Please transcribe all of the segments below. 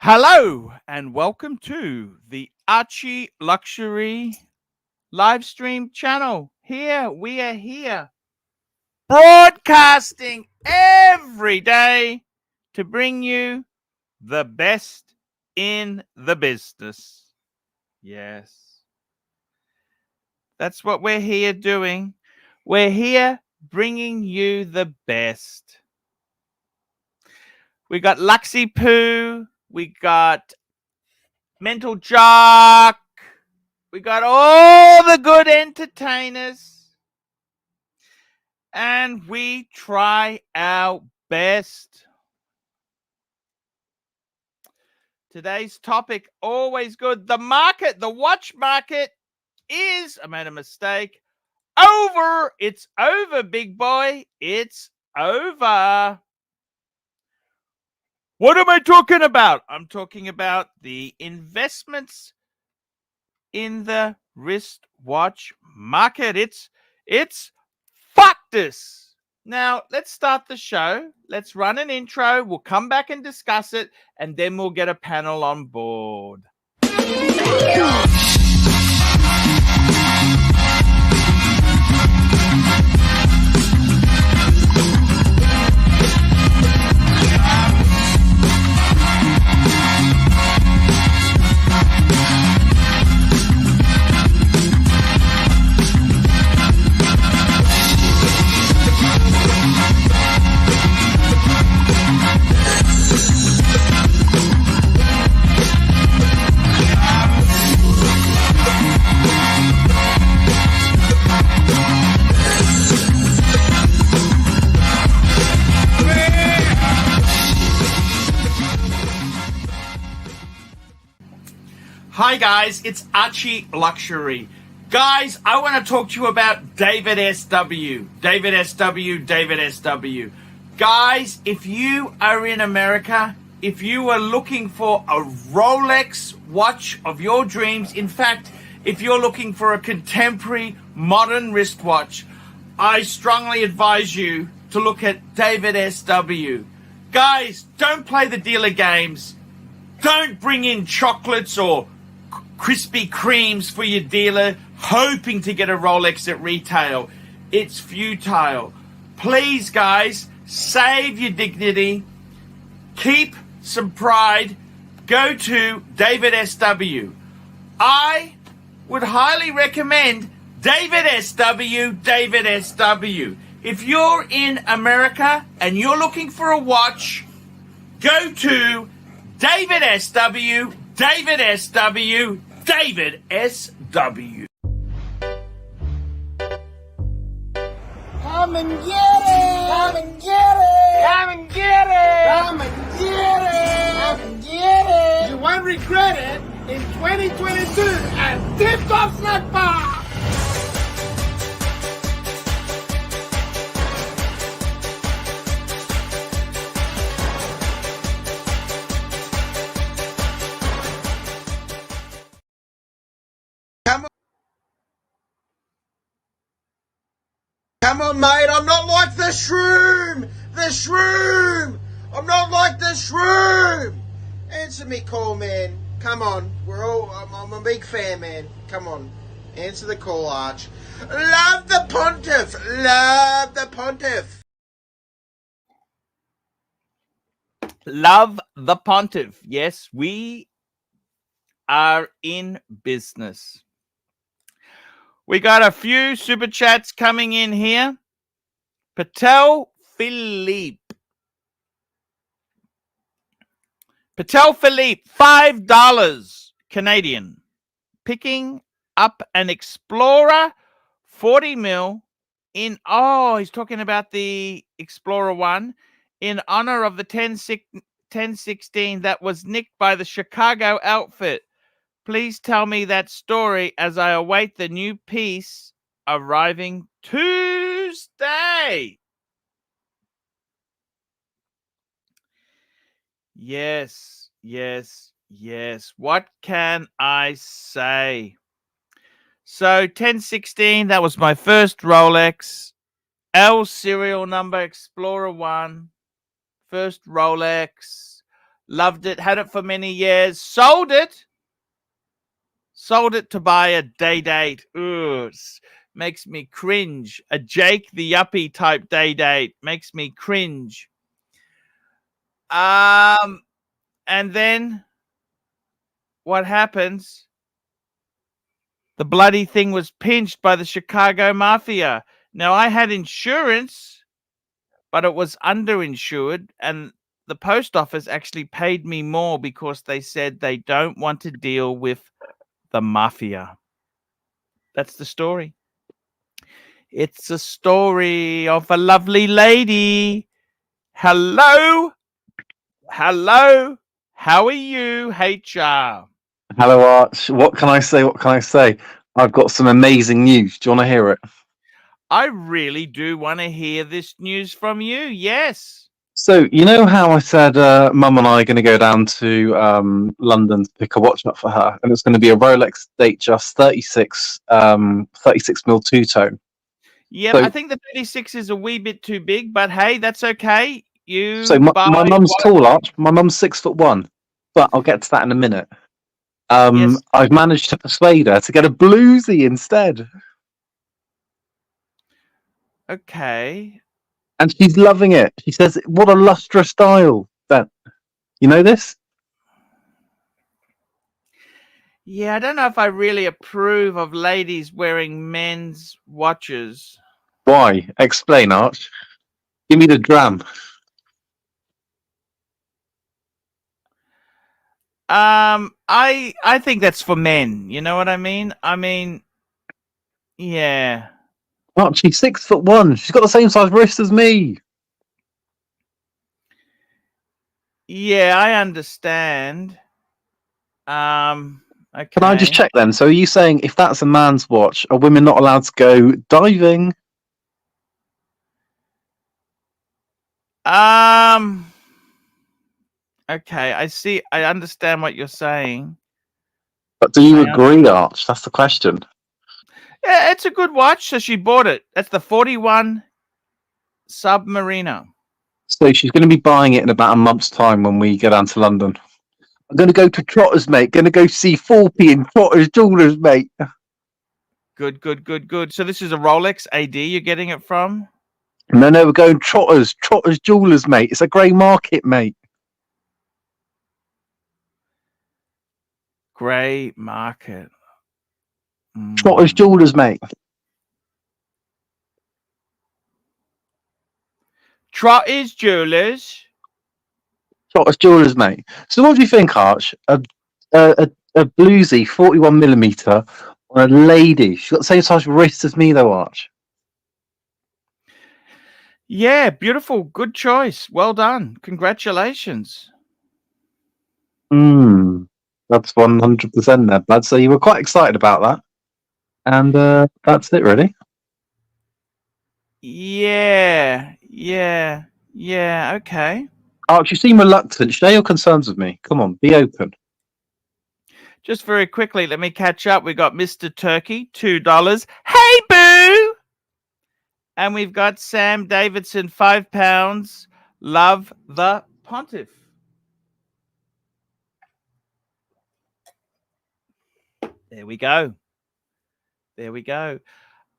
Hello and welcome to the ArchieLuxury live stream channel. We are here broadcasting every day to bring you the best in the business. Yes, that's what we're here doing. We're here bringing you the best. We got Luxy Poo. We got Mental Jock. We got all the good entertainers. And we try our best. Today's topic, always good. The market, the watch market is, I made a mistake, over. It's over, big boy. It's over. What am I talking about? I'm talking about the investments in the wristwatch market. It's fuck this. Now, let's start the show. Let's run an intro. We'll come back and discuss it, and then we'll get a panel on board. Hi guys, it's ArchieLuxury. Guys, I want to talk to you about David SW. David SW. Guys, if you are in America, if you are looking for a Rolex watch of your dreams, in fact, if you're looking for a contemporary modern wristwatch, I strongly advise you to look at David SW. Guys, don't play the dealer games. Don't bring in chocolates or Krispy Kremes for your dealer hoping to get a Rolex at retail. It's futile. Please, guys, save your dignity. Keep some pride. Go to David SW. I would highly recommend David SW. If you're in America and you're looking for a watch, go to David SW. Come and get it! Come and get it! Come and get it! Come and get it! Come and get it! You won't regret it in 2022 at Tip Top Snack Bar! Come on, mate, I'm not like the shroom! The shroom! I'm not like the shroom! Answer me call, man. Come on, I'm a big fan, man. Come on, answer the call, Arch. Love the pontiff! Love the pontiff! Love the pontiff. Yes, we are in business. We got a few super chats coming in here. Patel Philippe, $5 Canadian. Picking up an Explorer 40 mil in, he's talking about the Explorer 1 in honor of the 1016 that was nicked by the Chicago outfit. Please tell me that story as I await the new piece arriving Tuesday. Yes. What can I say? So 1016, that was my first Rolex. L serial number, Explorer 1. First Rolex. Loved it. Had it for many years. Sold it. Sold it to buy a day date. Ugh, makes me cringe. A Jake the Yuppie type day date makes me cringe. And then what happens? The bloody thing was pinched by the Chicago Mafia. Now, I had insurance, but it was underinsured, and the post office actually paid me more because they said they don't want to deal with the Mafia. That's the story. It's a story of a lovely lady. Hello? Hello? How are you, HR? Hello, Arch. What can I say? What can I say? I've got some amazing news. Do you want to hear it? I really do want to hear this news from you. Yes. So, you know how I said Mum and I are going to go down to London to pick a watch up for her, and it's going to be a Rolex Datejust 36 mil two-tone. Yeah, So- I think the 36 is a wee bit too big, but hey, that's okay. So my mum's tall, Arch. My mum's 6'1", but I'll get to that in a minute. Yes. I've managed to persuade her to get a Bluesy instead, Okay. and she's loving it. She says, "What a lustrous style!" That you know this? Yeah, I don't know if I really approve of ladies wearing men's watches. Why? Explain, Arch. Give me the dram. I think that's for men. You know what I mean? Yeah. Arch, she's 6'1". She's got the same size wrist as me. Yeah, I understand. Okay. Can I just check then? So are you saying if that's a man's watch, are women not allowed to go diving? Okay, I see. I understand what you're saying. But do you agree, Arch? That's the question. Yeah, it's a good watch, so she bought it. That's the 41 Submariner. So she's going to be buying it in about a month's time when we get down to London. I'm going to go to Trotters, mate. Going to go see 4P in Trotters Jewelers, mate. Good. So this is a Rolex AD you're getting it from? No, we're going Trotters Jewelers, mate. It's a grey market, mate. Grey market. Trotters Jewelers, mate. Trotters Jewelers. Trotters Jewelers, mate. So what do you think, Arch? A Bluesy 41mm on a lady. She's got the same size wrist as me, though, Arch. Yeah, beautiful. Good choice. Well done. Congratulations. That's 100% there, bud. So you were quite excited about that. And that's it, really. Yeah. Okay. Arch, you seem reluctant. Share your concerns with me. Come on, be open. Just very quickly, let me catch up. We got Mr. Turkey, $2. Hey, boo! And we've got Sam Davidson, £5. Love the Pontiff. There we go.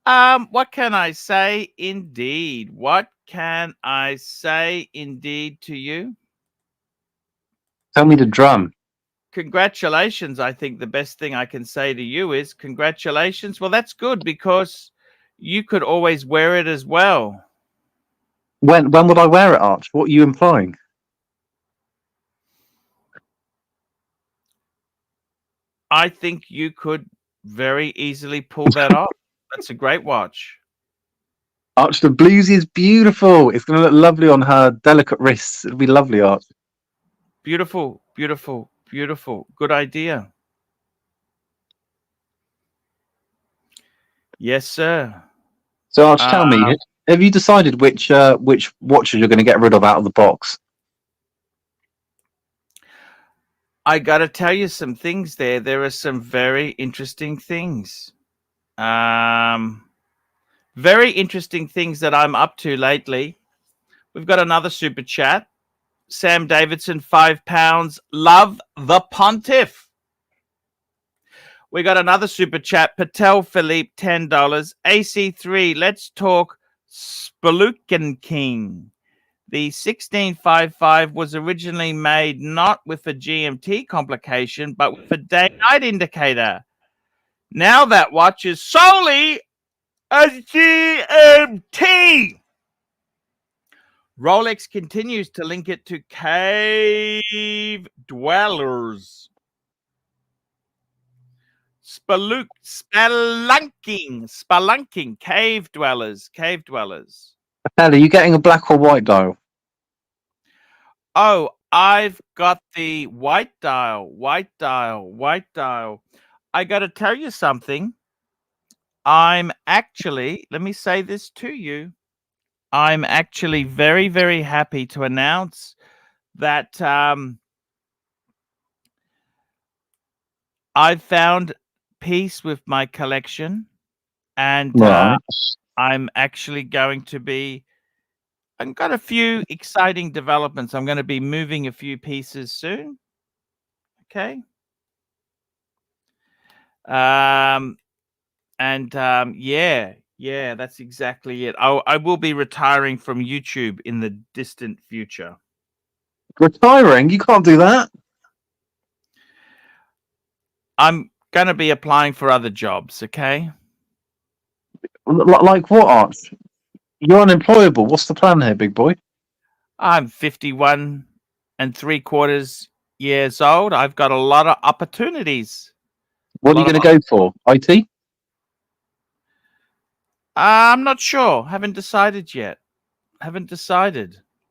What can I say? Indeed. What can I say indeed to you? Tell me the drum. Congratulations. I think the best thing I can say to you is congratulations. Well, that's good because you could always wear it as well. When would I wear it, Arch? What are you implying? I think you could very easily pull that off. That's a great watch. Arch, the Bluesy is beautiful. It's going to look lovely on her delicate wrists. It'll be lovely, Arch. Beautiful. Good idea. Yes, sir. So, Arch, tell me, have you decided which watches you're going to get rid of out of the box? I got to tell you some things there. There are some very interesting things. Very interesting things that I'm up to lately. We've got another super chat. Sam Davidson, £5. Love the Pontiff. We got another super chat. Patel Philippe, $10. AC3, let's talk Spelunken King. The 1655 was originally made not with a GMT complication, but with a day-night indicator. Now that watch is solely a GMT. Rolex continues to link it to cave dwellers. Spelunking, cave dwellers. Patel, are you getting a black or white dial? Oh, I've got the white dial. I got to tell you something. I'm actually, let me say this to you. I'm actually very, very happy to announce that I've found peace with my collection, and Right. I'm actually going to be, I've got a few exciting developments. I'm going to be moving a few pieces soon. Okay. Yeah, that's exactly it. I will be retiring from YouTube in the distant future. Retiring? You can't do that. I'm going to be applying for other jobs, okay? Like what, Arch? You're unemployable. What's the plan here, big boy? I'm 51 3/4 years old. I've got a lot of opportunities. What are you going to go for? IT? I'm not sure. Haven't decided yet.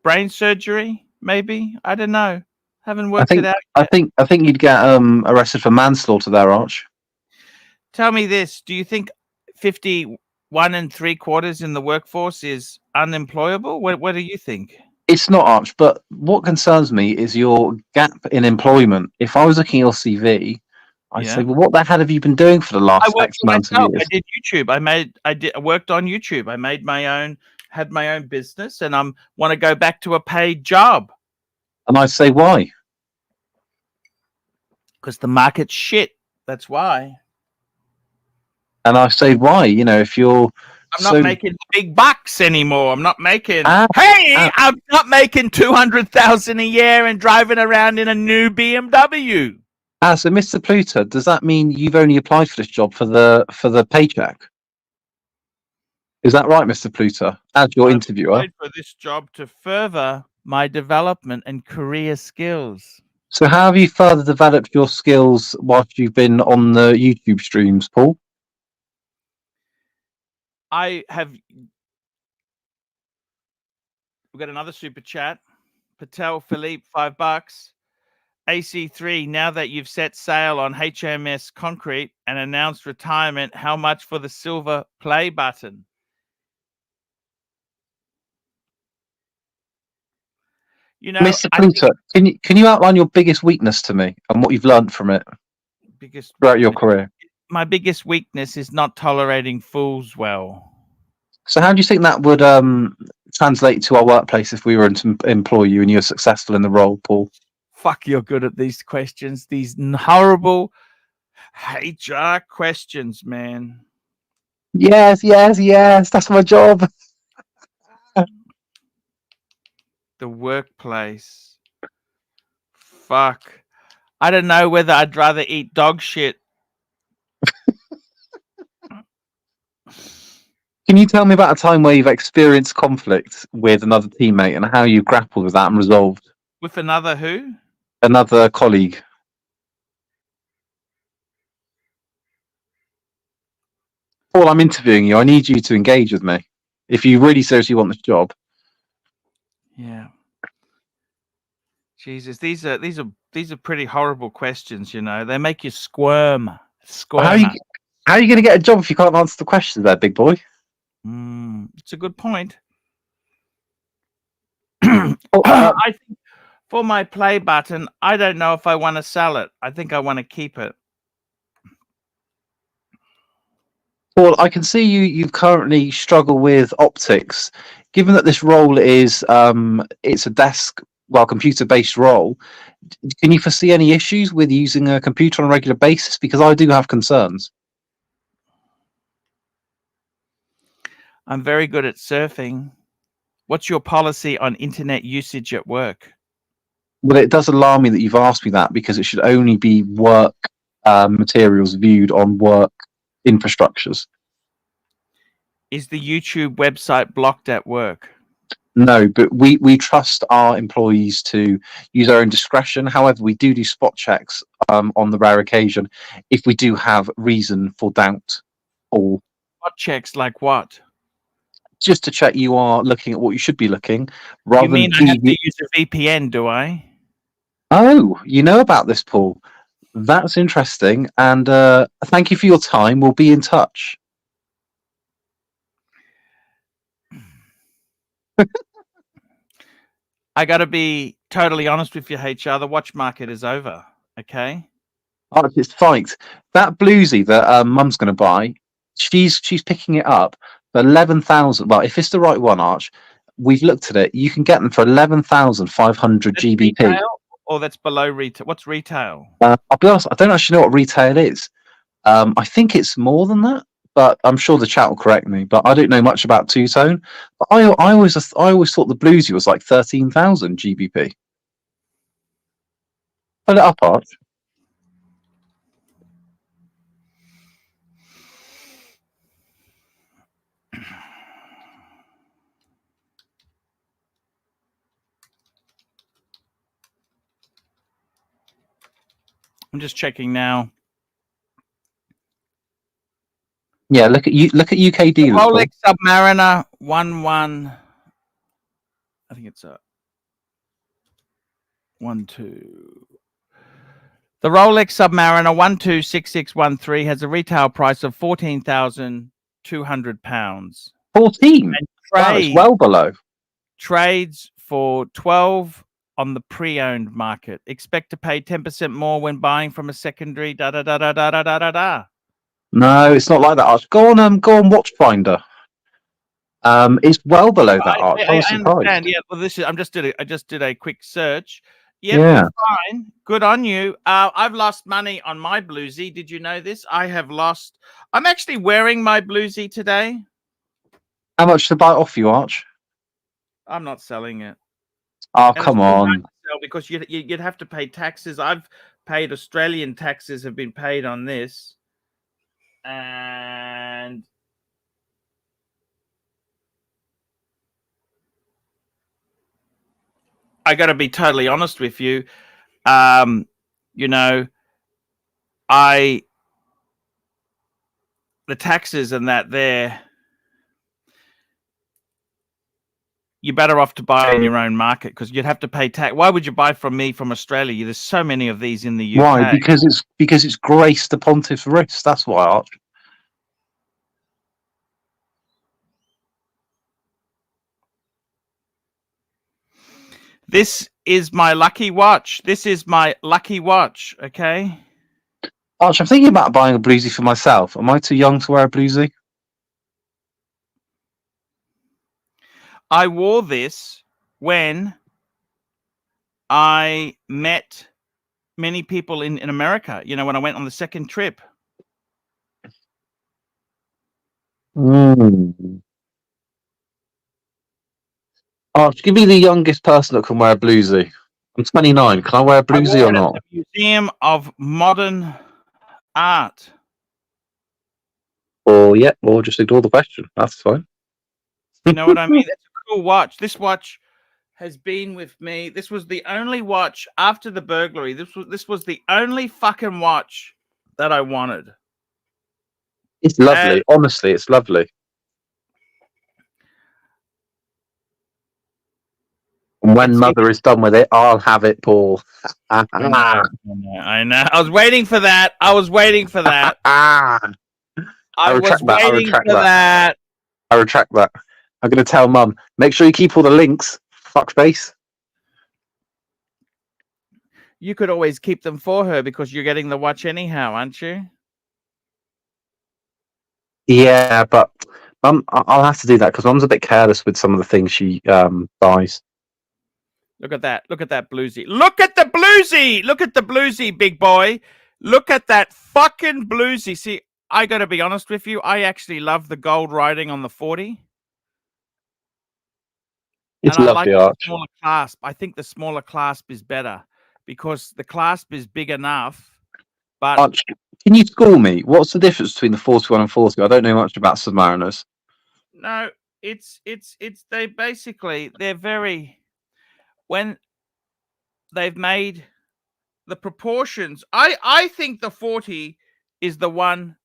Brain surgery, maybe? I don't know. Haven't worked it out yet. I think you'd get arrested for manslaughter there, Arch. Tell me this. Do you think 51 3/4 in the workforce is unemployable? What do you think? It's not, Arch, but what concerns me is your gap in employment. If I was looking at your CV, I'd say, well, what the hell have you been doing for the last X amount of years? I did YouTube. I worked on YouTube. I made had my own business, and I want to go back to a paid job. And I say, why? Because the market's shit. That's why. And I say, why? You know, if you're... I'm not making big bucks anymore. I'm not making... I'm not making 200,000 a year and driving around in a new BMW. So Mr. Pluto, does that mean you've only applied for this job for the paycheck? Is that right, Mr. Pluto? As your interviewer, applied for this job to further my development and career skills. So how have you further developed your skills whilst you've been on the YouTube streams, Paul? We've got another super chat. Patel Philippe, $5. AC3, now that you've set sail on HMS Concrete and announced retirement, how much for the silver play button? You know, Mr. Pluto, can you outline your biggest weakness to me and what you've learned from it throughout your career? My biggest weakness is not tolerating fools well. So how do you think that would translate to our workplace if we were to employ you and you're successful in the role, Paul? Fuck, you're good at these questions. These horrible HR questions, man. Yes. That's my job. The workplace. Fuck. I don't know whether I'd rather eat dog shit. Can you tell me about a time where you've experienced conflict with another teammate and how you grappled with that and resolved? With another who? Another colleague. Paul, I'm interviewing you. I need you to engage with me if you really seriously want this job. Yeah. Jesus, these are pretty horrible questions, you know. They make you squirm. How are you going to get a job if you can't answer the questions there, big boy? It's a good point. I think for my play button, I don't know if I want to sell it. I think I want to keep it. Paul, I can see you currently struggle with optics. Given that this role is it's a desk computer-based role. Can you foresee any issues with using a computer on a regular basis? Because I do have concerns. I'm very good at surfing. What's your policy on internet usage at work? Well, it does alarm me that you've asked me that, because it should only be work materials viewed on work infrastructures. Is the YouTube website blocked at work? No, but we trust our employees to use their own discretion. However, we do spot checks on the rare occasion if we do have reason for doubt, or Spot checks like what? just to check you are looking at what you should be looking, You rather mean than I have to use a VPN, do I? Oh, you know about this, Paul. That's interesting. And thank you for your time. We'll be in touch. I got to be totally honest with you, HR. The watch market is over. Okay. Oh, it's fight. That Bluesy that Mum's going to buy, she's picking it up for 11,000. Well, if it's the right one, Arch, we've looked at it. You can get them for 11,500 GBP. Retail, or that's below retail? What's retail? I'll be honest, I don't actually know what retail is. I think it's more than that, but I'm sure the chat will correct me. But I don't know much about two tone. But I always thought the Bluesy was like 13,000 GBP. Pull it up, Arch. I'm just checking now. Yeah, look at UK dealers. Rolex Submariner 11. I think it's a 12. The Rolex Submariner 126613 has a retail price of £14,200. 14. And Wow, it's well below. Trades for 12 on the pre-owned market. Expect to pay 10% more when buying from a secondary. Da da da da da da da da da. No, it's not like that, Arch. Go on Watchfinder. It's well below that, Arch. I was surprised. Understand. Yeah, well, I just did a quick search. Yep, yeah, fine. Good on you. I've lost money on my Bluesy. Did you know this? I'm actually wearing my Bluesy today. How much to buy it off you, Arch? I'm not selling it. Oh, come on. Because you'd have to pay taxes. I've paid Australian taxes, have been paid on this. And I got to be totally honest with you. You know, the taxes and that there, you're better off to buy in your own market, because you'd have to pay tax. Why would you buy from me from Australia? There's so many of these in the UK. Why? Because it's graced the pontiff's wrist. That's why, Arch. This is my lucky watch. This is my lucky watch. Okay. Arch, I'm thinking about buying a Bluesy for myself. Am I too young to wear a Bluesy? I wore this when I met many people in America, you know, when I went on the second trip. Arch, give me the youngest person that can wear a Bluesy. I'm 29. Can I wear a Bluesy or not? At the Museum of Modern Art. Or just ignore the question. That's fine. You know what I mean? That's a cool watch. This watch has been with me. This was the only watch after the burglary. This was the only fucking watch that I wanted. It's lovely. Honestly, it's lovely. And when Mother is done with it, I'll have it, Paul. I know. I was waiting for that. I was waiting for that. I retract that. I retract that. I'm going to tell Mum, make sure you keep all the links. Fuckface. You could always keep them for her because you're getting the watch anyhow, aren't you? Yeah, but Mum, I'll have to do that because Mum's a bit careless with some of the things she buys. Look at that. Look at that Bluesy. Look at the Bluesy. Look at the Bluesy, big boy. Look at that fucking Bluesy. See, I got to be honest with you. I actually love the gold writing on the 40. It's And I like lovely, the Arch. smaller clasp. I think the smaller clasp is better because the clasp is big enough. But Arch, can you school me? What's the difference between the 41 and 40? I don't know much about Submariners. no, it's they basically they're very when they've made the proportions. I think the 40 is the one.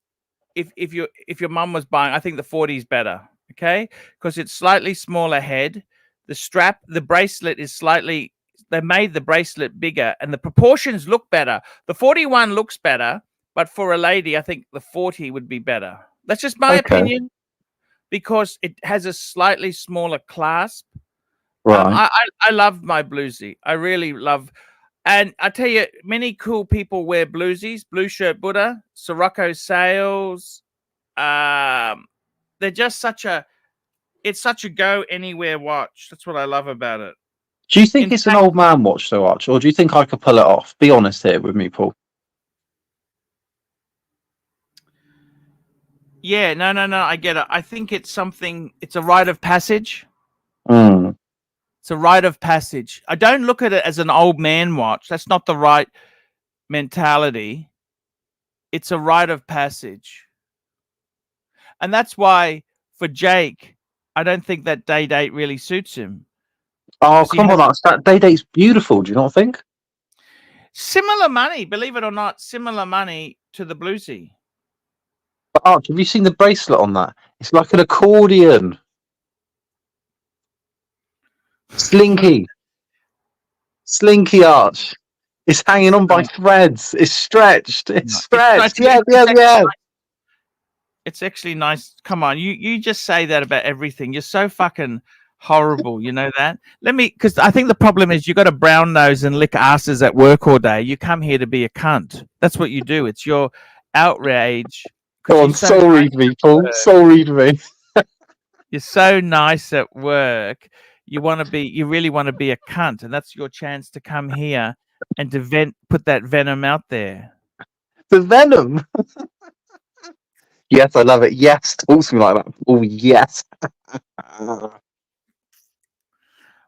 If your mum was buying, I think the 40 is better. Okay, because it's slightly smaller head. The strap, the bracelet is slightly. They made the bracelet bigger, and the proportions look better. The 41 looks better, but for a lady, I think the 40 would be better. That's just my opinion because it has a slightly smaller clasp. Right. I love my Bluesy. I really love. And I tell you, many cool people wear Bluesies, Blue Shirt Buddha, Sirocco Sales. They're just it's such a go anywhere watch. That's what I love about it. Do you think In it's an fact- old man watch, though, Arch? Or do you think I could pull it off? Be honest here with me, Paul. Yeah, no. I get it. I think it's a rite of passage. Mm. It's a rite of passage. I don't look at it as an old man watch. That's not the right mentality. It's a rite of passage. And that's why for Jake, I don't think that day date really suits him. Oh, 'Cause he come on, has Arch. That day date's beautiful. Do you not think? similar money, believe it or not, similar money to the Bluesy. But Arch, have you seen the bracelet on that? It's like an accordion. Slinky. Slinky, Arch. It's hanging on by threads. It's stretched. It's stretched. Yeah. It's actually nice. Come on, you just say that about everything. You're so fucking horrible. You know that? Because I think the problem is you got a brown nose and lick asses at work all day. You come here to be a cunt. That's what you do. It's your outrage. 'Cause Go on, you're so soul nice read me, at Paul. work. Soul read me. You're so nice at work. You really want to be a cunt, and that's your chance to come here and to put that venom out there. The venom. Yes, I love it. Yes, talk to me like that. Oh, yes.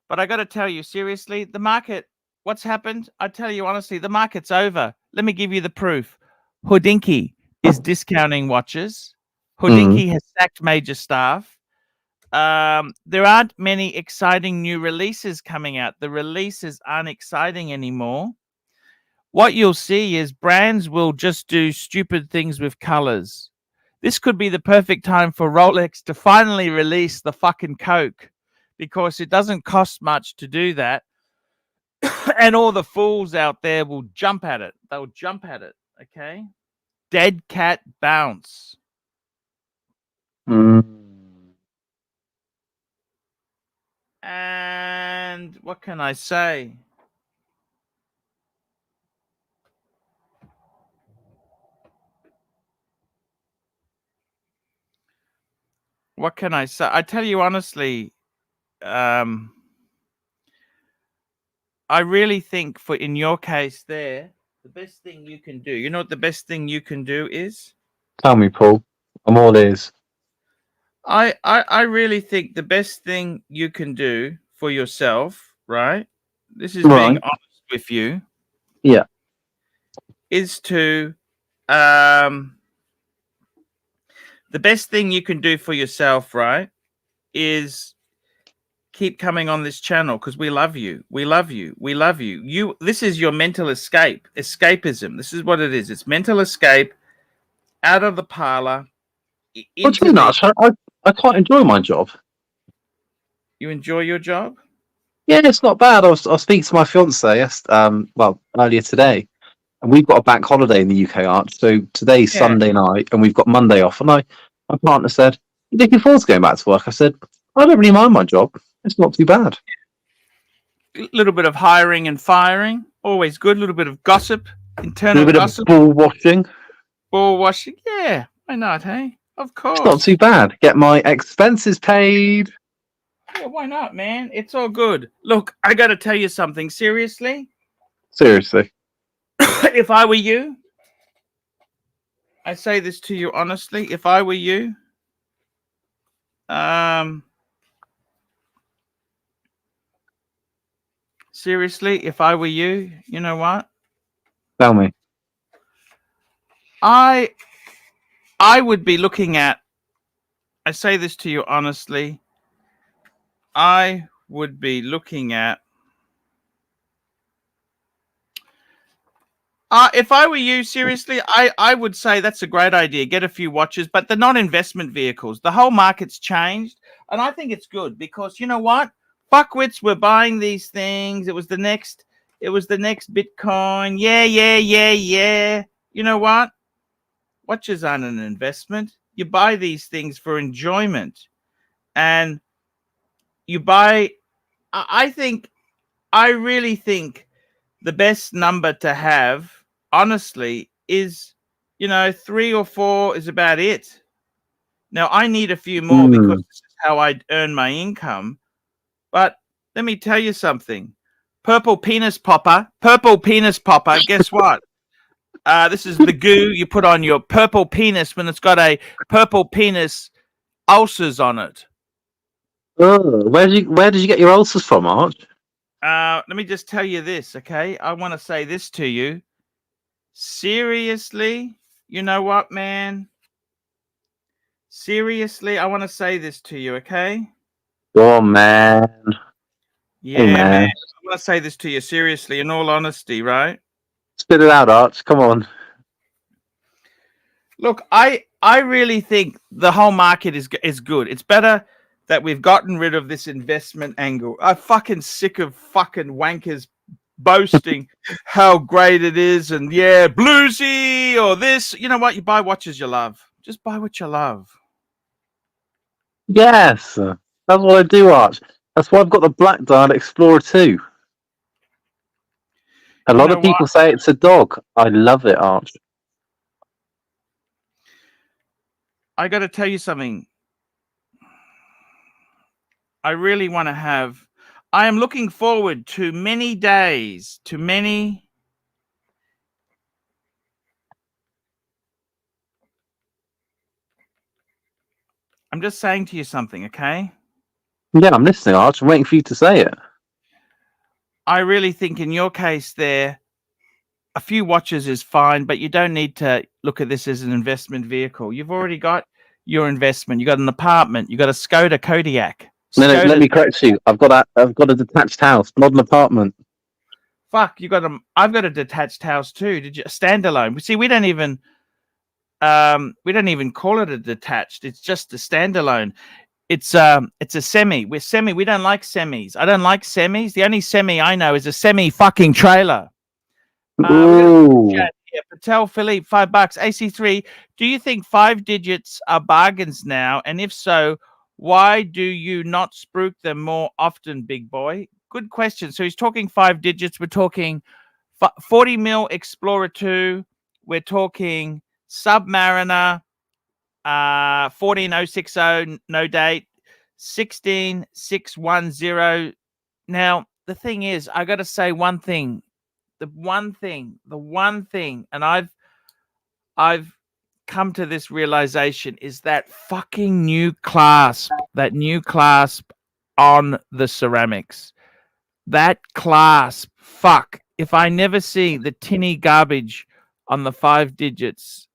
But I got to tell you, seriously, the market, what's happened? I tell you honestly, the market's over. Let me give you the proof. Hodinkee is discounting watches. Hodinkee has sacked major staff. There aren't many exciting new releases coming out. The releases aren't exciting anymore. What you'll see is brands will just do stupid things with colors. This could be the perfect time for Rolex to finally release the fucking Coke because it doesn't cost much to do that. And all the fools out there will jump at it. They'll jump at it. Okay. Dead cat bounce. And what can I say? What can I say? I tell you honestly, I really think in your case there, the best thing you can do, you know what the best thing you can do is? Tell me, Paul. I'm all ears. I really think the best thing you can do for yourself, right? This is being honest with you. Yeah. Is to the best thing you can do for yourself, right, is keep coming on this channel because we love you. We love you. We love you. This is your mental escapism. This is what it is. It's mental escape out of the parlor. What do you mean, Arch? I quite enjoy my job. You enjoy your job? Yeah, it's not bad. I was speaking to my fiance earlier today, and we've got a bank holiday in the UK, Arch. So today's Sunday night, and we've got Monday off. And my partner said, "You looking forward to going back to work?" I said, "I don't really mind my job. It's not too bad." A little bit of hiring and firing, always good. A little bit of gossip, A internal little bit gossip, of ball washing. ball washing. Yeah, why not? Hey, of course. It's not too bad. Get my expenses paid. Yeah, why not, man? It's all good. Look, I got to tell you something. Seriously, Seriously. if I were you, I say this to you honestly. If I were you, seriously, if I were you, you know what? Tell me. I would be looking at. I say this to you honestly. I would be looking at. If I were you, seriously, I would say that's a great idea. Get a few watches, but they're not investment vehicles. The whole market's changed, and I think it's good because you know what? Fuckwits were buying these things. It was the next. It was the next Bitcoin. Yeah, yeah, yeah, yeah. You know what? Watches aren't an investment. You buy these things for enjoyment, and you buy. I think. I really think the best number to have, honestly, is, 3 or 4 is about it. Now, I need a few more because this is how I earn my income. But let me tell you something. Purple penis popper, guess what? This is the goo you put on your purple penis when it's got a purple penis ulcers on it. Oh, where did you get your ulcers from, Arch? Let me just tell you this, okay? I want to say this to you. Seriously, you know what, man? Seriously, I want to say this to you, okay? Go on, man. Yeah, Hey, man. man. I want to say this to you seriously, in all honesty, right? Spit it out, Arch. Come on. Look, I really think the whole market is good. It's better that we've gotten rid of this investment angle. I'm fucking sick of fucking wankers boasting how great it is and yeah, Bluesy or this. You know what? You buy watches you love. Just buy what you love. Yes. That's what I do, Arch. That's why I've got the Black Dial Explorer 2. A lot of people say it's a dog. I love it, Arch. I got to tell you something. I really want to have. I am looking forward to many days, to many. I'm just saying to you something, okay? Yeah, I'm listening, Arch. I'm waiting for you to say it. I really think in your case there, a few watches is fine, but you don't need to look at this as an investment vehicle. You've already got your investment. You got an apartment. You got a Skoda Kodiaq. No, let me correct you. I've got a detached house, not an apartment. Fuck, I've got a detached house too. Did you a standalone? See, we don't even call it a detached. It's just a standalone. It's a semi. We're semi. We don't like semis. I don't like semis. The only semi I know is a semi fucking trailer. Ooh. Patel Philippe, $5. AC3. Do you think 5 digits are bargains now? And if so, why do you not spruik them more often, big boy? Good question. So he's talking 5 digits. We're talking 40 mil Explorer 2. We're talking Submariner, 14060, no date, 16610. Now, the thing is, I got to say one thing. The one thing, and I've come to this realization is that fucking new clasp, on the ceramics. That clasp, fuck. If I never see the tinny garbage on the 5 digits,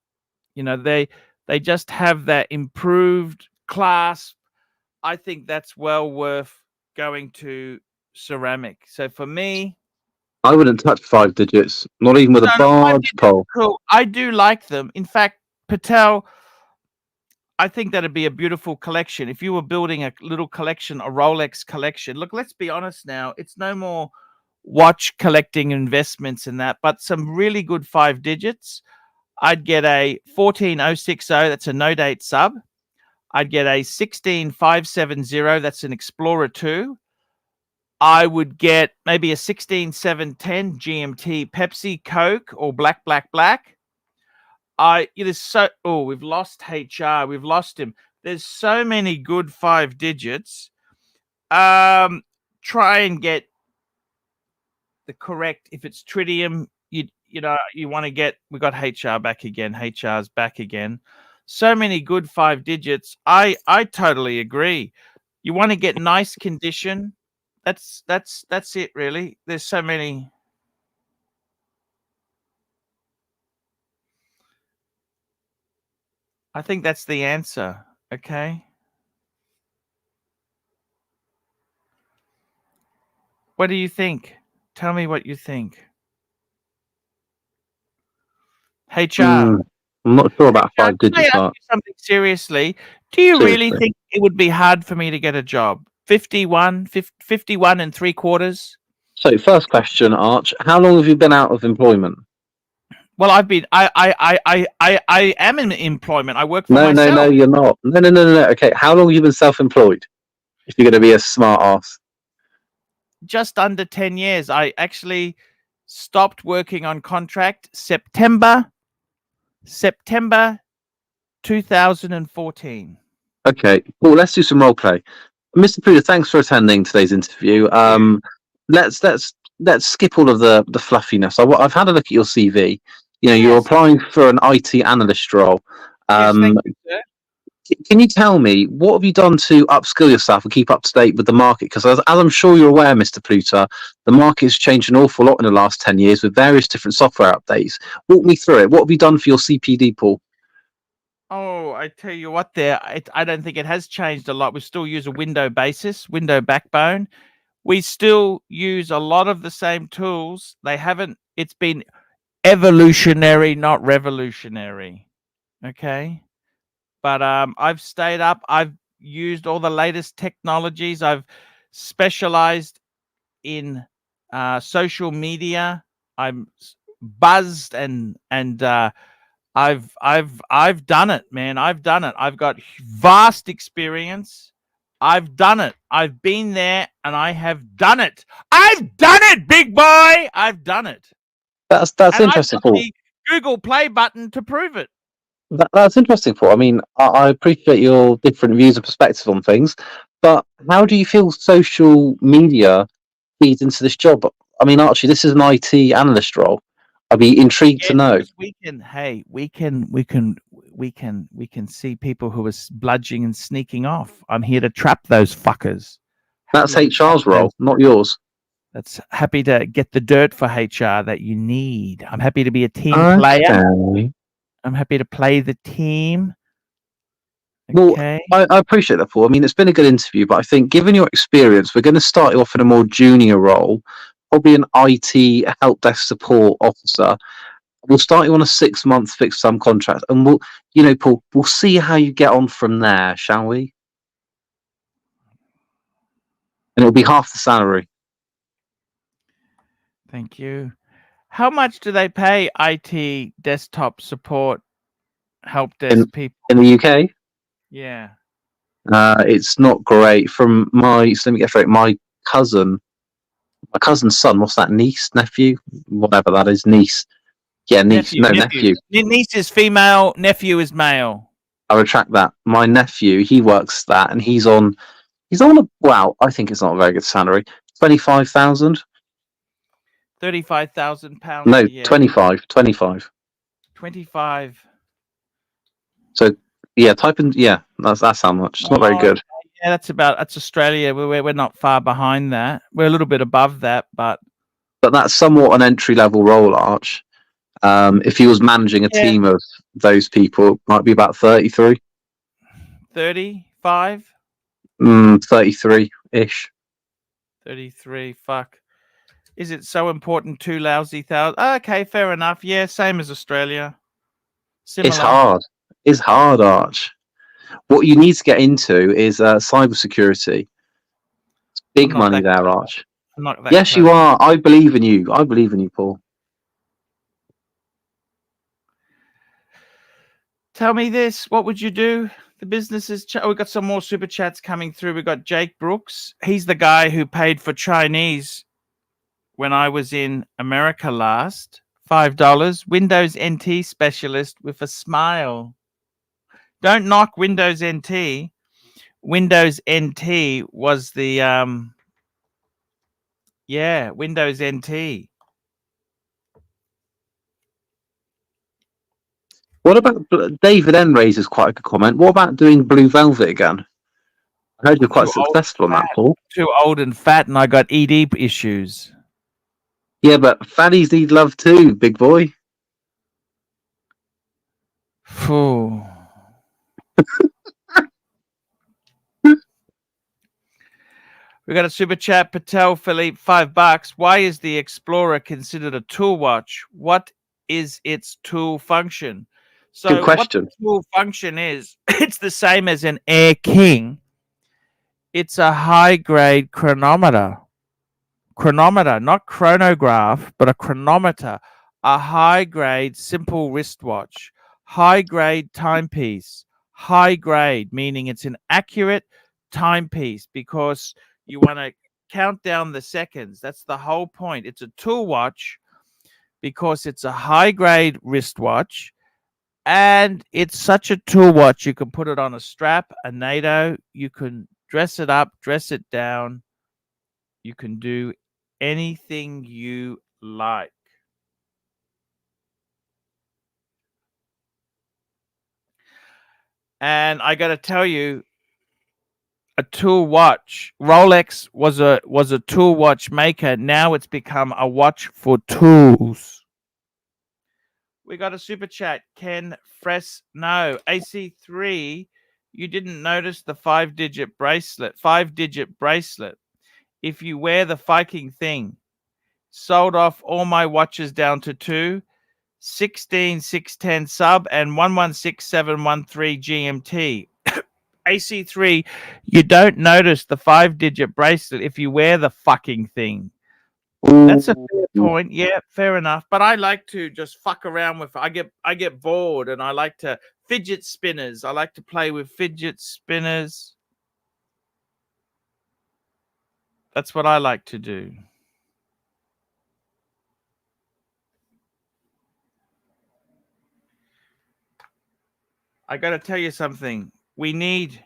they just have that improved clasp. I think that's well worth going to ceramic. So for me, I wouldn't touch 5 digits, not even with a barge pole. Cool. I do like them. In fact, Patel, I think that'd be a beautiful collection. If you were building a little collection, a Rolex collection. Look, let's be honest now. It's no more watch collecting investments in that, but some really good 5 digits. I'd get a 14060. That's a no date sub. I'd get a 16570. That's an Explorer 2. I would get maybe a 16710 GMT Pepsi Coke or black. We've lost HR. We've lost him. There's so many good 5 digits. Try and get the correct. If it's tritium, you know you want to get. We got HR back again. HR's back again. So many good 5 digits. I totally agree. You want to get nice condition. That's it really. There's so many. I think that's the answer. Okay. What do you think? Tell me what you think. HR. I'm not sure about Can 5 digits, I ask Art. you something seriously? Do you really Seriously. think it would be hard for me to get a job? 51 and 3/4? So, first question, Arch. How long have you been out of employment? Well, I've been. I am in employment. I work for No, myself. you're not. No. Okay, how long have you been self-employed? If you're going to be a smart ass. Just under 10 years. I actually stopped working on contract September 2014. Okay, well, let's do some role play. Mr. Pruder, thanks for attending today's interview. Let's skip all of the fluffiness. I've had a look at your CV. You know, you're Yes. applying for an IT analyst role. Yes, thank you, sir. Can you tell me what have you done to upskill yourself and keep up to date with the market? Because as I'm sure you're aware, Mr. Pluter, the market has changed an awful lot in the last 10 years with various different software updates. Walk me through it. What have you done for your CPD, Paul? Oh, I tell you what, I don't think it has changed a lot. We still use a window basis, window backbone. We still use a lot of the same tools. It's been evolutionary, not revolutionary. Okay. But I've stayed up. I've used all the latest technologies. I've specialized in social media. I'm buzzed and I've done it, man. I've done it. I've got vast experience. I've done it. I've been there and I have done it. I've done it, big boy. I've done it. That's And I've interesting, got Paul. the Google Play button to prove it. That's interesting, Paul. I mean, I appreciate your different views and perspectives on things, but how do you feel social media feeds into this job? I mean, Archie, this is an IT analyst role. I'd be intrigued to know. We can see people who are bludging and sneaking off. I'm here to trap those fuckers. That's Happy to trap HR's role, those- not yours. That's happy to get the dirt for HR that you need. I'm happy to be a team Okay. player. I'm happy to play the team. Well, Okay. I appreciate that, Paul. I mean, it's been a good interview, but I think given your experience, we're going to start you off in a more junior role, probably an IT help desk support officer. We'll start you on a 6-month fixed sum contract, and Paul, we'll see how you get on from there, shall we? And it'll be half the salary. Thank you. How much do they pay IT desktop support help desk people? In the UK? Yeah. It's not great. So let me get straight. My cousin's son, what's that, niece, nephew? Whatever that is, niece. Yeah, niece. Nephew. Niece is female, nephew is male. I retract that. My nephew, he works that, and he's on I think it's not a very good salary. 25,000. £35,000. No, a year. 25. 25. So yeah, that's how much. It's not very good. Yeah, that's Australia. We're not far behind that. We're a little bit above that, but that's somewhat an entry level role, Arch. If he was managing a team of those people, it might be about 33. 35? 33-ish. 33, fuck. Is it so important? 2 lousy thousand. Okay, fair enough. Yeah, same as Australia. Similar. It's hard, Arch. What you need to get into is cybersecurity. It's big money there, Arch. Yes, you are. I believe in you. I believe in you, Paul. Tell me this. What would you do? The businesses. We've got some more super chats coming through. We've got Jake Brooks. He's the guy who paid for Chinese when I was in America last. $5. Windows NT specialist with a smile. Don't knock Windows NT. Windows NT was the yeah, Windows NT. What about David N raises quite a good comment. What about doing Blue Velvet again? I heard you're quite Too old successful on and that, Paul. Too old and fat, and I got ED issues. Yeah, but fatties need love too, big boy. Phew. We got a super chat, Patel Philippe, $5. Why is the Explorer considered a tool watch? What is its tool function? So Good question. what the tool function is, it's the same as an Air King. It's a high grade chronometer. Chronometer, not chronograph, but a chronometer. A high grade simple wristwatch. High grade timepiece. High grade, meaning it's an accurate timepiece because you want to count down the seconds. That's the whole point. It's a tool watch because it's a high grade wristwatch. And it's such a tool watch. You can put it on a strap, a NATO. You can dress it up, dress it down. You can do anything you like. And I got to tell you, a tool watch. Rolex was a tool watch maker. Now it's become a watch for tools. We got a super chat. Ken Fresno. AC3, you didn't notice the 5-digit bracelet. 5-digit bracelet. If you wear the Viking thing, sold off all my watches down to 2, 16610 sub and 116713 GMT. AC3, you don't notice the 5-digit bracelet if you wear the fucking thing. That's a fair point. Yeah, fair enough. But I like to just fuck around with. I get bored, and I like to fidget spinners. I like to play with fidget spinners. That's what I like to do. I got to tell you something. We need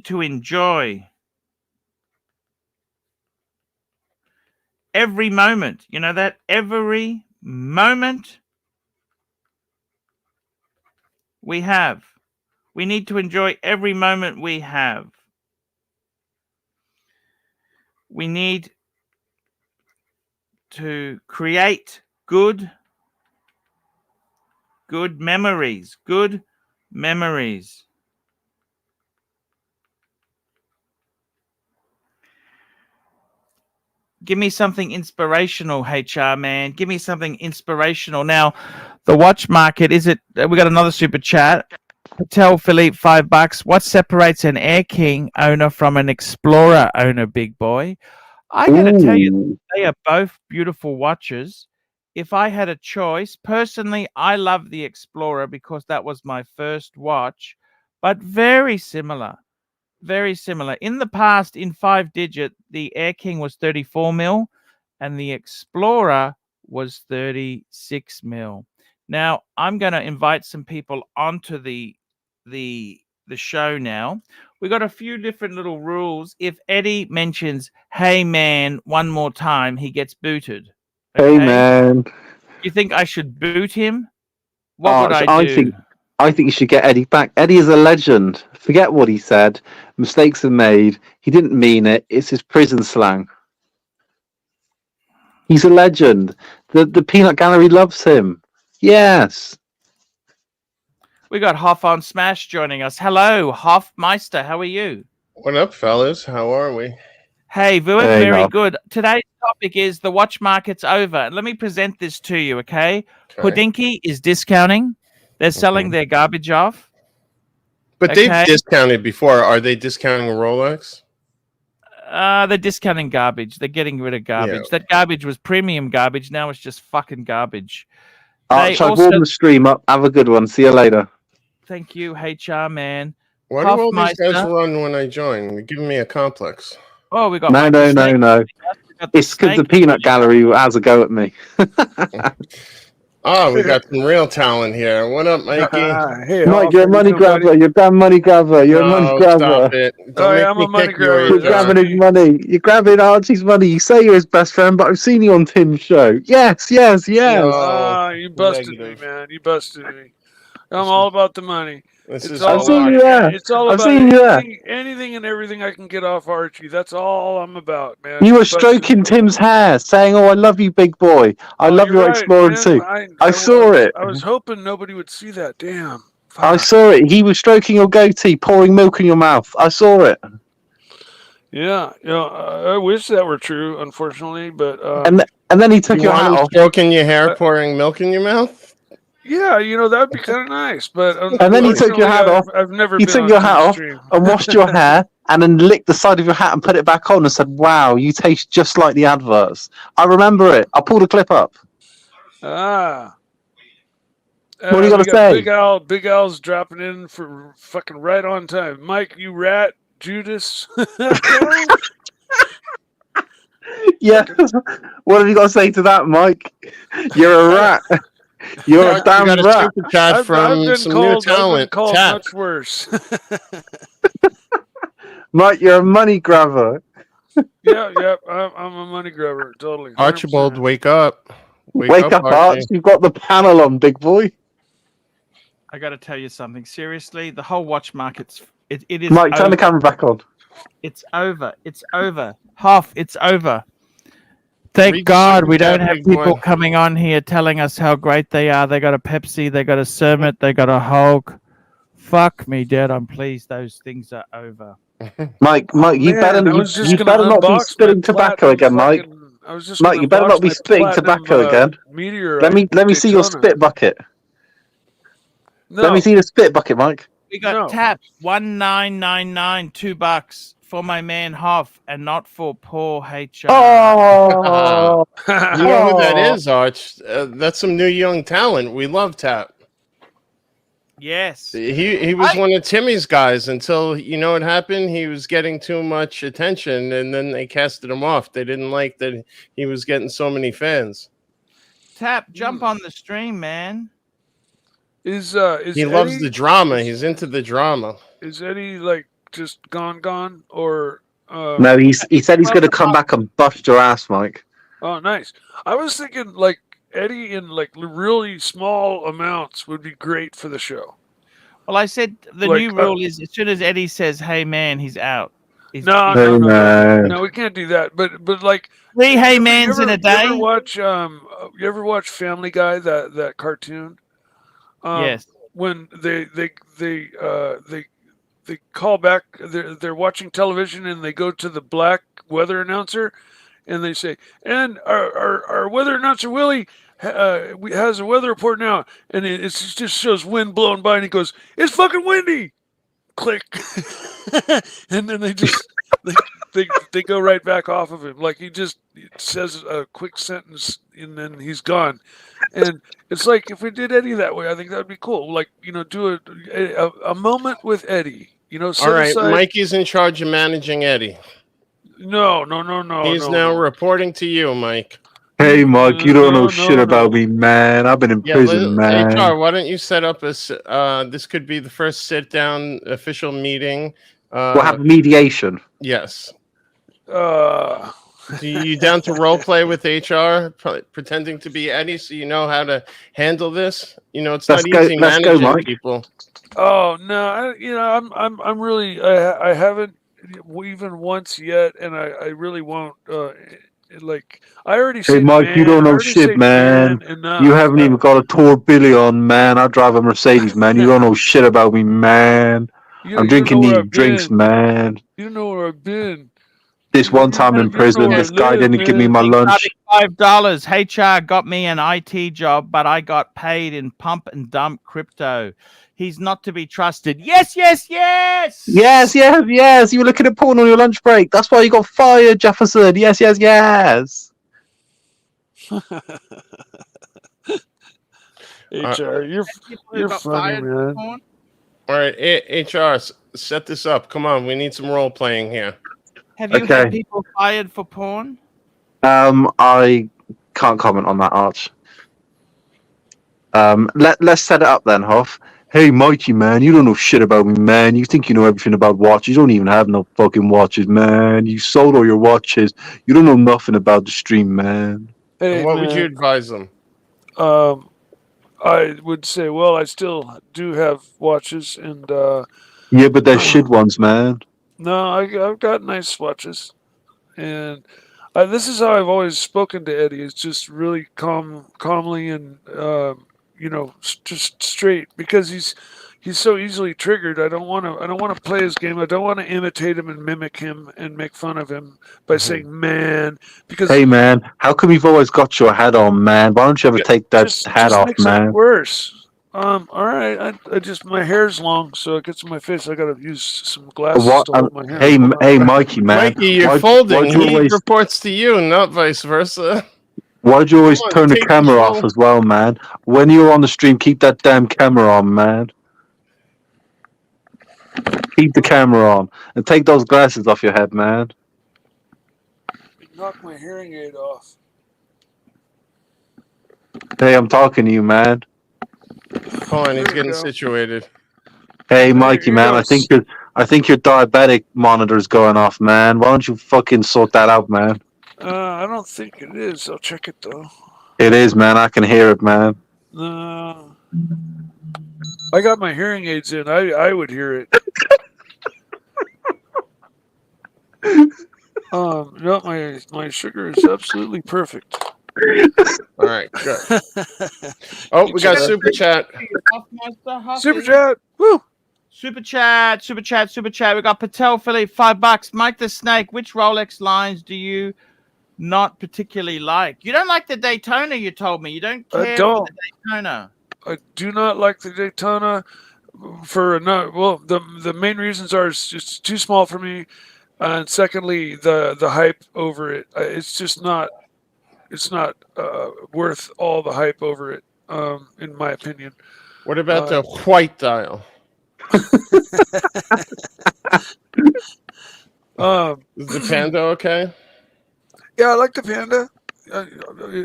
to enjoy every moment. You know that? Every moment we have. We need to enjoy every moment we have. We need to create good memories. Good memories. Give me something inspirational, HR man. Give me something inspirational. Now, the watch market, is it? We got another super chat. Patel Philippe, $5. What separates an Air King owner from an Explorer owner, big boy? I got to tell you, they are both beautiful watches. If I had a choice, personally, I love the Explorer because that was my first watch, but very similar. Very similar. In the past, in 5-digit, the Air King was 34 mil and the Explorer was 36 mil. Now, I'm going to invite some people onto the show now. We got a few different little rules. If Eddie mentions, "Hey man," one more time, he gets booted. Okay? Hey man. You think I should boot him? What would I do? I think you should get Eddie back. Eddie is a legend. Forget what he said. Mistakes are made. He didn't mean it. It's his prison slang. He's a legend. The Peanut Gallery loves him. Yes. We got Hoff on Smash joining us. Hello, Hoffmeister. How are you? What up, fellas? How are we? Hey, very good. Today's topic is the watch market's over. Let me present this to you, okay? Hodinkee is discounting. They're selling their garbage off. But they've discounted before. Are they discounting Rolex? They're discounting garbage. They're getting rid of garbage. Yeah. That garbage was premium garbage. Now it's just fucking garbage. Archie, I've warmed the stream up. Have a good one. See you later. Thank you, HR man. Why do all these guys run when I join? They're giving me a complex. Oh, we got no. It's because the Peanut Gallery has a go at me. Oh, we got some real talent here. What up, Mikey? Hey, Mike, Hoff, you're a how you money doing, buddy? grabber. You're a damn money grabber. You're a money No, grabber. stop it. Oh, Don't yeah, make I'm me a money kick you, grabber. You're That's HR. grabbing his me. money. You're grabbing Archie's money. You say you're his best friend, but I've seen you on Tim's show. Yes, yes, yes. No, You busted negative. me, man. You busted me. I'm all about the money. This It's is all I've all seen about you there. it's all I've about seen you there. anything and everything I can get off Archie. That's all I'm about, man. You were busted me. stroking Tim's hair, saying, "Oh, I love you, big boy. I Oh, love you're your right, Explorer man. too." I saw it. I was hoping nobody would see that. Damn. I Fuck. saw it. He was stroking your goatee, pouring milk in your mouth. I saw it. Yeah, I wish that were true, unfortunately, but And then he took You your want hat him off. stroking your hair, Uh, pouring milk in your mouth? yeah, that'd be kind of nice. But And then he took your unfortunately, hat off. I've never He been took on your hat Tim's off stream. and washed your hair, and then licked the side of your hat and put it back on and said, "Wow, you taste just like the adverts." I remember it. I'll pull the clip up. Ah. What do you got We to got say? Big Al. Big Al's dropping in for fucking right on time. Mike, you rat, Judas. Yeah. What have you got to say to that, Mike? You're a rat. You're a Mark, you got damn a rat. super chat I've from been some new called. I've been talent. called Tap. much worse. Mike, you're a money grabber. Yeah. I'm a money grabber, totally. 100%. Archibald, wake up. Wake up, Archie. Arch. You've got the panel on, big boy. I got to tell you something. Seriously, the whole watch market's it is Mike, turn over. the camera back on. It's over. It's over. Hoff, it's over. Thank Read the God super we chat, don't have big people boy. coming on here telling us how great they are. They got a Pepsi, they got a Cermet, they got a Hulk. Fuck me, Dad. I'm pleased those things are over. Mike, Oh, you man, I better was just you gonna better not be unbox my spitting tobacco platinum again, Mike. fucking. I was just Mike, gonna you better unbox not be my spitting platinum tobacco again. meteorite. Let me see your Daytona. spit bucket. Let me No, see the spit bucket, Mike. We got No. Tap 1999, $2 for my man Hoff, and not for poor HR. Oh, You know who that Oh. is, Arch? That's some new young talent. We love Tap. Yes. He was one of Timmy's guys until you know what happened. He was getting too much attention, and then they casted him off. They didn't like that he was getting so many fans. Tap, jump on the stream, man. is He loves Eddie, the drama. He's into the drama. is Eddie like just gone or No, he said he's going to come back and bust your ass, Mike. Oh, nice. I was thinking like Eddie in like really small amounts would be great for the show. Well, I said the Like, new rule is as soon as Eddie says, "Hey man," he's out. He's No, Hey, man. no, we can't do that. But like 3 hey mans in a day. You ever watch Family Guy, that cartoon? Yes. When they call back, they're watching television and they go to the black weather announcer, and they say, "And our weather announcer Willie has a weather report now," and it just shows wind blowing by, and he goes, "It's fucking windy." Click, and then they just they go right back off of him. Like he just says a quick sentence and then he's gone. And it's like if we did Eddie that way, I think that'd be cool. Like do a moment with Eddie. Set All right, aside. Mikey's in charge of managing Eddie. No. He's now reporting to you, Mike. Hey, Mike, you don't know No, shit no. about me, man. I've been in prison, man. HR, why don't you set up this could be the first sit-down official meeting. We'll have mediation. Yes. Uh, You down to role play with HR, pretending to be Eddie, so you know how to handle this? It's Let's not go- easy let's go, managing Mike. people. Oh no, I'm really I haven't even once yet, and I really won't. Like I already Hey, said, Mike, man, you don't I know already shit, said man. enough. You haven't even got a tourbillon, man. I drive a Mercedes, man. You don't know shit about me, man. I'm drinking these drinks, man. You don't know where I've been. This one time in prison, this guy didn't give me my lunch. $5. HR got me an IT job, but I got paid in pump and dump crypto. He's not to be trusted. Yes. Yes. You were looking at porn on your lunch break. That's why you got fired, Jefferson. Yes. HR, you're funny, man. All right, HR, set this up. Come on, we need some role playing here. Have you had people fired for porn? I can't comment on that, Arch. Let's set it up then, Huff. Hey, Mikey, man, you don't know shit about me, man. You think you know everything about watches. You don't even have no fucking watches, man. You sold all your watches. You don't know nothing about the stream, man. Hey, And what would you man, advise them? I would say, well, I still do have watches, and Yeah, but they're shit ones, man. no, I've got nice watches, and this is how I've always spoken to Eddie. It's just really calmly, and just straight, because he's so easily triggered. I don't want to play his game. I don't want to imitate him and mimic him and make fun of him by saying "man," because Hey, man, how come you've always got your hat on, man? Why don't you ever take that hat off, makes it man? worse. All right. I just, my hair's long, so it gets in my face. I gotta use some glasses What? to hold my hair. Hey, Hold on. hey, Mikey, man. Mikey, you're Why'd- folding. why'd you He always- reports to you, not vice versa. Why'd you always Come on, turn the take camera control. off as well, man? When you're on the stream, keep that damn camera on, man. Keep the camera on. And take those glasses off your head, man. Knock my hearing aid off. Hey, I'm talking to you, man. Hold on, he's There we getting go. situated. Hey, There Mikey, you man, go. I think your diabetic monitor's going off, man. Why don't you fucking sort that out, man? I don't think it is. I'll check it though. It is, man. I can hear it, man. No. I got my hearing aids in. I would hear it. No, my sugar is absolutely perfect. All right, good. Oh, we got super chat. Super chat. Woo. Super chat. We got Patel Philly, $5. Mike the Snake, which Rolex lines do you not particularly like? You don't like the Daytona, you told me. You don't I care don't. for the Daytona. I do not like the Daytona the main reasons are it's too small for me, and secondly, the hype over it. It's just not. It's not worth all the hype over it, in my opinion. What about the white dial? Is the Panda okay? Yeah, I like the Panda.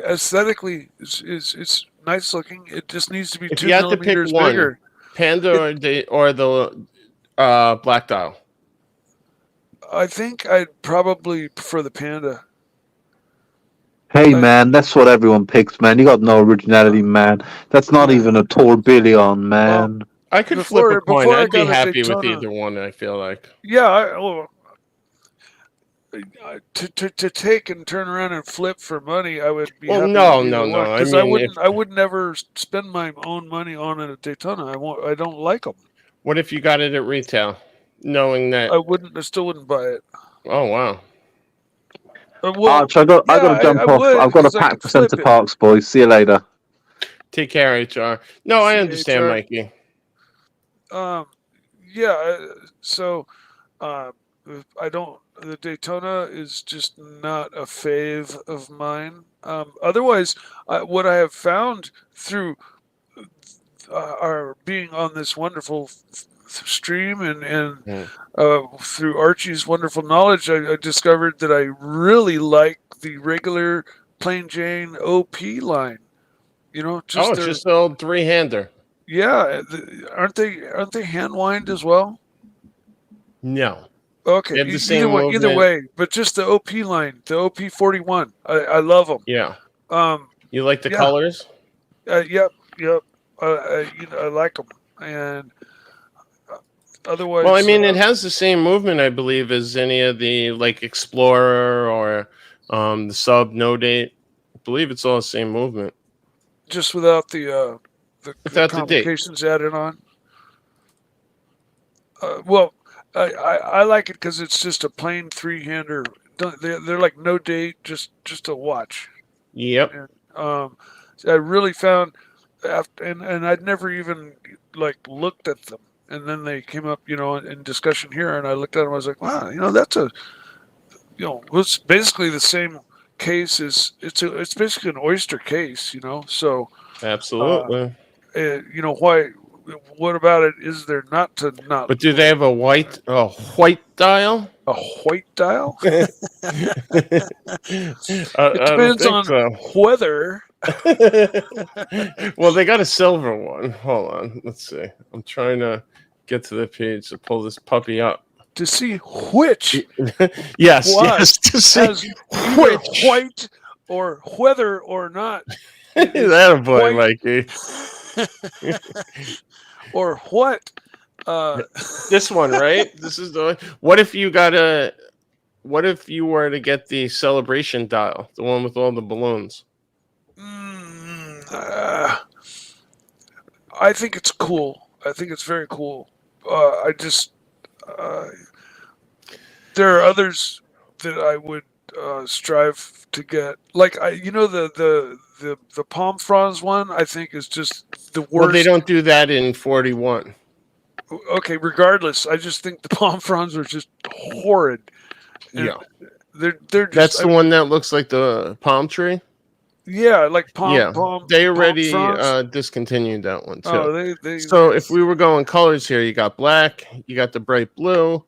Aesthetically, it's nice looking. It just needs to be If 2 you had to pick millimeters one, bigger. Panda or the black dial? I think I'd probably prefer the Panda. Hey, man, that's what everyone picks, man. You got no originality, man. That's not even a tourbillon, man. I could Before- flip a coin. before I I'd be got a happy with Daytona- either one, I feel like. Yeah, to take and turn around and flip for money, I would be. Well, happy no, with no, either no. one, I 'cause mean, I would never spend my own money on a Daytona. I don't like them. What if you got it at retail, knowing that? I still wouldn't buy it. Oh, wow. Arch, I got to jump off. would, I've got a 'cause I pack could for flip Centre it. Parks, boys. See you later. Take care, HR. No, I See, understand, HR. Mikey. So I don't. The Daytona is just not a fave of mine. Otherwise, what I have found through our being on this wonderful stream and through Archie's wonderful knowledge, I discovered that I really like the regular plain Jane OP line. You know, just It's just the old three-hander. yeah. Aren't they hand wind as well? No. Okay, They have the same either movement. way, but just the OP line, the OP 41. I love them. Yeah. Um, You like the Yeah. colors? yep. I like them, and otherwise. Well, I mean, it has the same movement, I believe, as any of the like Explorer or the Sub No Date. I believe it's all the same movement. just without the Without the date. complications added on. Well, I like it because it's just a plain three-hander. They're like no date, just a watch. Yep. I really found and I'd never even like looked at them, and then they came up, in discussion here, and I looked at them. I was like, wow, that's it's basically the same case as it's basically an oyster case, So Absolutely. why? What about it? Is there not to not? But do they have a white dial? A white dial? I It don't depends think on so. whether Well, they got a silver one. Hold on. Let's see. I'm trying to get to the page to pull this puppy up. To see which Yes, watch yes. To see has either which. white or whether or not That a boy, white. Mikey. Or what? This one, right? This is the one. What if you got a? What if you were to get the celebration dial, the one with all the balloons? I think it's cool. I think it's very cool. I just there are others that I would strive to get. Like the palm fronds one. I think is just the worst. Well, they don't do that in 41. Okay, regardless, I just think the palm fronds are just horrid. And Yeah, they're just. that's the one that looks like the palm tree. Yeah, like palm. Yeah, they already fronds. discontinued that one too. Oh, they. So if we were going colors here, you got black, you got the bright blue,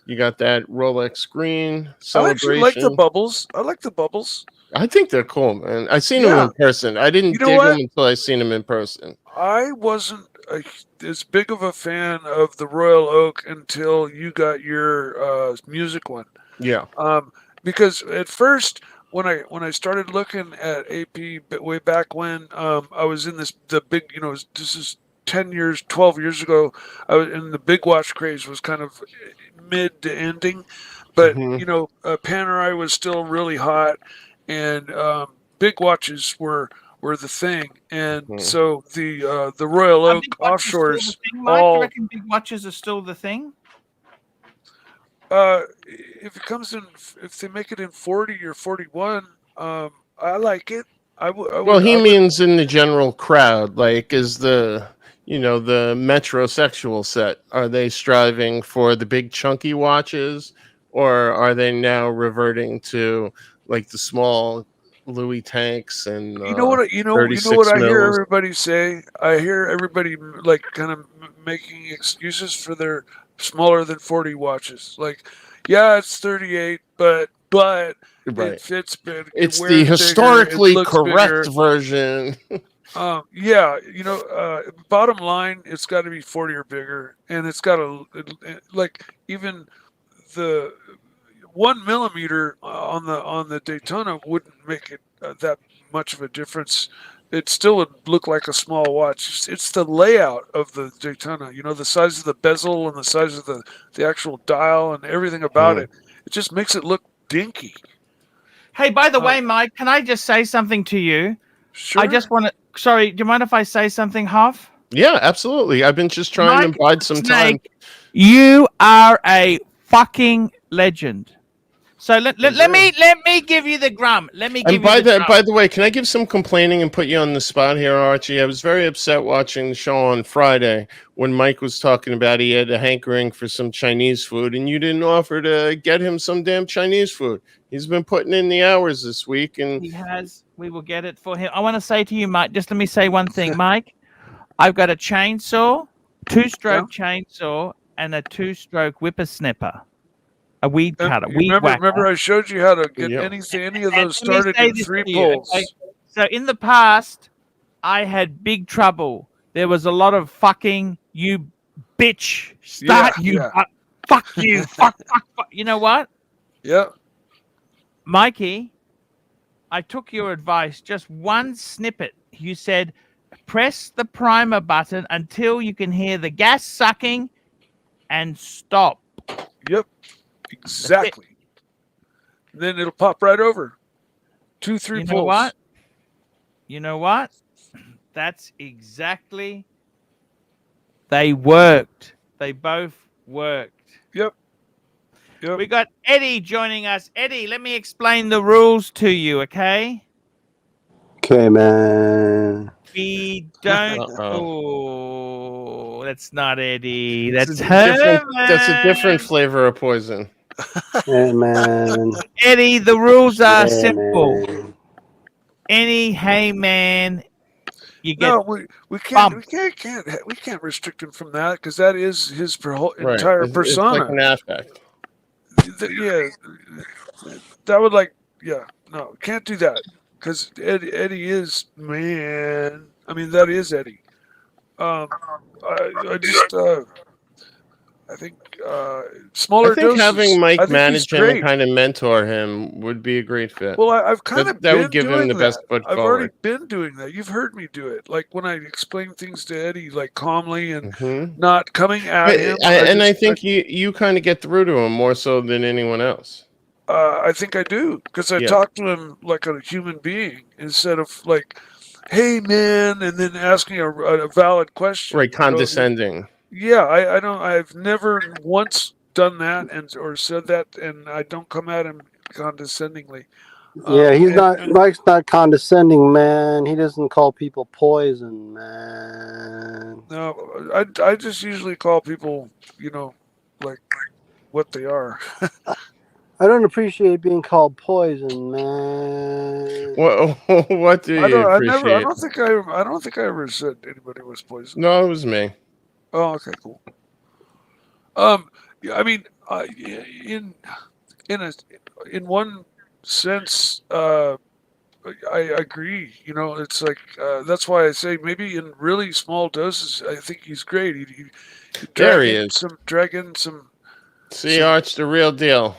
you got that Rolex green I celebration. actually like the bubbles. I like the bubbles. I think they're cool, man. I seen them in person. I didn't dig them until I seen them in person. I wasn't as big of a fan of the Royal Oak until you got your music one. Yeah. Because at first, when I started looking at AP way back when, I was in the big, this is 10 years, 12 years ago. I was in the big watch craze was kind of mid to ending, but Panerai was still really hot, and big watches were the thing, and so the Royal Oak offshores You reckon big watches are still the thing? If it comes in, if they make it in 40 or 41, I like it. Well, he means in the general crowd, like is the the metrosexual set. Are they striving for the big chunky watches, or are they now reverting to like the small Louis tanks and you know what I hear everybody say? I hear everybody like kind of making excuses for their smaller than 40 watches. Like, yeah, it's 38, but it fits big. It's the historically correct version. Bottom line, it's got to be 40 or bigger, and it's got to even the 1 millimeter on the Daytona wouldn't make it that much of a difference. It still would look like a small watch. It's the layout of the Daytona, the size of the bezel and the size of the actual dial and everything about it. It just makes it look dinky. Hey, by the way, Mike, can I just say something to you? Sure. I just want to. Sorry, do you mind if I say something, Huff? Yeah, absolutely. I've been just trying to bide some time. You are a fucking legend. So let me give you the grum. Let me give by the way, can I give some complaining and put you on the spot here, Archie? I was very upset watching the show on Friday when Mike was talking about he had a hankering for some Chinese food, and you didn't offer to get him some damn Chinese food. He's been putting in the hours this week, and he has. We will get it for him. I want to say to you, Mike. Just let me say one thing, Mike. I've got a chainsaw, 2-stroke chainsaw, and a 2-stroke whippersnapper. A weed cutter. Remember, I showed you how to get any of those started in 3 pulls. Okay? So in the past, I had big trouble. There was a lot of fucking you bitch. Fuck you. Fuck. You know what? Yeah. Mikey, I took your advice. Just one snippet. You said, press the primer button until you can hear the gas sucking and stop. Yep. Exactly. Then it'll pop right over. 2-3 pulls. You know what? That's exactly. They worked. They both worked. Yep. We got Eddie joining us. Eddie, let me explain the rules to you, okay? Okay, man. We don't. Oh, that's not Eddie. That's That's a different flavor of poison. Hey, man. Eddie, the rules are simple. Man. Hey, man. You get we can't restrict him from that because that is his entire persona. It's like an affect. That would no, can't do that because Eddie is man. I mean, that is Eddie. I just I think smaller I think doses. having I Mike think manage he's him and great. kind of mentor him would be a great fit. Well, I've kind of that been would give doing him the that. best foot I've forward. already been doing that. You've heard me do it, like when I explain things to Eddie, like calmly and not coming at him. I think you kind of get through to him more so than anyone else. I think I do, because I talk to him like a human being instead of like, "Hey, man," and then asking a valid question. Right, condescending. Yeah, I don't. I've never once done that or said that, and I don't come at him condescendingly. Yeah, Mike's not condescending, man. He doesn't call people poison, man. No, I just usually call people, like what they are. I don't appreciate being called poison, man. What do you appreciate? I don't think I ever said anybody was poison. No, it was me. Oh, okay, cool. I mean, in one sense, I agree. It's like that's why I say maybe in really small doses, I think he's great. He There he is. Drag in some. See, Arch, the real deal.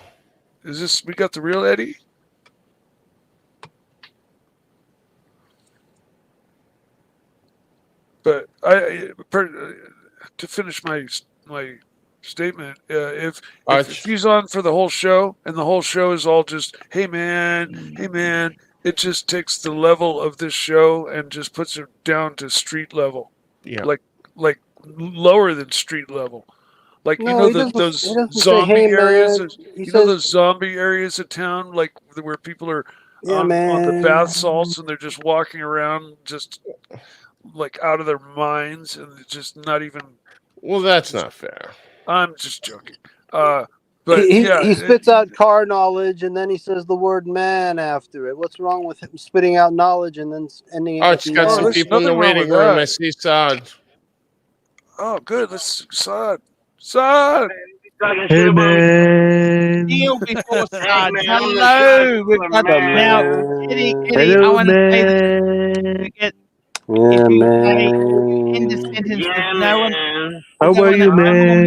Is this? We got the real Eddie. But to finish my statement, if he's on for the whole show and the whole show is all just hey man, it just takes the level of this show and just puts it down to street level. Yeah, like lower than street level. Like those zombie areas. Those zombie areas of town, like where people are on the bath salts and they're just walking around just like out of their minds and it's just not even. Well, that's not fair. I'm just joking. But he spits out car knowledge and then he says the word man after it. What's wrong with him spitting out knowledge and then ending it? Arch got some people in the waiting room. I see Saad. Oh, good. Let's Saad. Saad. Hey man. Deal before Saad. Hello. We've got now. Eddie, I want to say that. Yeah, man. End the sentence. Yeah, no one. How are you, man?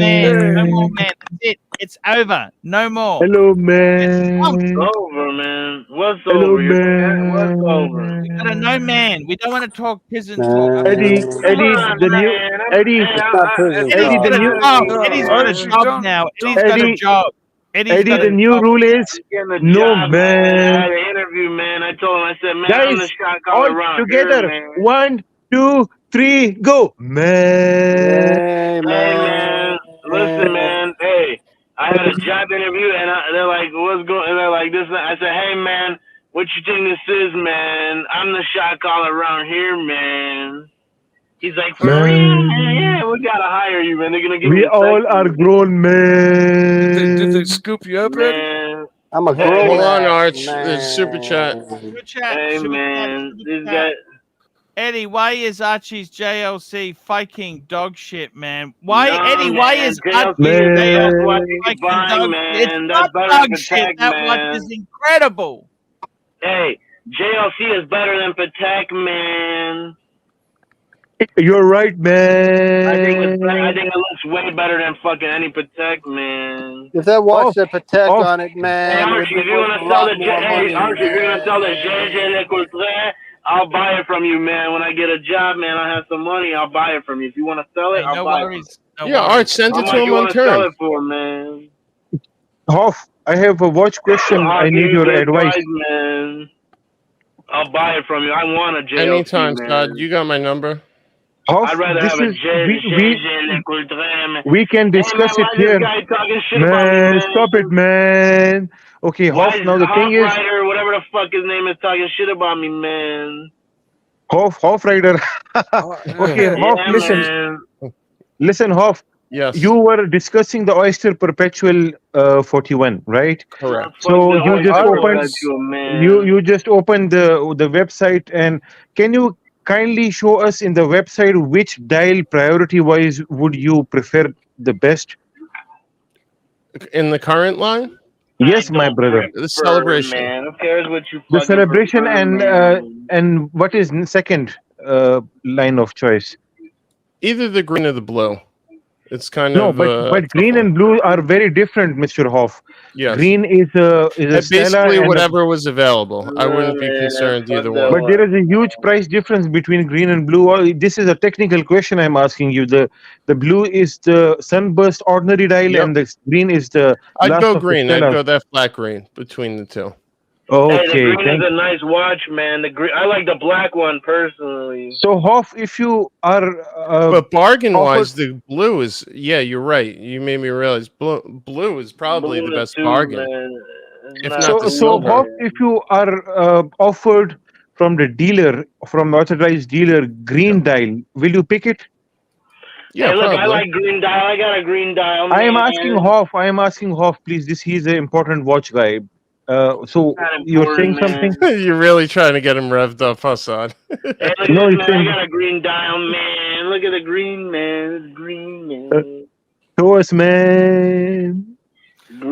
No more, man. That's it. It's over. No more. Hello, man. It's over, man. What's Hello, over? Man. What's over? We got a no man. We don't want to talk prison talk. Eddie, the new Eddie. Eddie's got a job now. Eddie's got a job. Eddie, the new rule is no man. I had an interview, man. I told him, I said, man, I'm the shot caller around together. Here, 1, 2, 3, go, man. Hey, man. Listen, man. Hey, I had a job interview, and they're like, "What's going?" And they're like, "This." I said, "Hey, man, what you think this is, man? I'm the shot caller around here, man." He's like, "For real? Yeah, we gotta hire you, man. They're gonna give We me all are grown men. Did they scoop you up, Eddie? man. I'm a grown Hold on, man. Arch. There's super chat. Super chat. Hey, super man. chat, This super guy. chat. Eddie, why is Archie's JLC faking dog shit, man? Why, No, Eddie? man, Why is JLC JLC what you faking buy, dog man. shit? It's That's not better dog than shit. Patek, That man. watch is incredible. Hey, JLC is better than Patek, man. You're right, man. I think it looks way better than fucking any Patek, man. If that watch said Patek on it, Hey, man, Archie, if you're gonna sell the JJ Le Coultre, I'll buy it from you, man. When I get a job, man, I have some money, I'll buy it from you. If you want to sell it, I'll No buy worries. it. No worries. Arch, send How it much to him you on want to sell turn. it for, man? Hoff, I have a watch question. I'll I give need you your the advice. man. I'll buy it from you. I want a JLC, Anytime, man. Saad. You got my number. Hoff, I'd rather this have a is JJ Le Coultre, man. we can discuss hey, man, it here. Why this guy talking shit about me, Man, man? stop it, man. Okay, Why Hoff, is now the thing is, Rider, whatever the fuck his name is, talking shit about me, man? Hoff Rider. Okay, Hoff, Yeah, listen, Hoff. Yes. You were discussing the Oyster Perpetual 41, right? Correct. So you just opened man. you just opened the website, and can you kindly show us in the website which dial priority wise would you prefer the best? In the current line? Yes, my don't brother. prefer, The celebration. man. Who cares what you The fucking celebration prefer, man? and what is second line of choice? Either the green or the blue. It's kind No, of a but tough green one. and blue are very different, Mr. Hoff. Yes. Green is a Stella, Basically, and whatever was available. I No, wouldn't be man, concerned fuck either that one. but there one. is a huge price difference between green and blue. This is a technical question I'm asking you. The blue is the sunburst ordinary dial, Yep. and the green is the I'd last go of the green. I'd Stellas. go that flat green between the two. Hey, the Okay, green is a nice watch, man. The green, I like the black one personally. so Hoff, if you are But bargain offered, wise, the blue is, yeah, you're right. You made me realize blue is probably the Blue best too, bargain, man. It's if not not the so silver. Hoff, man. if you are offered from the dealer, from the authorized dealer, green dial, will you pick it? Yeah, Hey, look, I probably. like green dial. I got a green dial, I am man. asking Hoff. I am asking Hoff, please. He's an important watch guy. So Not you're saying important, something? man. You're really trying to get him revved up, Hassan. Hey, look No, at this, it's man. I in. got a green dial, man. Look at the green, man. It's green, man. Show us, man.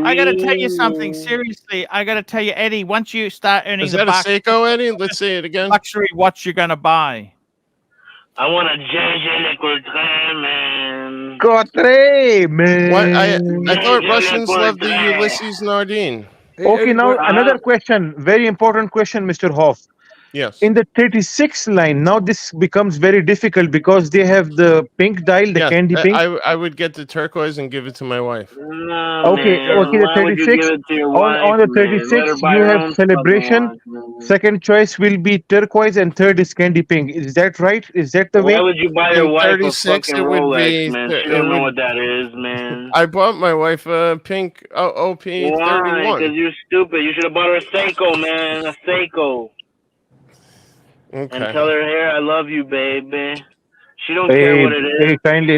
I got to tell you something. Green, man. Seriously, I got to tell you, Eddie, once you start earning Is the that a bucks, Seiko, Eddie? Let's say it again. luxury watch you're going to buy. I want a JJ Le Courtrai, man. Quatre, man. What? I thought JJ Le Russians loved the Courtrai. Ulysses Nardine. Hey, Okay, Eddie, now what, another question. Very important question, Mr. Hoff. Yes. In the 36 line, now this becomes very difficult because they have the pink dial, the Yes. candy pink. I would get the turquoise and give it to my wife. No, Okay, man. okay, the Why would you 36. give it to your On wife, the man? Let her 36, buy you her have own celebration. fucking watch, man. Second choice will be turquoise, and third is candy pink. Is that right? Is that the Why way? would you buy your In wife a 36, fucking it would Rolex, be. man? She It don't know would. what that is, man. I bought my wife a pink OP Why? 31. Because you're stupid. You should have bought her a Seiko, man. A Seiko. And Okay. tell her, here, I love you, baby. She don't care what it is. Hey, kindly,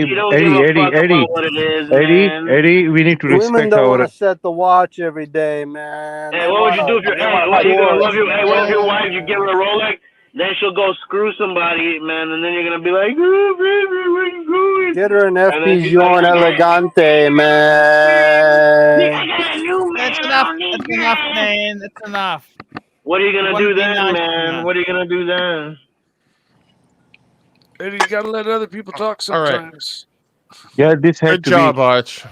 She don't give a fuck about what it is, man. Eddie, we need to Women respect don't want our. to set the watch every day, man. Hey, They what would you wanna- do if you're, they hey, wanna what, you gonna force, love you, hey, what if your wife, you man. give her a Rolex, then she'll go screw somebody, man, and then you're gonna be like, oh, baby, where you going? Get her an And then she's like, FP Elegante, I man. got a new man, That's I enough. don't need That's enough, that. man. That's enough. What are you gonna wanna do be then, nice to man? her. What are you gonna do then? Eddie, you gotta let other people talk All right. sometimes. Yeah, this had Good to job, be. Arch.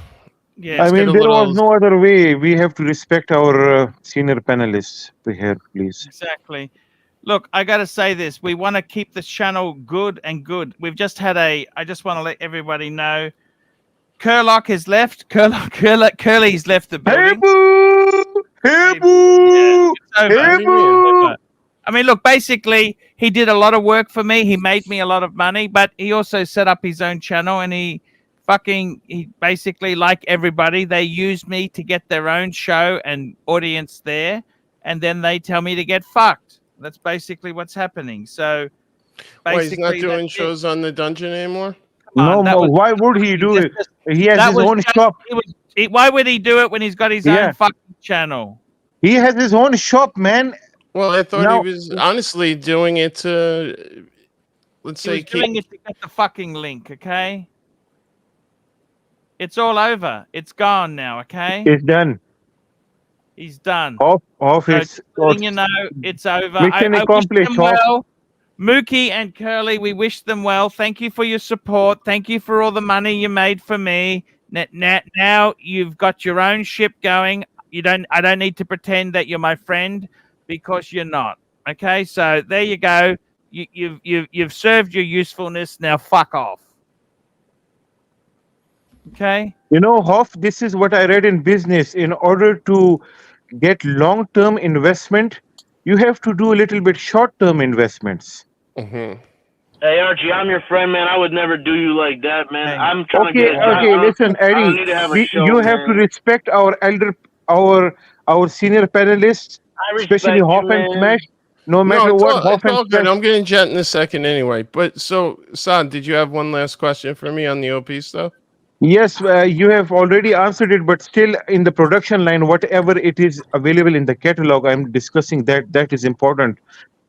Yeah. Let's I get mean, a there was little. no other way. We have to respect our senior panelists here, please. Exactly. Look, I got to say this. We want to keep this channel good and good. We've just had I just want to let everybody know. Curlock has left. Curly's left the Hey building. boo! Hey Yeah, boo! it's over. Hey What do you mean? boo! I mean, look, basically, he did a lot of work for me. He made me a lot of money, but he also set up his own channel and he basically, like everybody, they used me to get their own show and audience there. And then they tell me to get fucked. That's basically what's happening. So Why, he's not basically, doing that's it. shows on the dungeon anymore? Come on, No that more. was- Why would he do it? just- He has that his was own just- shop. why would he do it when he's got his Yeah. own fucking channel? He has his own shop, man. Well, I thought Now- he was honestly doing it to, let's He say, was doing it to get the fucking link, okay? It's all over. It's gone now, okay? It's done. He's done. Off So his. just letting you know, it's over. Mission I wish accomplished, them Hoff. well. Mookie and Curly, we wish them well. Thank you for your support. Thank you for all the money you made for me. Now you've got your own ship going. I don't need to pretend that you're my friend because you're not. Okay, so there you go. You've served your usefulness. Now fuck off. Okay. You know, Hoff, this is what I read in business. In order to get long-term investment, you have to do a little bit short-term investments. Mhm. Hey, Archie, I'm your friend, man. I would never do you like that, man. Hey. I'm trying to Okay, get a job. okay. Listen, I don't Eddie, need to have a show, you have to man. respect our our senior panelists, I especially respect Hoff you, and man. Smash. No No, matter it's what, all, Hoff it's all and good. Smash. I'm getting jet in a second anyway. But so, Saad, did you have one last question for me on the OP stuff? Yes, you have already answered it, but still in the production line, whatever it is available in the catalog, I'm discussing that. That is important.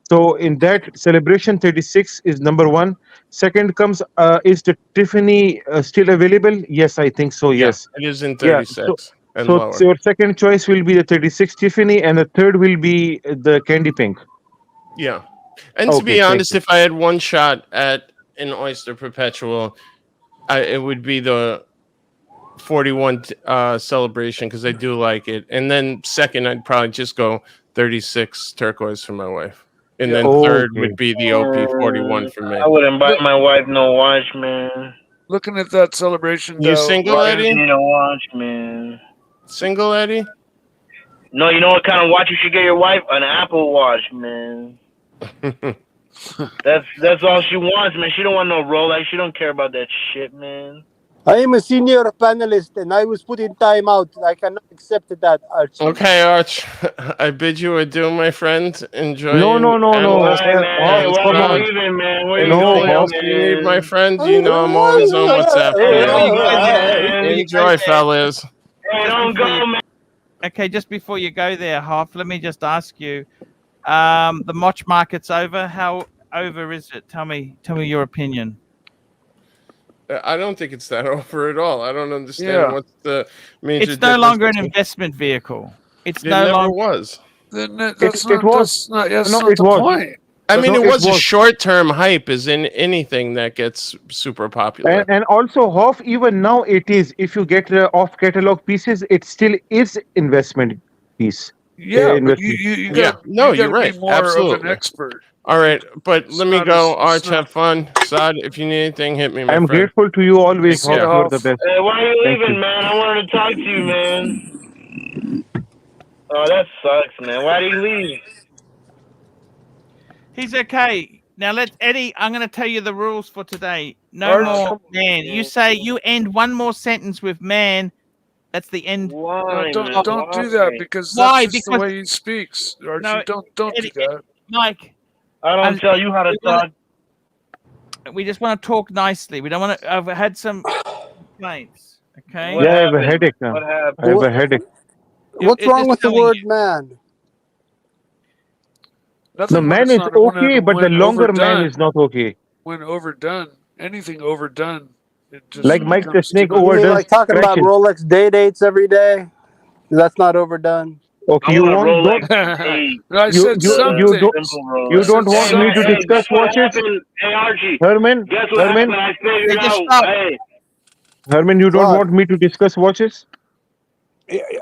So in that, Celebration 36 is number one. Second comes, is the Tiffany still available? Yes, I think so. Yes. It is in Yeah. 36. and So lower. your second choice will be the 36 Tiffany, and the third will be the candy pink. Yeah. And to Okay, be thank honest, you. if I had one shot at an Oyster Perpetual, it would be the 41 celebration because I do like it. And then second, I'd probably just go 36 turquoise for my wife. And Yeah. then third Okay. would be the OP41 for me. I wouldn't buy Look, my wife no watch, man. looking at that celebration You dial, single, Wife Eddie? need a watch, man. Single, Eddie? No, you know what kind of watch you should get your wife? An Apple Watch, man. That's all she wants, man. She don't want no Rolex. She don't care about that shit, man. I am a senior panelist and I was put in timeout. I cannot accept that, Archie. Okay, Arch. I bid you adieu, my friend. Enjoy No, no, no, no. All analyst right, man. Hey, Hoff, where come you on. leaving, man? Where you No, going, Hoff. If you need, my man? friend, you know I'm always on WhatsApp for Hey, you. don't go, man. Enjoy, fellas. Hey, don't go, man. Okay, just before you go there, Hoff, let me just ask you: the Moch market's over. How over is it? Tell me your opinion. I don't think it's that over at all. I don't understand Yeah. what's the major It's no difference longer an between- investment vehicle. It's It no never longer. was. then It that's was. not No, the it was. point. I mean, No, it it was a was. short-term hype, as in anything that gets super popular. And also, Hoff, even now it is. If you get off catalog pieces, it still is investment piece. Yeah, but Investment. you Yeah. got No, you you're got to right. be more of an Absolutely. expert. All right, but It's let me not go. as- Arch, it's not- have fun. Saad, if you need anything, hit me, my I'm friend. grateful to you always, See Hoff. ya, You're Hoff. the best. Hey, why are you Thank leaving, you. man? I wanted to talk to you, man. Oh, that sucks, man. Why did you leave? He's okay. Now Eddie. I'm going to tell you the rules for today. No Arch- more man. You say you end one more sentence with man. That's the end. Why, No, man? don't do Why? that because Why? that's just the Because- way he speaks, Archie. No, don't do Eddie, that. Mike, I don't tell you how to talk. we just want to talk nicely. We don't want to. I've had some complaints. Okay. What Yeah, I have a happened? headache now. What happened? I have a headache. What's It wrong is with the telling word you. man? Nothing The when man it's is not- when okay, it- but the when longer man overdone. is not okay. When overdone, anything overdone, it just Like Mike the becomes too Snake much. You mean overdoes like talking about crashes. Rolex day dates every day? That's not overdone. Okay, I you want a want Rolex don't eight. I said something. Simple Rolex. you don't want said me to something. discuss Guess what watches? happened? Hey, Archie. Herman, Guess what Herman, happened? I figured Hey, just out. stop. Hey, Herman, you don't What? want me to discuss watches?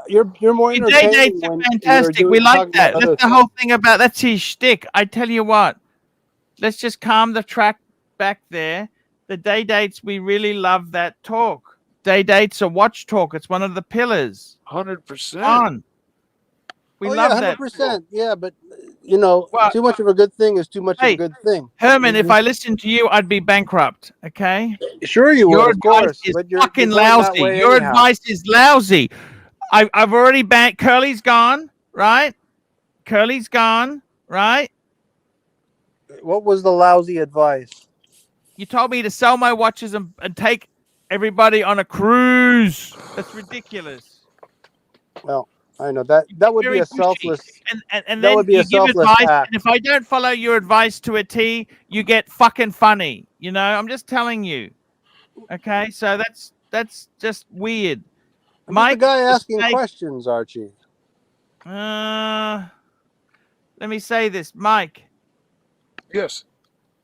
You're more Your day entertaining dates are when fantastic. We like talking that. about other That's the things. whole thing about that's his shtick. I tell you what. Let's just calm the track back there. The day dates, we really love that talk. Day dates are watch talk. It's one of the pillars. 100%. On. We Oh love yeah, that. 100%. Yeah, but you know, Well, too much of a good thing is too much of Hey, a good thing. Herman, if I listened to you, I'd be bankrupt. Okay. Sure, you Your would, of advice course, is but you're fucking going that lousy. way Your anyhow. advice is lousy. I've already banked. Curly's gone, right? Curly's gone, right? What was the lousy advice? You told me to sell my watches and take everybody on a cruise. That's ridiculous. Well, I know that would Very be a pushy. selfless. And That then would be you a give selfless advice, act. and if I don't follow your advice to a T, you get fucking funny. You know, I'm just telling you. Okay, so that's just weird. I'm Mike, just a guy the asking snake- questions, Archie. Let me say this, Mike. Yes.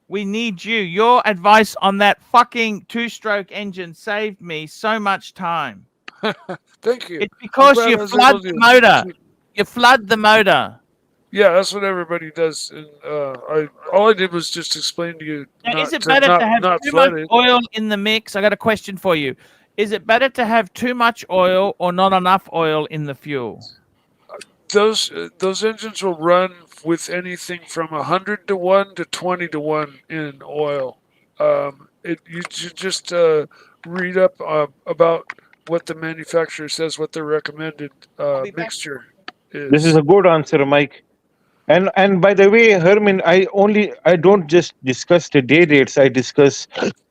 We need you. Your advice on that fucking two-stroke engine saved me so much time. Thank you. It's because glad I you was flood able the to- motor. You flood the motor. Yeah, that's what everybody does. And all I did was just explain to you. Now, not is it to better not, to have not too flood much it. oil in the mix? I got a question for you. Is it better to have too much oil or not enough oil in the fuel? Those engines will run with anything from 100 to 1 to 20 to 1 in oil. You should just read up about what the manufacturer says, what their recommended be back. mixture is. This is a good answer, Mike. And by the way, Herman, I don't just discuss the day dates. I discuss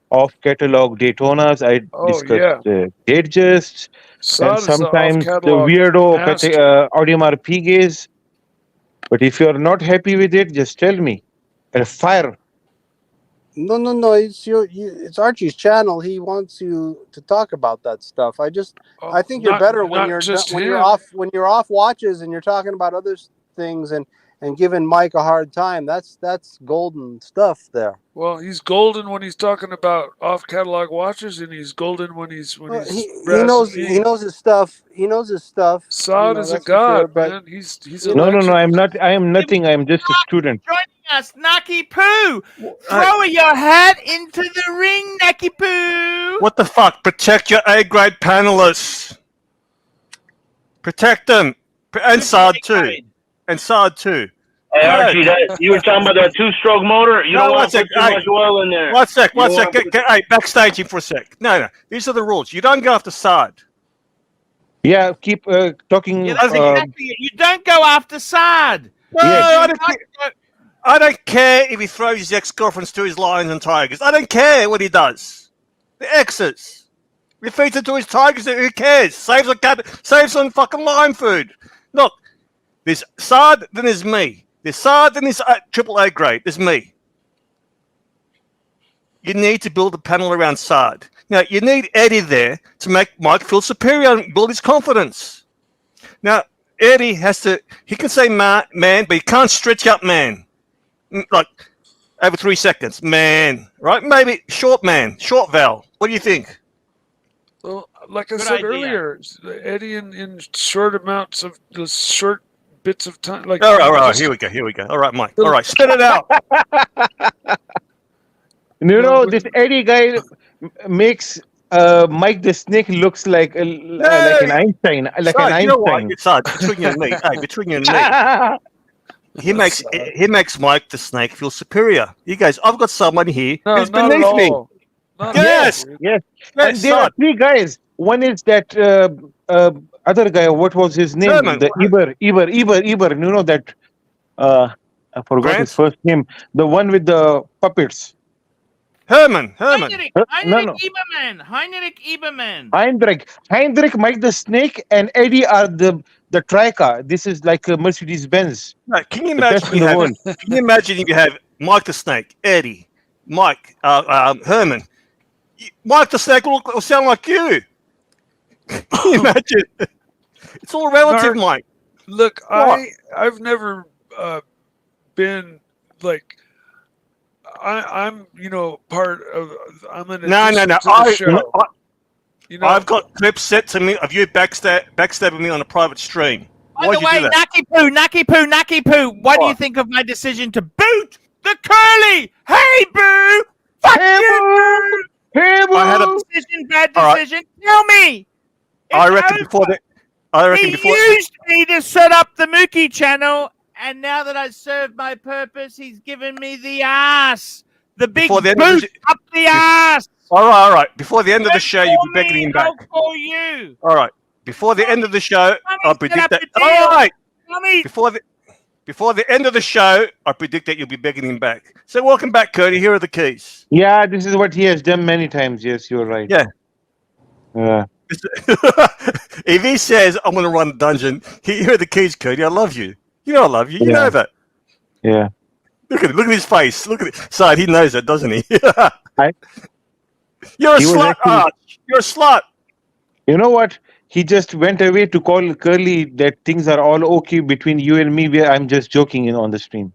off catalog Daytonas. I discuss Datejusts, Saad and is the sometimes the off-catalog weirdo master. Audemars Piguets. But if you are not happy with it, just tell me. And fire. No. It's Archie's channel. He wants you to talk about that stuff. I think you're better when you're off watches and you're talking about other things and giving Mike a hard time. That's golden stuff there. Well, he's golden when he's talking about off-catalog watches, and he's golden when he's he knows his stuff. He knows his stuff. Saad is a god, man. He's no. I'm not. I am nothing. I am just a student. Joining us, Naki Poo. Throw your hat into the ring, Naki Poo. What the fuck? Protect your A-grade panelists. Protect them. And Saad too. And Saad too. Hey, Archie, you were talking about that two-stroke motor? You don't want to put too much oil in there. One sec. Hey, backstaging for a sec. No. These are the rules. You don't go after Saad. Yeah, keep talking. Yeah, that's exactly it. You don't go after Saad. No, I don't care if he throws his ex-girlfriends to his lions and tigers. I don't care what he does. The exes. If he feeds it to his tigers, who cares? Saves on fucking lion food. Look, there's Saad, then there's me. There's Saad, then there's triple A grade. There's me. You need to build a panel around Saad. Now, you need Eddie there to make Mike feel superior and build his confidence. Now, Eddie he can say man, but he can't stretch out man. Like, over 3 seconds. Man, right? Maybe short man, short vowel. What do you think? Well, like I said earlier, Eddie in short amounts of the short bits of time. Like, all right. Here we go. All right, Mike. All right, spit it out. This Eddie guy makes Mike the Snake looks like an Einstein. You know what? It's between you and me. Hey, between you and me. He makes Mike the Snake feel superior. He goes, I've got someone here who's beneath me. Yes. And there are 3 guys. One is that other guy. What was his name? Herman. The Eber. You know that? I forgot his first name. The one with the puppets. Herman. Heinrich Eberman. Heinrich, Mike the Snake, and Eddie are the tricar. This is like a Mercedes Benz. No, can you imagine if you have Mike the Snake, Eddie, Mike, Herman? Mike the Snake will sound like you. Can you imagine? It's all relative, Mike. Look, I've never been like. I'm part of. I'm an addition to the show. I've got clips sent to me of you backstabbing me on a private stream. By the way, Naki Poo, what do you think of my decision to boot the curly? Hey, Boo! Fuck you, Boo! Hey, Boo! I had a bad decision. Right. Tell me. I reckon before he used me to set up the Mookie channel, and now that I served my purpose, he's given me the ass. The big boot up the ass. All right. Before the end of the show, you'll be begging him back. I'll call you. All right. Before the end of the show, I predict that. All right. Before the end of the show, I predict that you'll be begging him back. So welcome back, Cody. Here are the keys. Yeah, this is what he has done many times. Yes, you're right. Yeah. If he says, I'm going to run a dungeon, here are the keys, Cody. I love you. You know I love you. You know that. Yeah. Look at his face. Look at it. Side, he knows that, doesn't he? You're a slut, Arch. You're a slut. You know what? He just went away to call Curly that things are all okay between you and me. Where I'm just joking on the stream.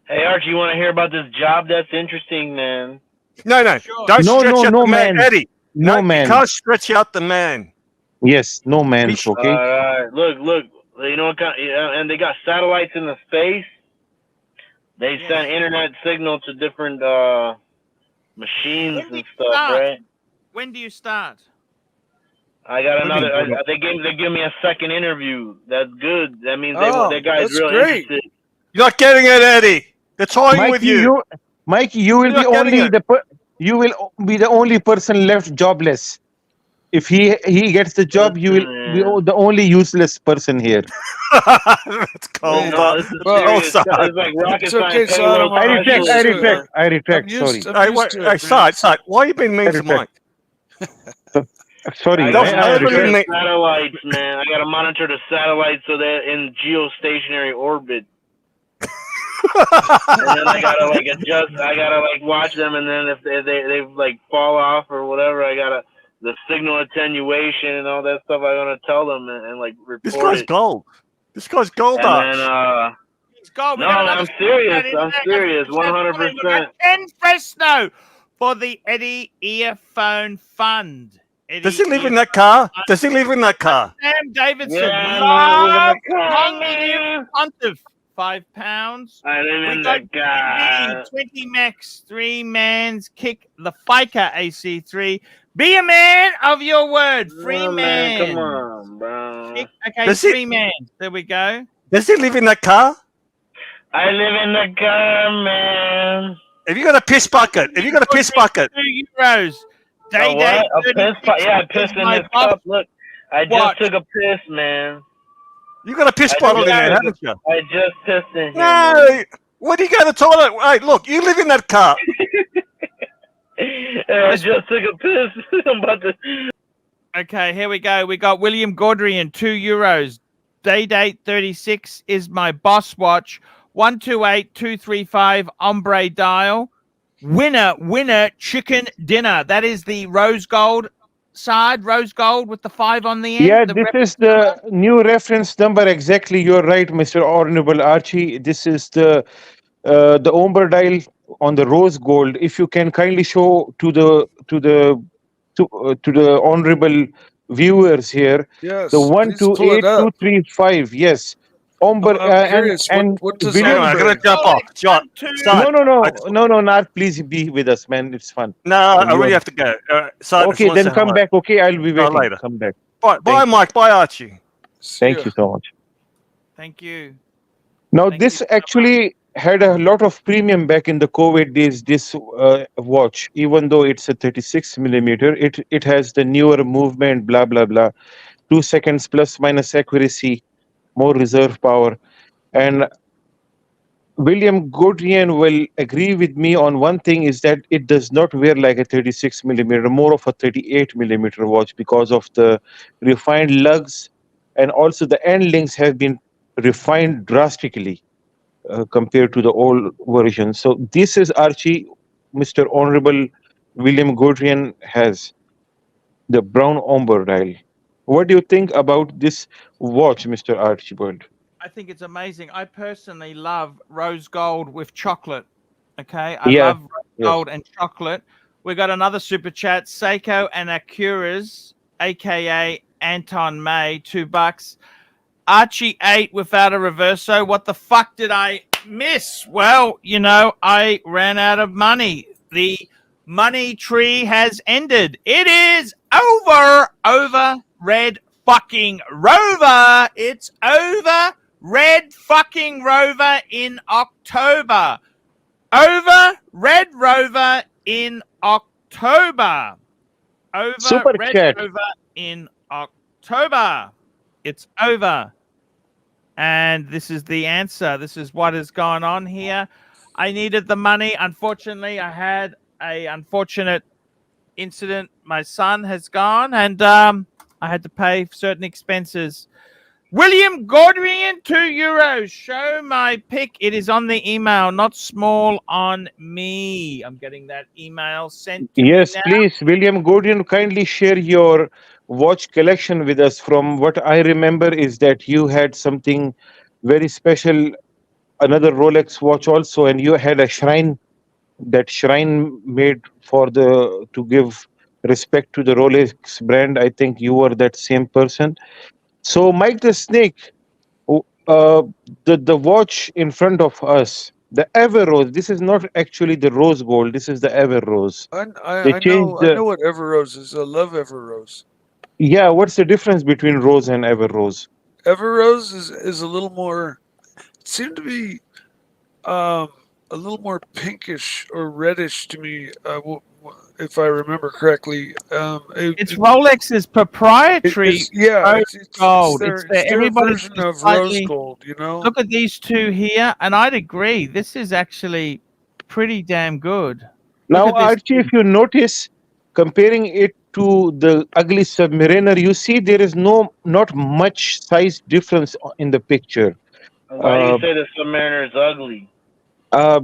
Hey, Archie, you want to hear about this job? That's interesting, man. No. Sure. Don't stretch out the man, Eddie. No, man. You can't stretch out the man. Yes, no man. Okay. Look. You know what kind? And they got satellites in the space. They send internet signal to different machines and stuff, right? When do you start? I got another. They give me a second interview. That's good. That means that guy's really interested. You're not getting it, Eddie. They're toying with you. Mikey, you will be the only person left jobless. If he gets the job, you will be the only useless person here. That's cold. It's like rocket science. I retract. Sorry. Side. Why are you being mean to Mike? Sorry. Satellites, man. I got to monitor the satellites so they're in geostationary orbit. And then I gotta like adjust. I gotta like watch them, and then if they like fall off or whatever, I gotta the signal attenuation and all that stuff. I gotta tell them and like This report guy's it. gold. This guy's gold, And then Arch. It's gold. We no, got another I'm super serious. chat in I'm there. serious. Super chat coming. We got 100%. Ken Fresno for the Eddie Earphone Fund. Eddie Does he live in Earphone that car? Fund. Does he live in that car? Sam Davidson. Yeah, man, I live in Love the car, positive man. Pontiff. £5. I live We in got the car. 20 max, 3 mans, kick the FICA AC3. Be a man of your word. Free Oh, man, man. come on, bro. Kick, okay, Does 3 mans. There we go. Does he live in that car? I live in the car, man. Have you got a piss bucket? Have you got a piss bucket? €2. Day A what? A piss 36 Yeah, I pissed is in my this boss. cup. Look, I just Watch. took a piss, man. You got a piss bottle in there, haven't you? I just pissed in here. Man. No. What do you go to the toilet? Hey, look, you live in that car. I just took a piss. I'm about to. Okay, here we go. We got William Gaudrian, €2. Day date 36 is my boss watch. 128235 ombre dial. Winner, chicken dinner. That is the rose gold side, rose gold with the 5 on the end. Yeah, this is the new reference number. Exactly, you're right, Mr. Honorable Archie. This is the ombre dial on the rose gold. If you can kindly show to the honorable viewers here, Yes, the please pull it up. 128235. Yes, ombre I'm curious. and What does William. I'm going to jump off. John, No, not please be with us, man. It's fun. No, I really have to go. Okay, then come back. Okay, I'll be waiting. later. Come back. Bye, Mike. Bye, Archie. Thank you so much. Thank you. Now, this actually had a lot of premium back in the COVID days, this watch, even though it's a 36 millimeter, it has the newer movement, blah, blah, blah, 2 seconds plus minus accuracy, more reserve power. And William Gaudrian will agree with me on one thing is that it does not wear like a 36 millimeter, more of a 38 millimeter watch because of the refined lugs, and also the end links have been refined drastically compared to the old version. So this is Archie, Mr. Honorable William Gaudrian has the brown ombre dial. What do you think about this watch, Mr. Archibald? I think it's amazing. I personally love rose gold with chocolate. Okay, I Yeah, love rose gold and chocolate. We got another super chat, Seiko and Akuras, aka Anton May, $2. Archie 8 without a reverso. What the fuck did I miss? Well, you know, I ran out of money. The money tree has ended. It is over, red fucking rover. It's over, red fucking rover in October. Over, red rover in October. Over, Super red chat. rover in October. It's over. And this is the answer. This is what has gone on here. I needed the money. Unfortunately, I had a unfortunate incident. My son has gone, and I had to pay certain expenses. William Gaudrian, €2. Show my pic. It is on the email, not small on me. I'm getting that email sent to Yes, me now. please, William Gaudrian, kindly share your watch collection with us. From what I remember is that you had something very special, another Rolex watch also, and you had a shrine, that shrine made for to give respect to the Rolex brand. I think you were that same person. So Mike the Snake, the watch in front of us, the Ever Rose. This is not actually the rose gold. This is the Ever Rose. I know what Ever Rose is. I love Ever Rose. Yeah, what's the difference between rose and Ever Rose? Ever Rose is a little more. It seemed to be a little more pinkish or reddish to me, if I remember correctly. It's Rolex's proprietary rose gold. It's It's everybody's version of slightly- rose gold, you know? Look at these two here, and I'd agree. This is actually pretty damn good. Now, Archie, if you notice, comparing it to the ugly Submariner, you see there is not much size difference in the picture. Why do you say the Submariner is ugly? Uh,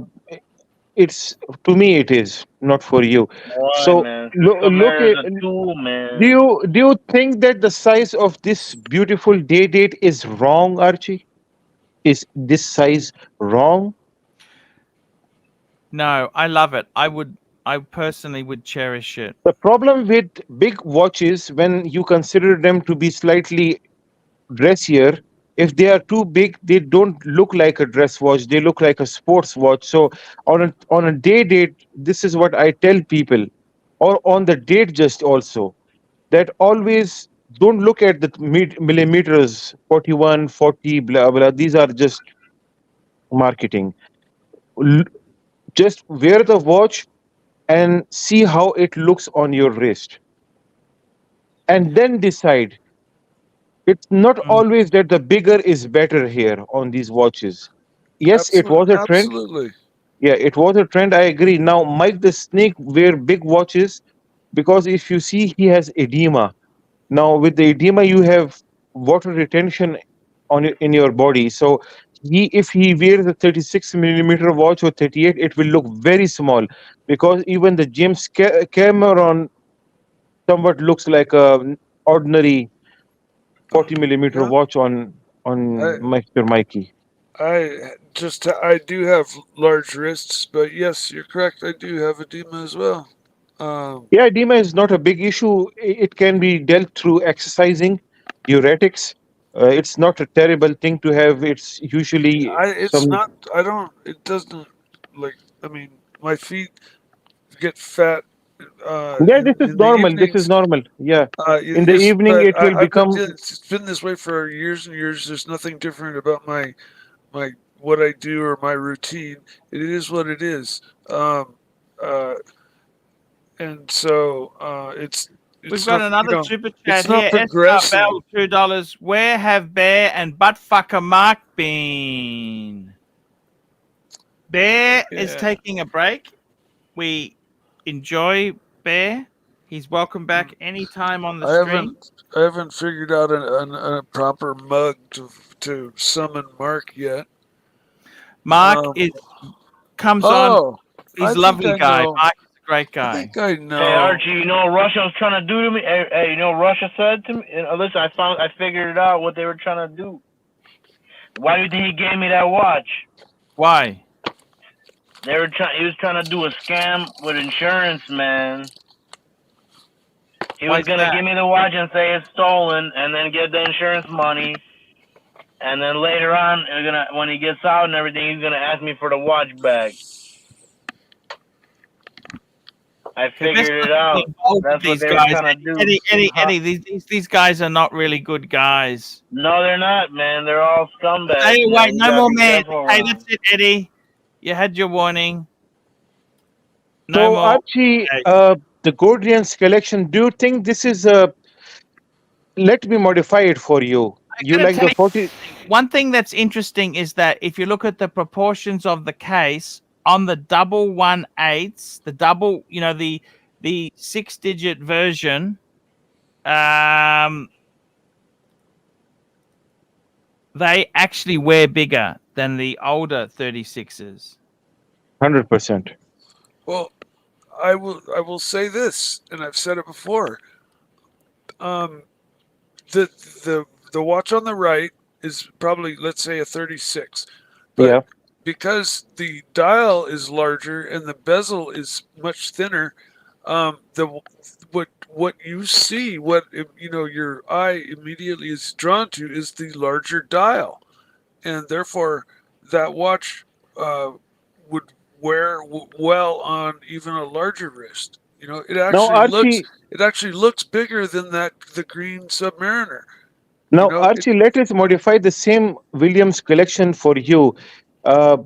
it's to me it is not for you. Why, So man? look Camaro is at, a tool, do man. you think that the size of this beautiful day date is wrong, Archie? Is this size wrong? No, I love it. I personally would cherish it. The problem with big watches, when you consider them to be slightly dressier, if they are too big, they don't look like a dress watch. They look like a sports watch. So on a day date, this is what I tell people, or on the date just also, that always don't look at the millimeters, 41, 40, blah blah. These are just marketing. L- just wear the watch and see how it looks on your wrist, and then decide. It's not Mm. always that the bigger is better here on these watches. Yes, it was a trend. Absolutely. Yeah, it was a trend. I agree. Now, Mike the Snake wear big watches because if you see, he has edema. Now, with the edema, you have water retention in your body. So, if he wears a 36 millimeter watch or 38, it will look very small because even the James Cameron somewhat looks like a ordinary 40 millimeter Yeah. watch on I Mr. Mikey. I do have large wrists, but yes, you're correct. I do have edema as well. Um, Yeah, edema is not a big issue. It can be dealt through exercising, diuretics. It's not a terrible thing to have. It's usually it's some. not. I don't. It doesn't like. I mean, my feet get fat Yeah, this is in the normal. This is evenings. normal. Yeah, in the It's evening but it will I've been become it's been this way for years and years. There's nothing different about my what I do or my routine. It is what it is. Uh, and so We've it's got not another super chat it's not here. SR progressing. Bell, $2. Where have Bear and Buttfucker Mark been? Bear is Yeah. taking a break. We enjoy Bear. He's welcome back anytime on the stream. I haven't figured out a proper mug to summon Mark yet. Mark is comes on. Oh, He's I a think lovely I guy. know. Mark is a great I guy. think I Hey know. Archie, you know what Russia was trying to do to me? Hey, you know what Russia said to me? Listen, I figured it out what they were trying to do. Why do you think he gave me that watch? Why? He was trying to do a scam with insurance, man. He Why was is gonna that? give me the watch and say it's stolen, and then get the insurance money. And then later on, when he gets out and everything, he's gonna ask me for the watch back. I figured it out. That's what they were trying to do. Eddie, these guys are not really good guys. No, they're not, man. They're all scumbags. Hey, wait, man. You no gotta more be man. careful Hey, around. that's it, Eddie. You had your warning. No so more. Archie. Okay. The Gordian's collection. Do you think this is a? Let me modify it for you. You Gonna like tell the you 40? one thing that's interesting is that if you look at the proportions of the case on the double 1/8, the double, the 6-digit version, they actually wear bigger than the older 36s. 100%. Well, I will say this, and I've said it before. The the watch on the right is probably, let's say, a 36, but Yeah. because the dial is larger and the bezel is much thinner, the what you see, what your eye immediately is drawn to is the larger dial, and therefore that watch would wear well on even a larger wrist. It Now, Archie. actually looks bigger than the green Submariner. Now, Archie, let us modify the same Williams collection for you. Uh,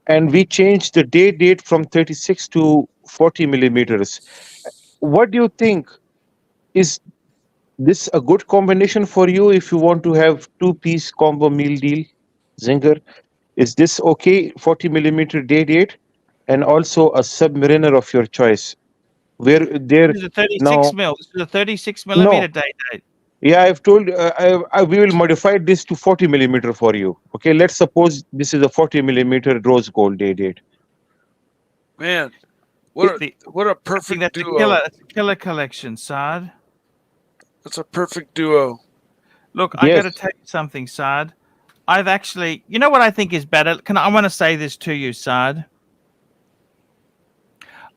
and we changed the date from 36 to 40 millimeters. What do you think? Is this a good combination for you if you want to have two-piece combo meal deal, Zinger? Is this okay? 40 millimeter date and also a Submariner of your choice. Where there This is a 36 now? mil. This is a 36 No, millimeter date. Yeah, I've told we will modify this to 40 millimeter for you. Okay, let's suppose this is a 40 millimeter rose gold date. Man, what a perfect that's duo. That's a killer collection, Saad. That's a perfect duo. Look, I got to tell you something, Saad. I've actually, you know what I think is better? I want to say this to you, Saad.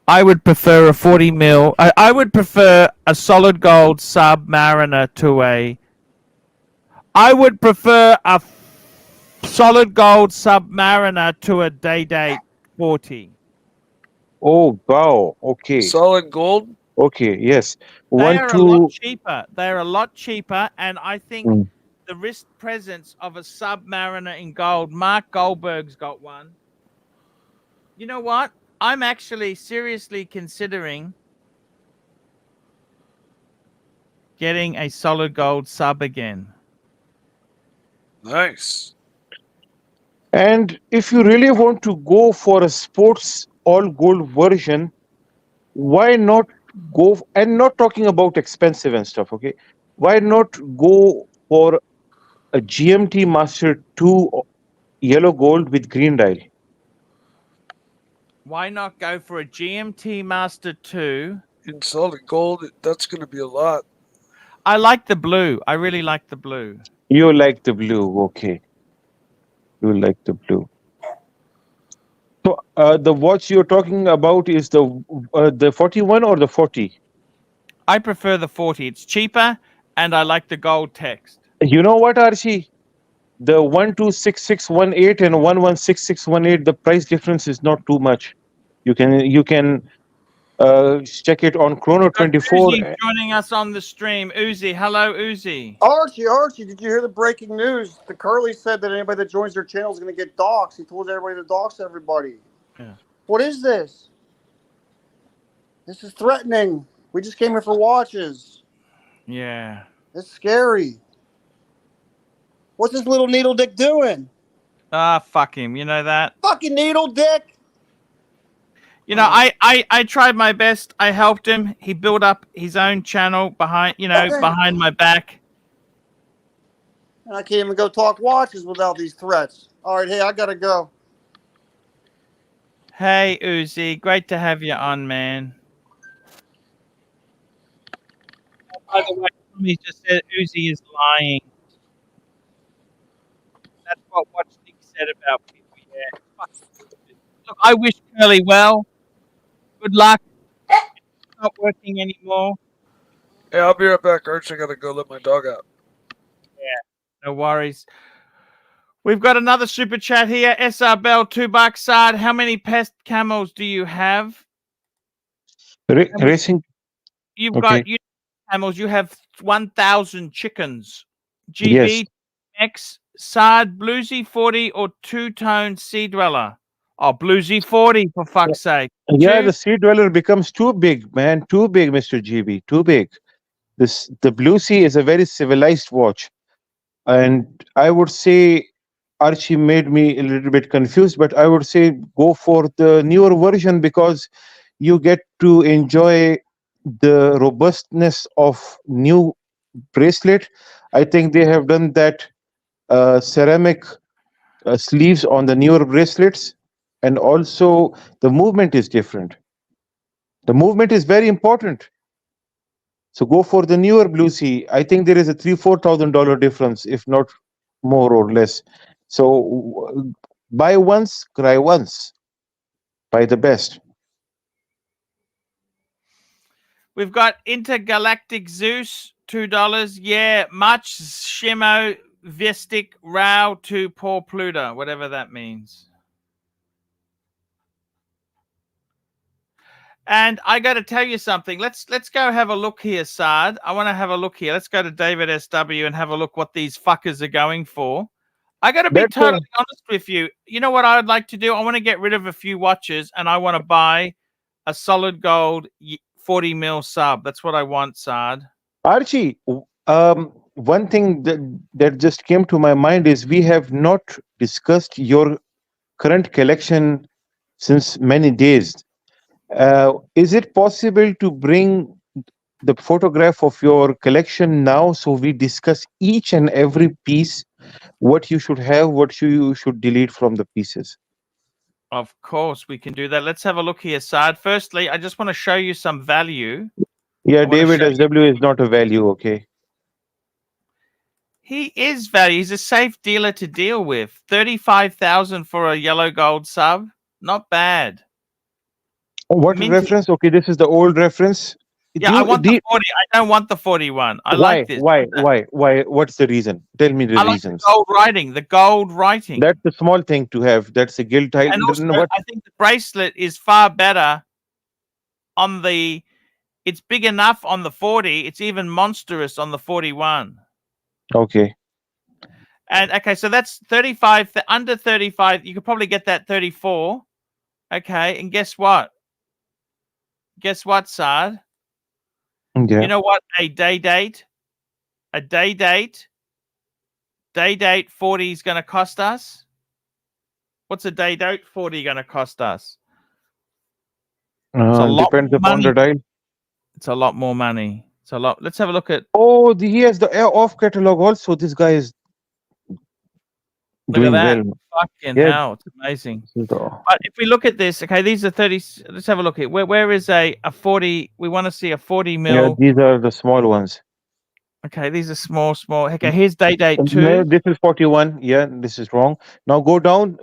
I would prefer a 40 mil. I would prefer a solid gold Submariner to a. I would prefer a solid gold Submariner to a day 40. Oh wow! Okay. Solid gold. Okay. Yes. They One, are a lot two. cheaper. They're a lot cheaper, and I think the wrist presence of a Submariner in gold. Mark Goldberg's got one. You know what? I'm actually seriously considering getting a solid gold sub again. Nice. And if you really want to go for a sports all gold version, why not go? And not talking about expensive and stuff. Okay, why not go for a GMT Master 2 yellow gold with green dial? Why not go for a GMT Master 2 in solid gold? That's going to be a lot. I like the blue. I really like the blue. You like the blue, okay. You like the blue. So the watch you're talking about is the 41 or the 40? I prefer the 40. It's cheaper, and I like the gold text. You know what, Archie? The 126618 and 116618, the price difference is not too much. You can check it on Chrono 24. Uzi joining us on the stream. Uzi, hello, Uzi. Archie, did you hear the breaking news? The Curly said that anybody that joins their channel is going to get doxxed. He told everybody to dox everybody. Yeah. What is this? This is threatening. We just came here for watches. Yeah. It's scary. What's this little needle dick doing? Fuck him. You know that? Fucking needle dick. You know, I tried my best. I helped him. He built up his own channel behind my back. And I can't even go talk watches without these threats. All right, hey, I gotta go. Hey, Uzi, great to have you on, man. By the way, somebody just said Uzi is lying. That's what Watchstick said about people. Yeah. Look, I wish Curly well. Good luck. It's not working anymore. Hey, I'll be right back, Arch. I gotta go let my dog out. Yeah, no worries. We've got another super chat here. SR Bell, $2. Sard, how many pest camels do you have? Racing. You've got camels. You have 1,000 chickens. GB, X, Sard, Bluesy 40, or two-tone Sea Dweller? Oh, Bluesy 40, for fuck's sake. Yeah, the Sea Dweller becomes too big, man. Too big, Mr. GB. Too big. The Bluesy is a very civilized watch. And I would say Archie made me a little bit confused, but I would say go for the newer version because you get to enjoy the robustness of new bracelet. I think they have done that ceramic sleeves on the newer bracelets, and also the movement is different. The movement is very important. So go for the newer Bluesy. I think there is a $3,000-$4,000 difference, if not more or less. So buy once, cry once. Buy the best. We've got Intergalactic Zeus, $2. Yeah, much Shimo Vistic Rao to Paul Pluta, whatever that means. And I got to tell you something. Let's go have a look here, Sard. I want to have a look here. Let's go to David SW and have a look what these fuckers are going for. I got to be totally honest with you. You know what I would like to do? I want to get rid of a few watches and I want to buy a solid gold 40 mil sub. That's what I want, Sard. Archie, one thing that just came to my mind is we have not discussed your current collection since many days. Is it possible to bring the photograph of your collection now, so we discuss each and every piece, what you should have, what you should delete from the pieces. Of course, we can do that. Let's have a look here, Saad. Firstly, I just want to show you some value. Yeah, David SW is not a value, okay? He is value. He's a safe dealer to deal with. 35,000 for a yellow gold sub. Not bad. What reference? Okay, this is the old reference. Yeah, I want the 40. I don't want the 41. I like this. Why? What's the reason? Tell me the I like reasons. the gold writing. The gold writing. That's a small thing to have. That's a gilt tile. And also, I think the bracelet is far better on the. It's big enough on the 40. It's even monstrous on the 41. Okay. And okay, so that's 35. Under 35, you could probably get that 34. Okay, and guess what? Guess what, Saad? Yeah. You know what? A day date 40 is going to cost us. What's a day date 40 going to cost us? Depends upon the dial. It's a lot more money. It's a lot. Let's have a look at. Oh, he has the off catalog also. This guy is doing look at that. well. Fucking hell, it's amazing. But if we look at this, okay, these are 30. Let's have a look at where is a 40. We want to see a 40 mil. Yeah, these are the small ones. Okay, these are small. Okay, here's day date 2. No, this is 41. Yeah, this is wrong. Now go down.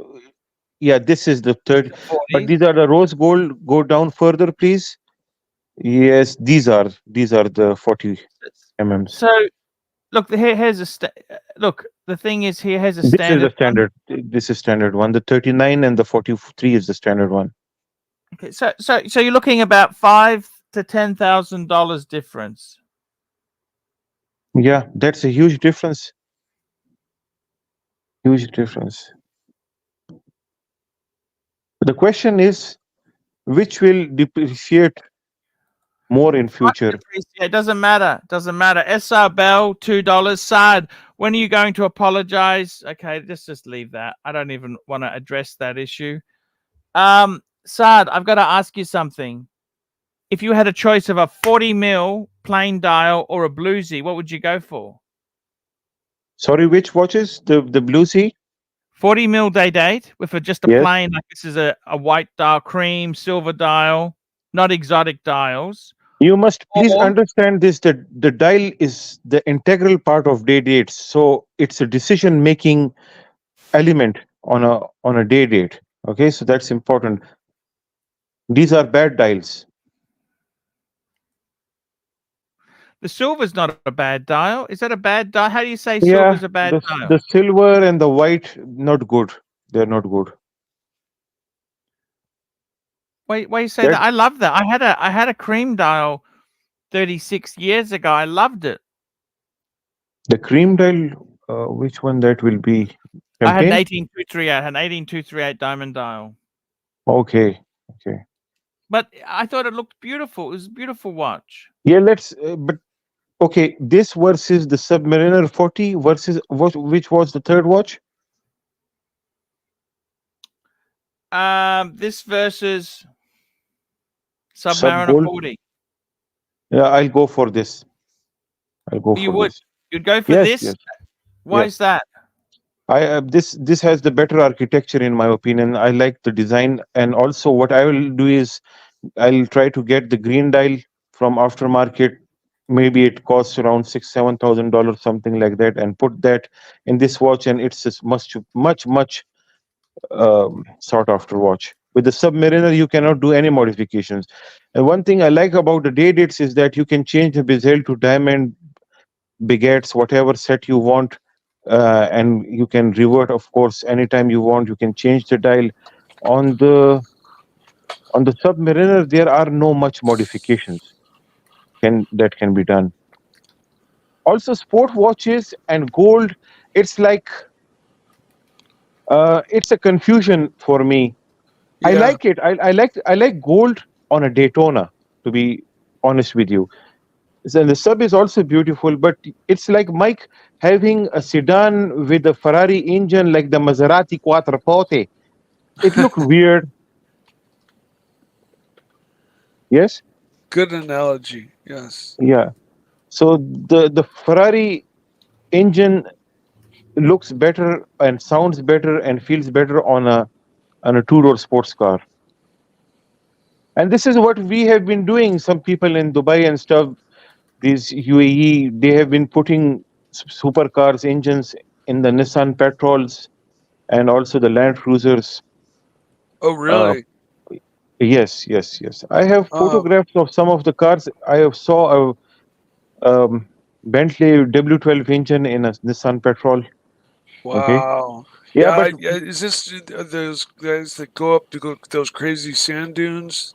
Yeah, this is the 30. But these are the rose gold. Go down further, please. Yes, these are the 40 mm. So, look, here's a look. The thing is, here has a standard. This is the standard. This is standard one. The 39 and the 43 is the standard one. Okay, so you're looking about $5,000 to $10,000 difference. Yeah, that's a huge difference. Huge difference. The question is, which will depreciate more in future? It doesn't matter. Doesn't matter. SR Bell, $2. Saad, when are you going to apologize? Okay, let's just leave that. I don't even want to address that issue. Saad, I've got to ask you something. If you had a choice of a 40 mil plain dial or a Bluesy, what would you go for? Sorry, which watches? The Bluesy? 40 mil day date with just a plain, like this is a white dial, cream, silver dial, not exotic dials. You must please understand this, that the dial is the integral part of day dates. So it's a decision-making element on a day date. Okay, so that's important. These are bad dials. The silver's not a bad dial. Is that a bad dial? How do you say silver's a bad dial? The silver and the white, not good. They're not good. Wait, you say that? I love that. I had a cream dial 36 years ago. I loved it. The cream dial, which one that will be? Campaign? I had an 18238. I had an 18238 diamond dial. Okay. But I thought it looked beautiful. It was a beautiful watch. Yeah, but okay, this versus the Submariner 40 versus which was the third watch? This versus Submariner 40. Yeah, I'll go for this. You'd go for this? Yes. Why is that? This has the better architecture in my opinion. I like the design, and also what I will do is I'll try to get the green dial from aftermarket. Maybe it costs around $6,000-7,000, something like that, and put that in this watch, and it's a much sought after watch. With the Submariner, you cannot do any modifications. And one thing I like about the day dates is that you can change the bezel to diamond, baguettes, whatever set you want, and you can revert, of course, anytime you want. You can change the dial. On the Submariner, there are no much modifications that can be done. Also, sport watches and gold, it's like it's a confusion for me. Yeah. I like it. I like gold on a Daytona, to be honest with you. So the sub is also beautiful, but it's like Mike having a sedan with a Ferrari engine like the Maserati Quattroporte. It looked weird. Yes? Good analogy. Yes. Yeah. So the Ferrari engine looks better and sounds better and feels better on a two-door sports car. And this is what we have been doing. Some people in Dubai and stuff, these UAE, they have been putting supercars engines in the Nissan Patrols and also the Land Cruisers. Oh, really? Yes, yes, yes. I have photographs of some of the cars. I have saw a Bentley W12 engine in a Nissan Patrol. Okay. Wow. Yeah, but Is this those guys that go up to those crazy sand dunes?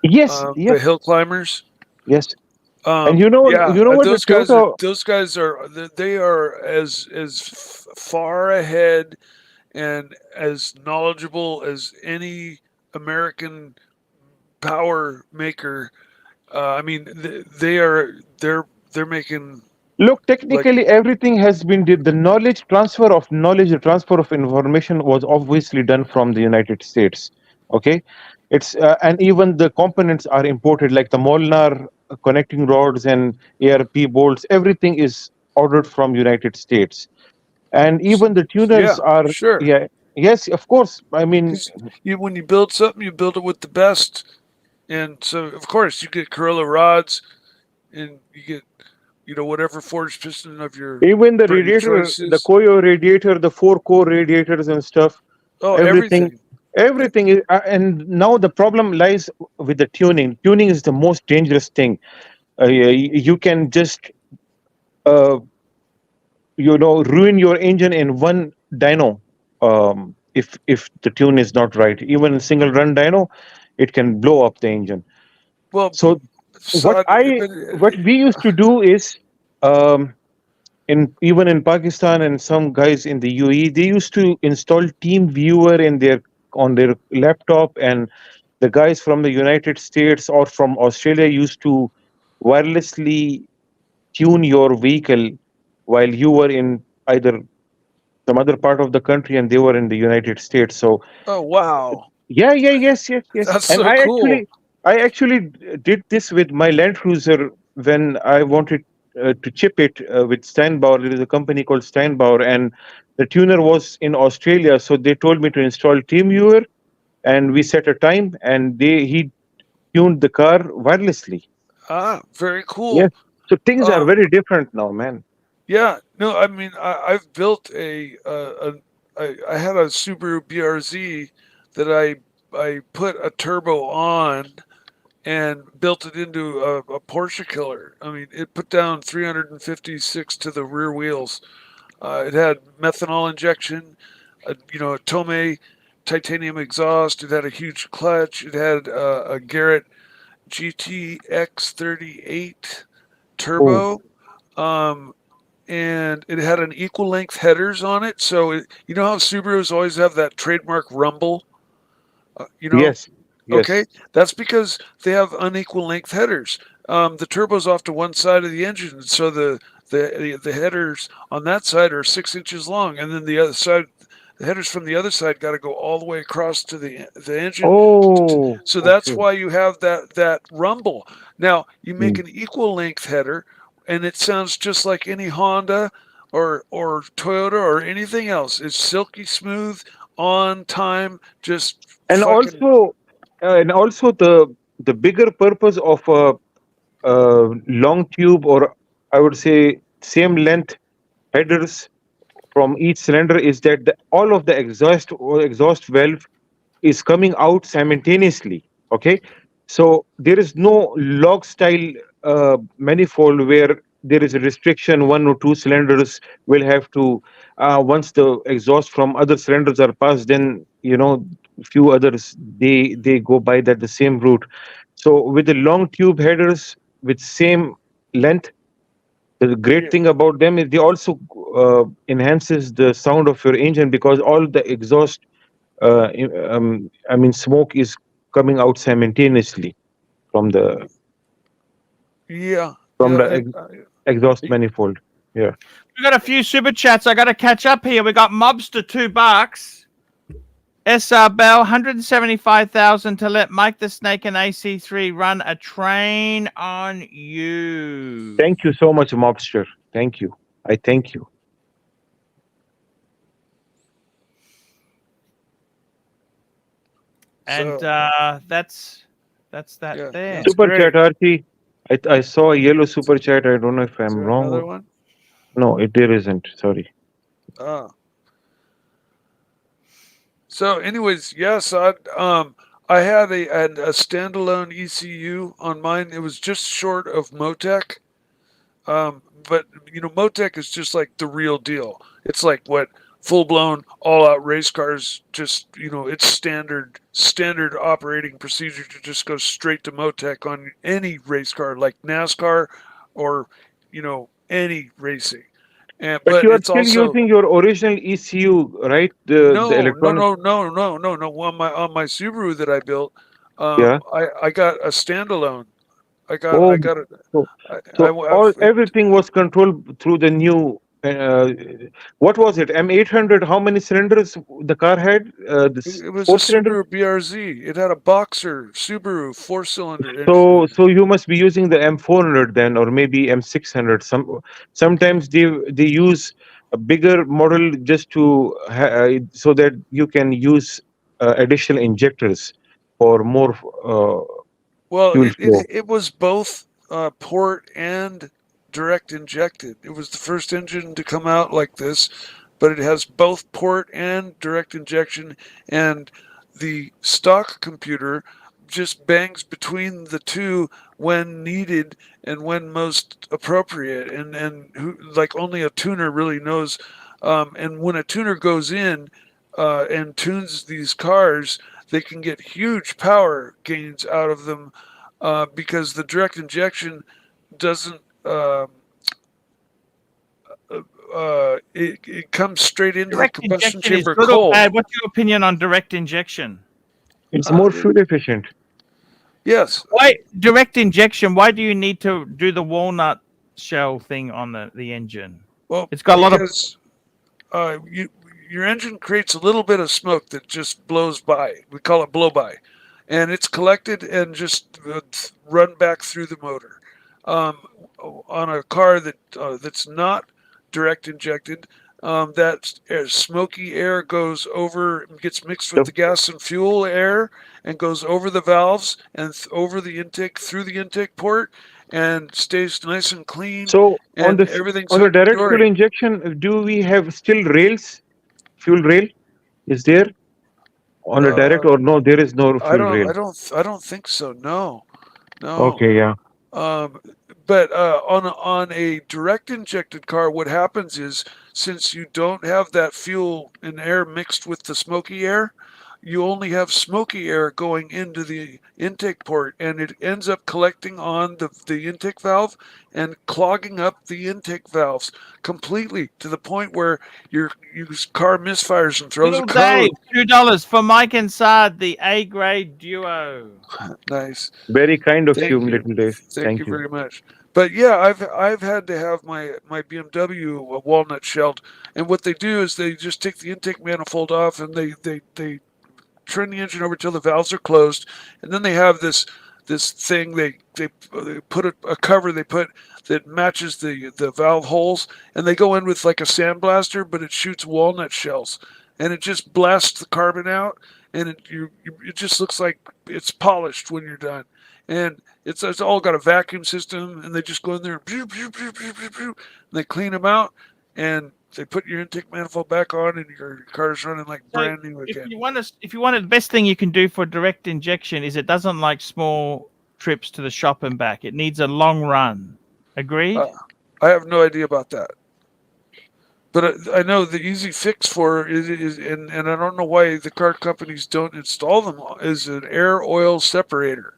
yes, The yes, hill climbers. yes. And you know what the Toyota. Those guys are they are as far ahead and as knowledgeable as any American power maker. I mean, they're making. Look, technically, everything has been the knowledge transfer of knowledge, the transfer of information was obviously done from the United States. Okay, it's and even the components are imported, like the Molnar connecting rods and ARP bolts. Everything is ordered from United States, and even the tuners are. Sure. Yeah, yes, of course. I mean, when you build something, you build it with the best, and so of course you get Corella rods, and you get whatever forged piston of your even the radiator, the Koyo radiator, the 4-core radiators and stuff. Oh, everything is, and now the problem lies with the tuning. Tuning is the most dangerous thing. You can just, ruin your engine in one dyno if the tune is not right. Even a single run dyno, it can blow up the engine. Well, so what we used to do is, even in Pakistan and some guys in the UAE, they used to install Team Viewer on their laptop, and the guys from the United States or from Australia used to wirelessly tune your vehicle while you were in either some other part of the country and they were in the United States. So oh wow, yes. That's and so cool. I actually did this with my Land Cruiser when I wanted to chip it with Steinbauer. There is a company called Steinbauer, and the tuner was in Australia, so they told me to install TeamViewer, and we set a time, and he tuned the car wirelessly. Very cool. Yes, so things are very different now, man. Yeah, no, I mean, I've built I had a Subaru BRZ that I put a turbo on and built it into a Porsche killer. I mean, it put down 356 to the rear wheels. It had methanol injection, a Tomei titanium exhaust. It had a huge clutch. It had a Garrett GTX38 turbo. And it had an equal length headers on it. So you know how Subarus always have that trademark rumble? Yes. Okay, that's because they have unequal length headers. The turbo's off to one side of the engine, so the headers on that side are 6 inches long, and then the other side, the headers from the other side got to go all the way across to the engine. So that's why you have that rumble. Now you make an equal length header, and it sounds just like any Honda or Toyota or anything else. It's silky smooth, on time, just. And also the bigger purpose of a long tube, or I would say same length headers from each cylinder, is that all of the exhaust valve is coming out simultaneously. Okay, so there is no log style manifold where there is a restriction. 1 or 2 cylinders will have to, once the exhaust from other cylinders are passed, then few others they go by the same route. So with the long tube headers with same length, the great thing about them is they also enhances the sound of your engine, because all the exhaust smoke is coming out simultaneously from the exhaust manifold. Yeah. We got a few super chats. I got to catch up here. We got Mobster $2. SR Bell, 175,000 to let Mike the Snake and AC3 run a train on you. Thank you so much, Mobster. Thank you. I thank you. And that's that there. Super chat, Archie. I saw a yellow super chat. I don't know if I'm wrong. Another one? No, there isn't. Sorry. Oh. So, anyways, yes, I had a standalone ECU on mine. It was just short of Motec. But you know, Motec is just like the real deal. It's like what full-blown all-out race cars, just, you know, it's standard operating procedure to just go straight to Motec on any race car, like NASCAR or, you know, any racing. But you are still using your original ECU, right? The electronic. No. On my Subaru that I built, Yeah. I got a standalone. I got it. So everything was controlled through the new. What was it? M800. How many cylinders the car had? It was a Subaru BRZ. It had a Boxer Subaru 4-cylinder engine. So you must be using the M400 then, or maybe M600. Sometimes they use a bigger model just to so that you can use additional injectors for more. Well, it was both port and direct injected. It was the first engine to come out like this, but it has both port and direct injection, and the stock computer just bangs between the two when needed and when most appropriate, and like only a tuner really knows. And when a tuner goes in and tunes these cars, they can get huge power gains out of them because the direct injection doesn't. It comes straight into the combustion chamber cold. What's your opinion on direct injection? It's more fuel efficient. Yes. Why direct injection? Why do you need to do the walnut shell thing on the engine? Well, it's got a lot of. Your engine creates a little bit of smoke that just blows by. We call it blow by, and it's collected and just run back through the motor. On a car that's not direct injected, that smoky air goes over, gets mixed with the gas and fuel air, and goes over the valves and over the intake, through the intake port, and stays nice and clean. So on the direct fuel hunky-dory. injection, do we have still rails? Fuel rail is there on a direct, or no? There is no fuel rail. I don't think so. No. Okay, yeah. But on a direct injected car, what happens is, since you don't have that fuel and air mixed with the smoky air, you only have smoky air going into the intake port, and it ends up collecting on the intake valve and clogging up the intake valves completely, to the point where your car misfires and throws a code. $2 for Mike and Saad, the A-grade duo. Nice. Very kind of you, Little Dave. Thank you very much. But yeah, I've had to have my BMW walnut shelled, and what they do is they just take the intake manifold off, and they turn the engine over till the valves are closed, and then they have this thing they put a cover they put that matches the valve holes, and they go in with like a sandblaster, but it shoots walnut shells, and it just blasts the carbon out, and it just looks like it's polished when you're done. And it's all got a vacuum system, and they just go in there and they clean them out, and they put your intake manifold back on, and your car's running like brand new again. If you want the best thing you can do for direct injection is it doesn't like small trips to the shop and back. It needs a long run. Agreed? I have no idea about that. But I know the easy fix for it is, and I don't know why the car companies don't install them, is an air oil separator.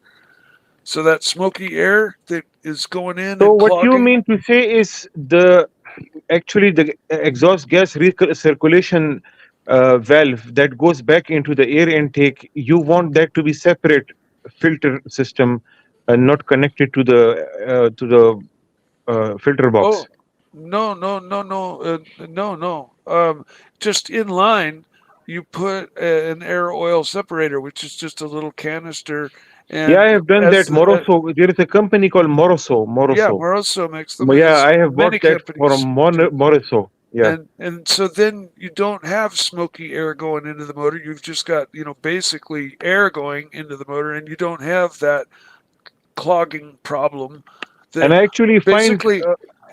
So that smoky air that is going in. So and what clogging, you mean to say is actually the exhaust gas recirculation valve that goes back into the air intake, you want that to be separate filter system and not connected to the filter box. Oh, no. Just in line, you put an air oil separator, which is just a little canister. Yeah, I And have done that. Moroso. There is a company called Moroso. yeah, Moroso. Moroso makes them. Yeah, As I have many bought that from companies Moroso. Yeah. and so then you don't have smoky air going into the motor. You've just got, basically air going into the motor, and you don't have that clogging problem. And I actually find Basically,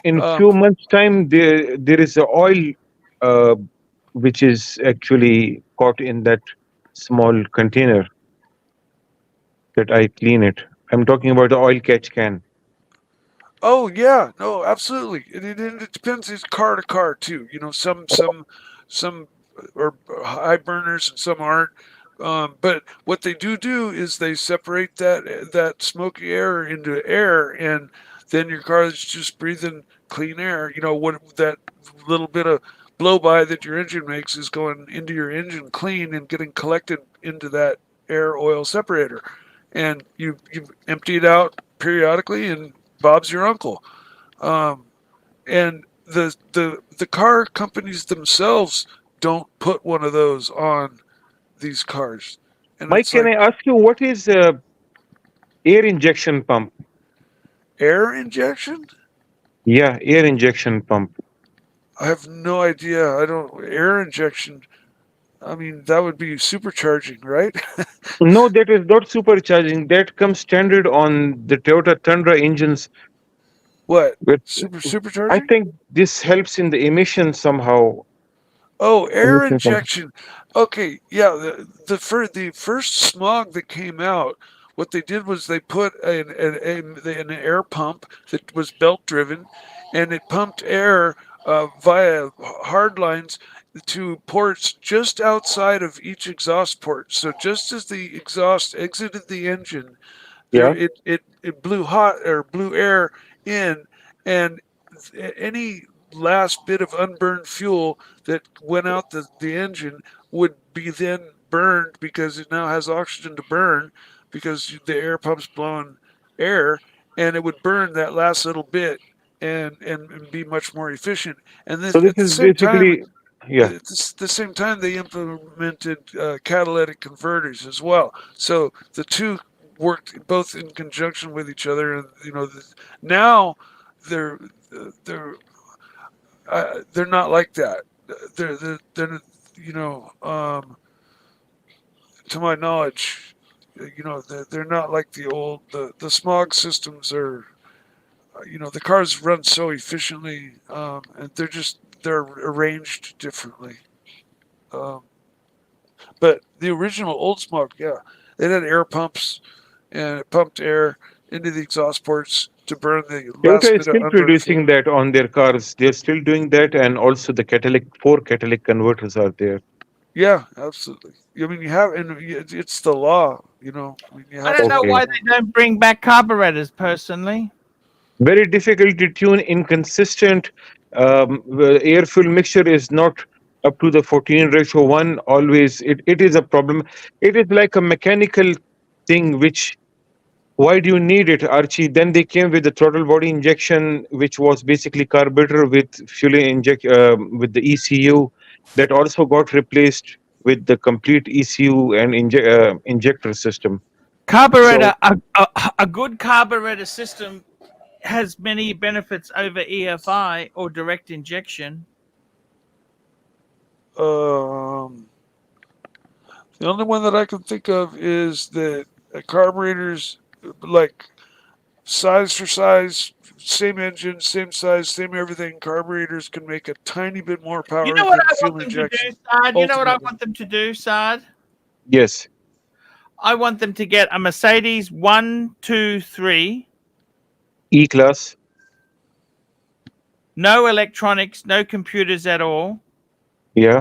in few months' time there is a oil uh, which is actually caught in that small container that I clean it. I'm talking about the oil catch can. oh yeah, no, absolutely. It depends. It's car to car too. Some are high burners and some aren't. But what they do is they separate that smoky air into air, and then your car is just breathing clean air. What that little bit of blow by that your engine makes is going into your engine clean and getting collected into that air oil separator, and you empty it out periodically, and Bob's your uncle. And the car companies themselves don't put one of those on these cars. And Mike, it's can I ask you what is air injection pump? Air injection? Yeah, air injection pump. I have no idea. I don't air injection. I mean, that would be supercharging, right? No, that is not supercharging. That comes standard on the Toyota Tundra engines. What? But Supercharging? I think this helps in the emission somehow. Oh, air injection. Okay, yeah. The first smog that came out, what they did was they put an air pump that was belt driven, and it pumped air via hard lines to ports just outside of each exhaust port. So just as the exhaust exited the engine, there Yeah. it blew air in, and any last bit of unburned fuel that went out the engine would be then burned because it now has oxygen to burn because the air pump's blowing air, and it would burn that last little bit and be much more efficient. And then So this at the is same time, basically, yeah. at the same time, they implemented catalytic converters as well. So the two worked both in conjunction with each other, and now they're they're they're not like that. They're to my knowledge, they're not like the old. The smog systems are, the cars run so efficiently, and they're arranged differently. But the original old smog, yeah, it had air pumps, and it pumped air into the exhaust ports to burn the last Toyota bit is of still unburned producing fuel. that on their cars. They're still doing that, and also the four catalytic converters are there. Yeah, absolutely. I mean, it's the law, I mean, I don't know why they don't bring back carburetors, personally. Very difficult to tune, inconsistent. Air fuel mixture is not up to the 14:1. Always, it is a problem. It is like a mechanical thing. Which why do you need it, Archie? Then they came with the throttle body injection, which was basically carburetor with fuel inject with the ECU. That also got replaced with the complete ECU and injector system. Carburetor, a good carburetor system has many benefits over EFI or direct injection. The only one that I can think of is that carburetors, like size for size, same engine, same size, same everything. Carburetors can make a tiny bit more power You know what than I fuel want them injection. to do, Sard? You know what I ultimately. want them to do, Sard? Yes. I want them to get a Mercedes 123 E-Class. No electronics, no computers at all. Yeah.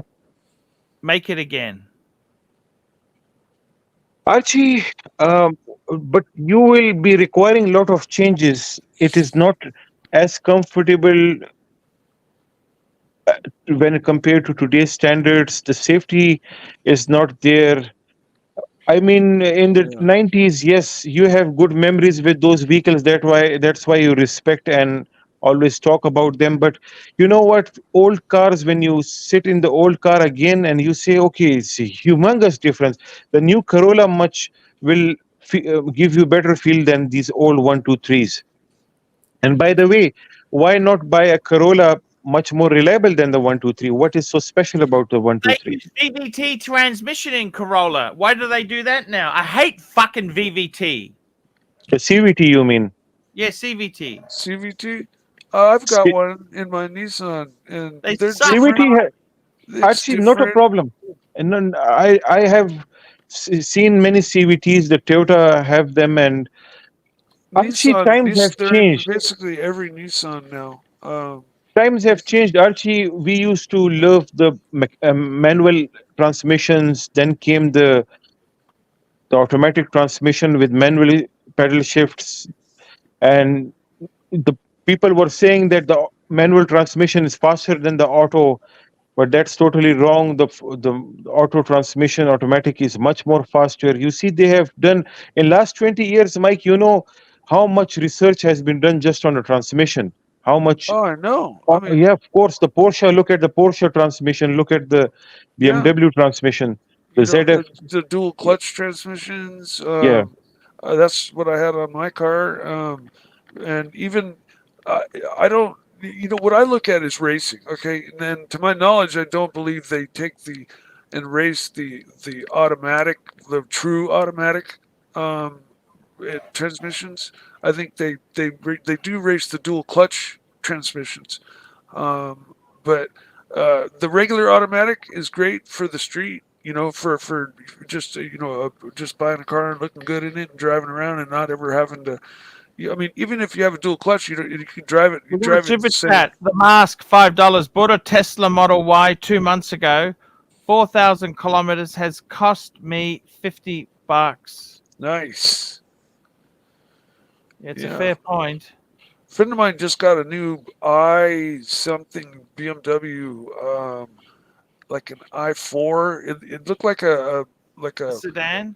Make it again. Archie, but you will be requiring a lot of changes. It is not as comfortable when compared to today's standards. The safety is not there. I mean, in the 90s, yes, you have good memories with those vehicles. That's why you respect and always talk about them. But you know what? Old cars, when you sit in the old car again and you say, okay, it's a humongous difference. The new Corolla much will give you better feel than these old 123s. And by the way, why not buy a Corolla much more reliable than the 123? What is so special about the 123? They use VVT transmission in Corolla. Why do they do that now? I hate fucking VVT. The CVT, you mean? Yeah, CVT. CVT? I've got one in my Nissan, and They they're suck. different. It's Actually, not a different. problem. And then I have seen many CVTs. The Toyota have them, and Archie, times have They're in changed. basically every Nissan now. Times have changed, Archie. We used to love the manual transmissions. Then came the automatic transmission with manual pedal shifts, and the people were saying that the manual transmission is faster than the auto, but that's totally wrong. The auto transmission automatic is much more faster. You see, they have done in last 20 years, Mike, you know how much research has been done just on the transmission. How much? Oh, I know. I mean, yeah, of course. The Porsche. Look at the Porsche transmission. Look at the BMW transmission. The ZF. The dual clutch transmissions. Yeah. That's what I had on my car. And even I don't. You know what I look at is racing. Okay, and then to my knowledge, I don't believe they take and race the automatic, the true automatic transmissions. I think they do race the dual clutch transmissions, but the regular automatic is great for the street. You know, for just just buying a car and looking good in it and driving around and not ever having to. I mean, even if you have a dual clutch, you can drive it. You drive it the same. The mask, $5. Bought a Tesla Model Y 2 months ago. 4,000 kilometers has cost me $50. Nice. It's a fair point. A friend of mine just got a new something BMW, like an i4. It looked like a sedan.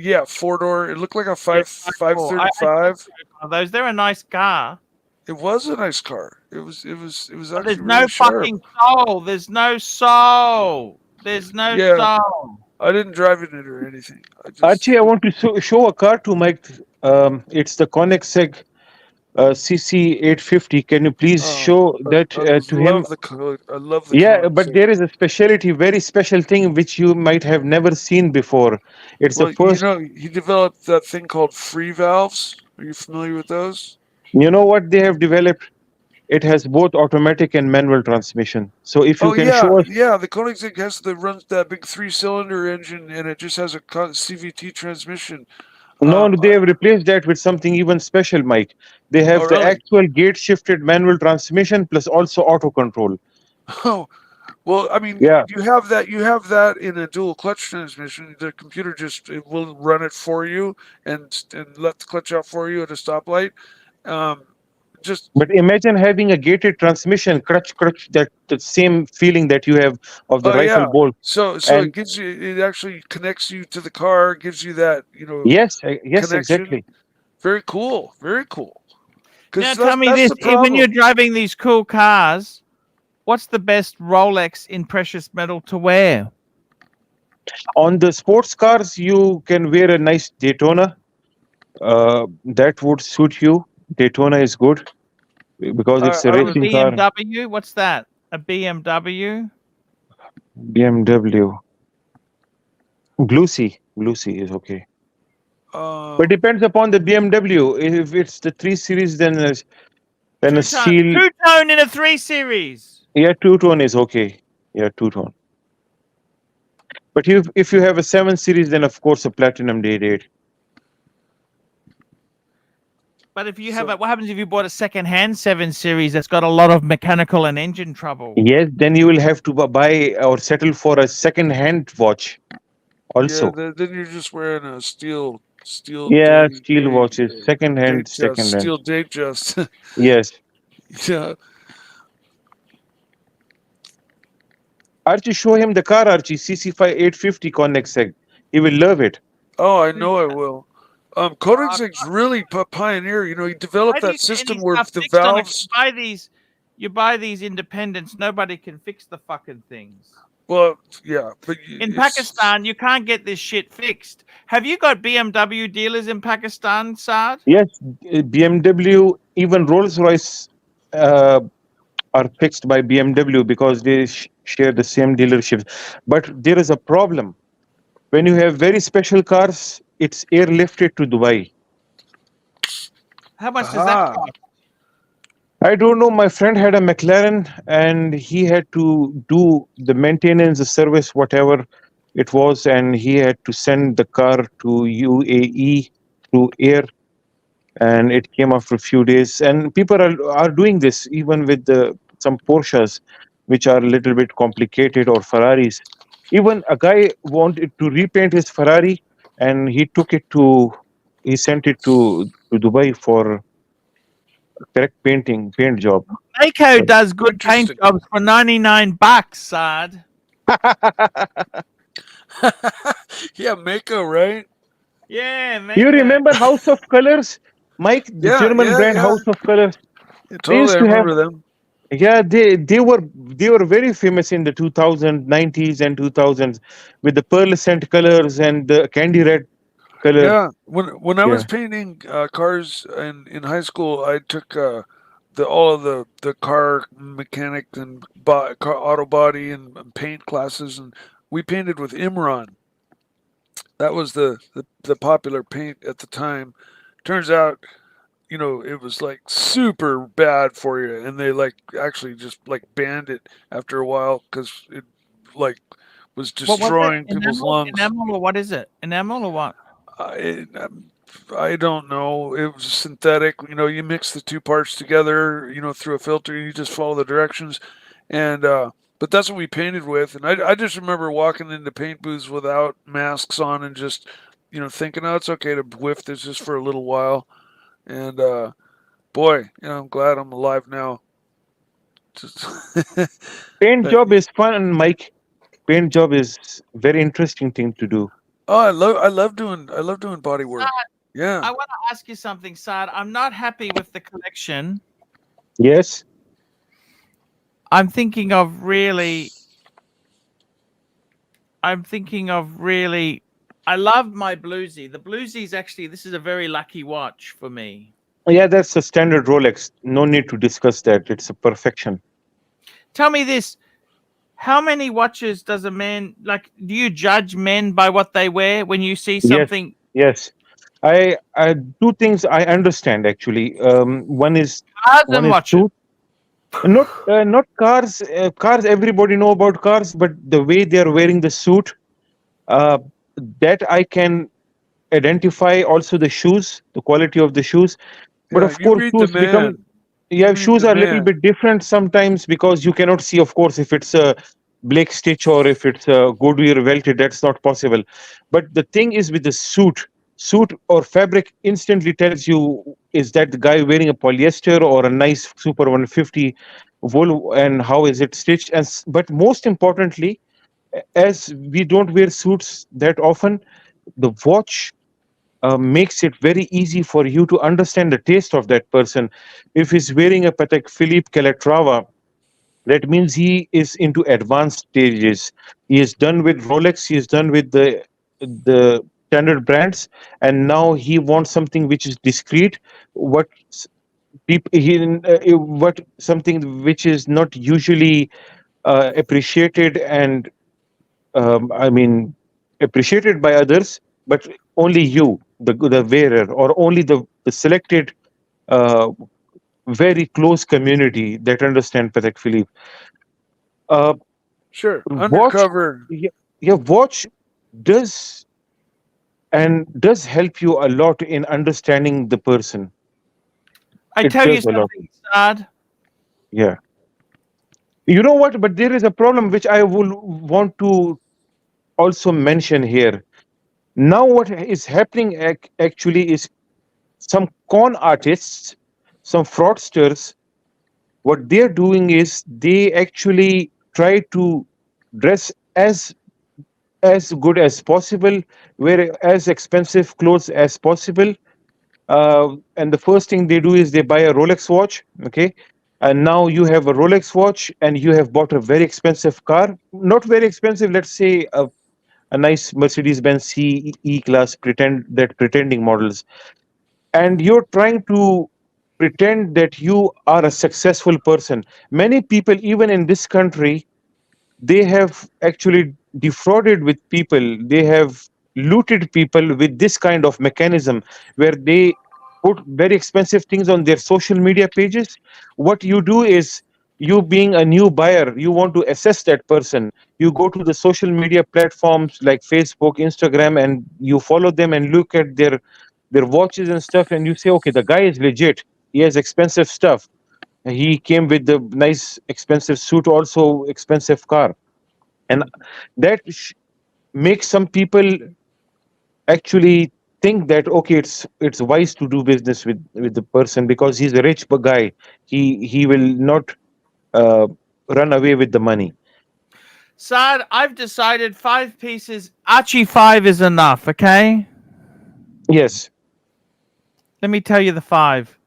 Yeah, 4-door. It looked like a 535. Those, they're a nice car. It was a nice car. It was actually there's really no sharp. fucking soul. There's no soul. There's no soul. I didn't drive in it or anything. Archie, I want to show a car to Mike. It's the Koenigsegg CC850. Can you please show that to him? I love the Yeah, but there is a specialty, very special thing which you might have never seen before. It's the first. You know, he developed that thing called free valves. Are you familiar with those? You know what they have developed? It has both automatic and manual transmission. So if you can show us. Yeah, the Koenigsegg runs that big 3-cylinder engine, and it just has a CVT transmission. No, they have replaced that with something even special, Mike. They have the actual gate-shifted manual transmission plus also auto control. Oh, well, I mean, you have that in a dual clutch transmission. The computer it will run it for you and let the clutch out for you at a stoplight. But imagine having a gated transmission, crutch, that the same feeling that you have of the rifle bolt. So it gives you, it actually connects you to the car, gives you that, Yes, connection. Exactly. Very cool, very cool. Now tell me this: when you're driving these cool cars, what's the best Rolex in precious metal to wear? On the sports cars, you can wear a nice Daytona. That would suit you. Daytona is good because it's a racing car. BMW, what's that? A BMW? BMW. Bluesy is okay. But it depends upon the BMW. If it's the 3 Series, then a steel. Two-tone in a 3 Series. Yeah, two-tone is okay. Yeah, two-tone. But if you have a 7 Series, then of course a Platinum Day-Date. But if you have what happens if you bought a second-hand 7 Series that's got a lot of mechanical and engine trouble? Yes, then you will have to buy or settle for a second-hand watch. Also. Yeah, then you're just wearing a steel. Yeah, steel watches, second-hand. Steel Datejust. Yes. Yeah. Archie, show him the car, Archie. CC5 850 Koenigsegg. He will love it. Oh, I know I will. Koenigsegg's really pioneer. You know, he developed that system where the valves. You buy these independents. Nobody can fix the fucking things. Well, yeah, but in Pakistan, you can't get this shit fixed. Have you got BMW dealers in Pakistan, Saad? Yes, BMW, even Rolls-Royce are fixed by BMW because they share the same dealerships. But there is a problem. When you have very special cars, it's airlifted to Dubai. How much does that cost? I don't know. My friend had a McLaren and he had to do the maintenance, the service, whatever it was, and he had to send the car to UAE through air, and it came after a few days. And people are doing this even with some Porsches, which are a little bit complicated, or Ferraris. Even a guy wanted to repaint his Ferrari, and he sent it to Dubai for correct paint job. Mako does good paint jobs for $99, Saad. Yeah, Mako, right? Yeah, Mako. You remember House of Colors, Mike? The German brand House of Colors. Totally, I remember them. Yeah, they were very famous in the 90s and 2000s with the pearlescent colors and the candy red color. Yeah, when I was painting cars in high school, I took all of the car mechanic and car auto body and paint classes, and we painted with Imran. That was the popular paint at the time. Turns out, you know, it was like super bad for you, and they like actually just like banned it after a while because it like was destroying people's lungs. Enamel or what is it? Enamel or what? I don't know. It was synthetic. You know, you mix the two parts together, you know, through a filter. You just follow the directions, and but that's what we painted with. And I just remember walking into paint booths without masks on and just, you know, thinking, oh, it's okay to whiff this just for a little while. And boy, you know, I'm glad I'm alive now. Just paint job is fun, Mike. Paint job is very interesting thing to do. Oh, I love doing body work. Yeah. I want to ask you something, Saad. I'm not happy with the collection. Yes. I'm thinking of really. I love my Bluesy. The Bluesy is actually, this is a very lucky watch for me. Yeah, that's a standard Rolex. No need to discuss that. It's a perfection. Tell me this. How many watches does a man, like, do you judge men by what they wear when you see something? Yes. I two things I understand actually. One is cars and watches. Not cars. Cars, everybody know about cars, but the way they are wearing the suit, that I can identify. Also the shoes, the quality of the shoes. But of course, shoes become. Yeah, shoes are a little bit different sometimes because you cannot see, of course, if it's a Blake Stitch or if it's a Goodyear welted. That's not possible. But the thing is with the suit or fabric instantly tells you, is that the guy wearing a polyester or a nice Super 150 wool, and how is it stitched? But most importantly, as we don't wear suits that often, the watch makes it very easy for you to understand the taste of that person. If he's wearing a Patek Philippe Calatrava, that means he is into advanced stages. He is done with Rolex, he is done with the standard brands, and now he wants something which is discreet, something which is not usually appreciated and appreciated by others, but only you, the wearer, or only the selected very close community that understand Patek Philippe. Sure, undercover. Watch does help you a lot in understanding the person. I tell you something, Saad. Yeah. You know what? But there is a problem which I will want to also mention here. Now what is happening actually is some con artists, some fraudsters, what they're doing is they actually try to dress as as good as possible, wear as expensive clothes as possible. And the first thing they do is they buy a Rolex watch. Okay. And now you have a Rolex watch and you have bought a very expensive car. Not very expensive, let's say a nice Mercedes Benz C E class, pretending models. And you're trying to pretend that you are a successful person. Many people, even in this country, they have actually defrauded with people. They have looted people with this kind of mechanism where they put very expensive things on their social media pages. What you do is, you being a new buyer, you want to assess that person. You go to the social media platforms like Facebook, Instagram, and you follow them and look at their watches and stuff, and you say, okay, the guy is legit. He has expensive stuff. He came with the nice expensive suit, also expensive car. And that makes some people actually think that, okay, it's wise to do business with the person because he's a rich guy. He will not run away with the money. Saad, I've decided 5 pieces. Archie 5 is enough, okay? Yes. Let me tell you the 5.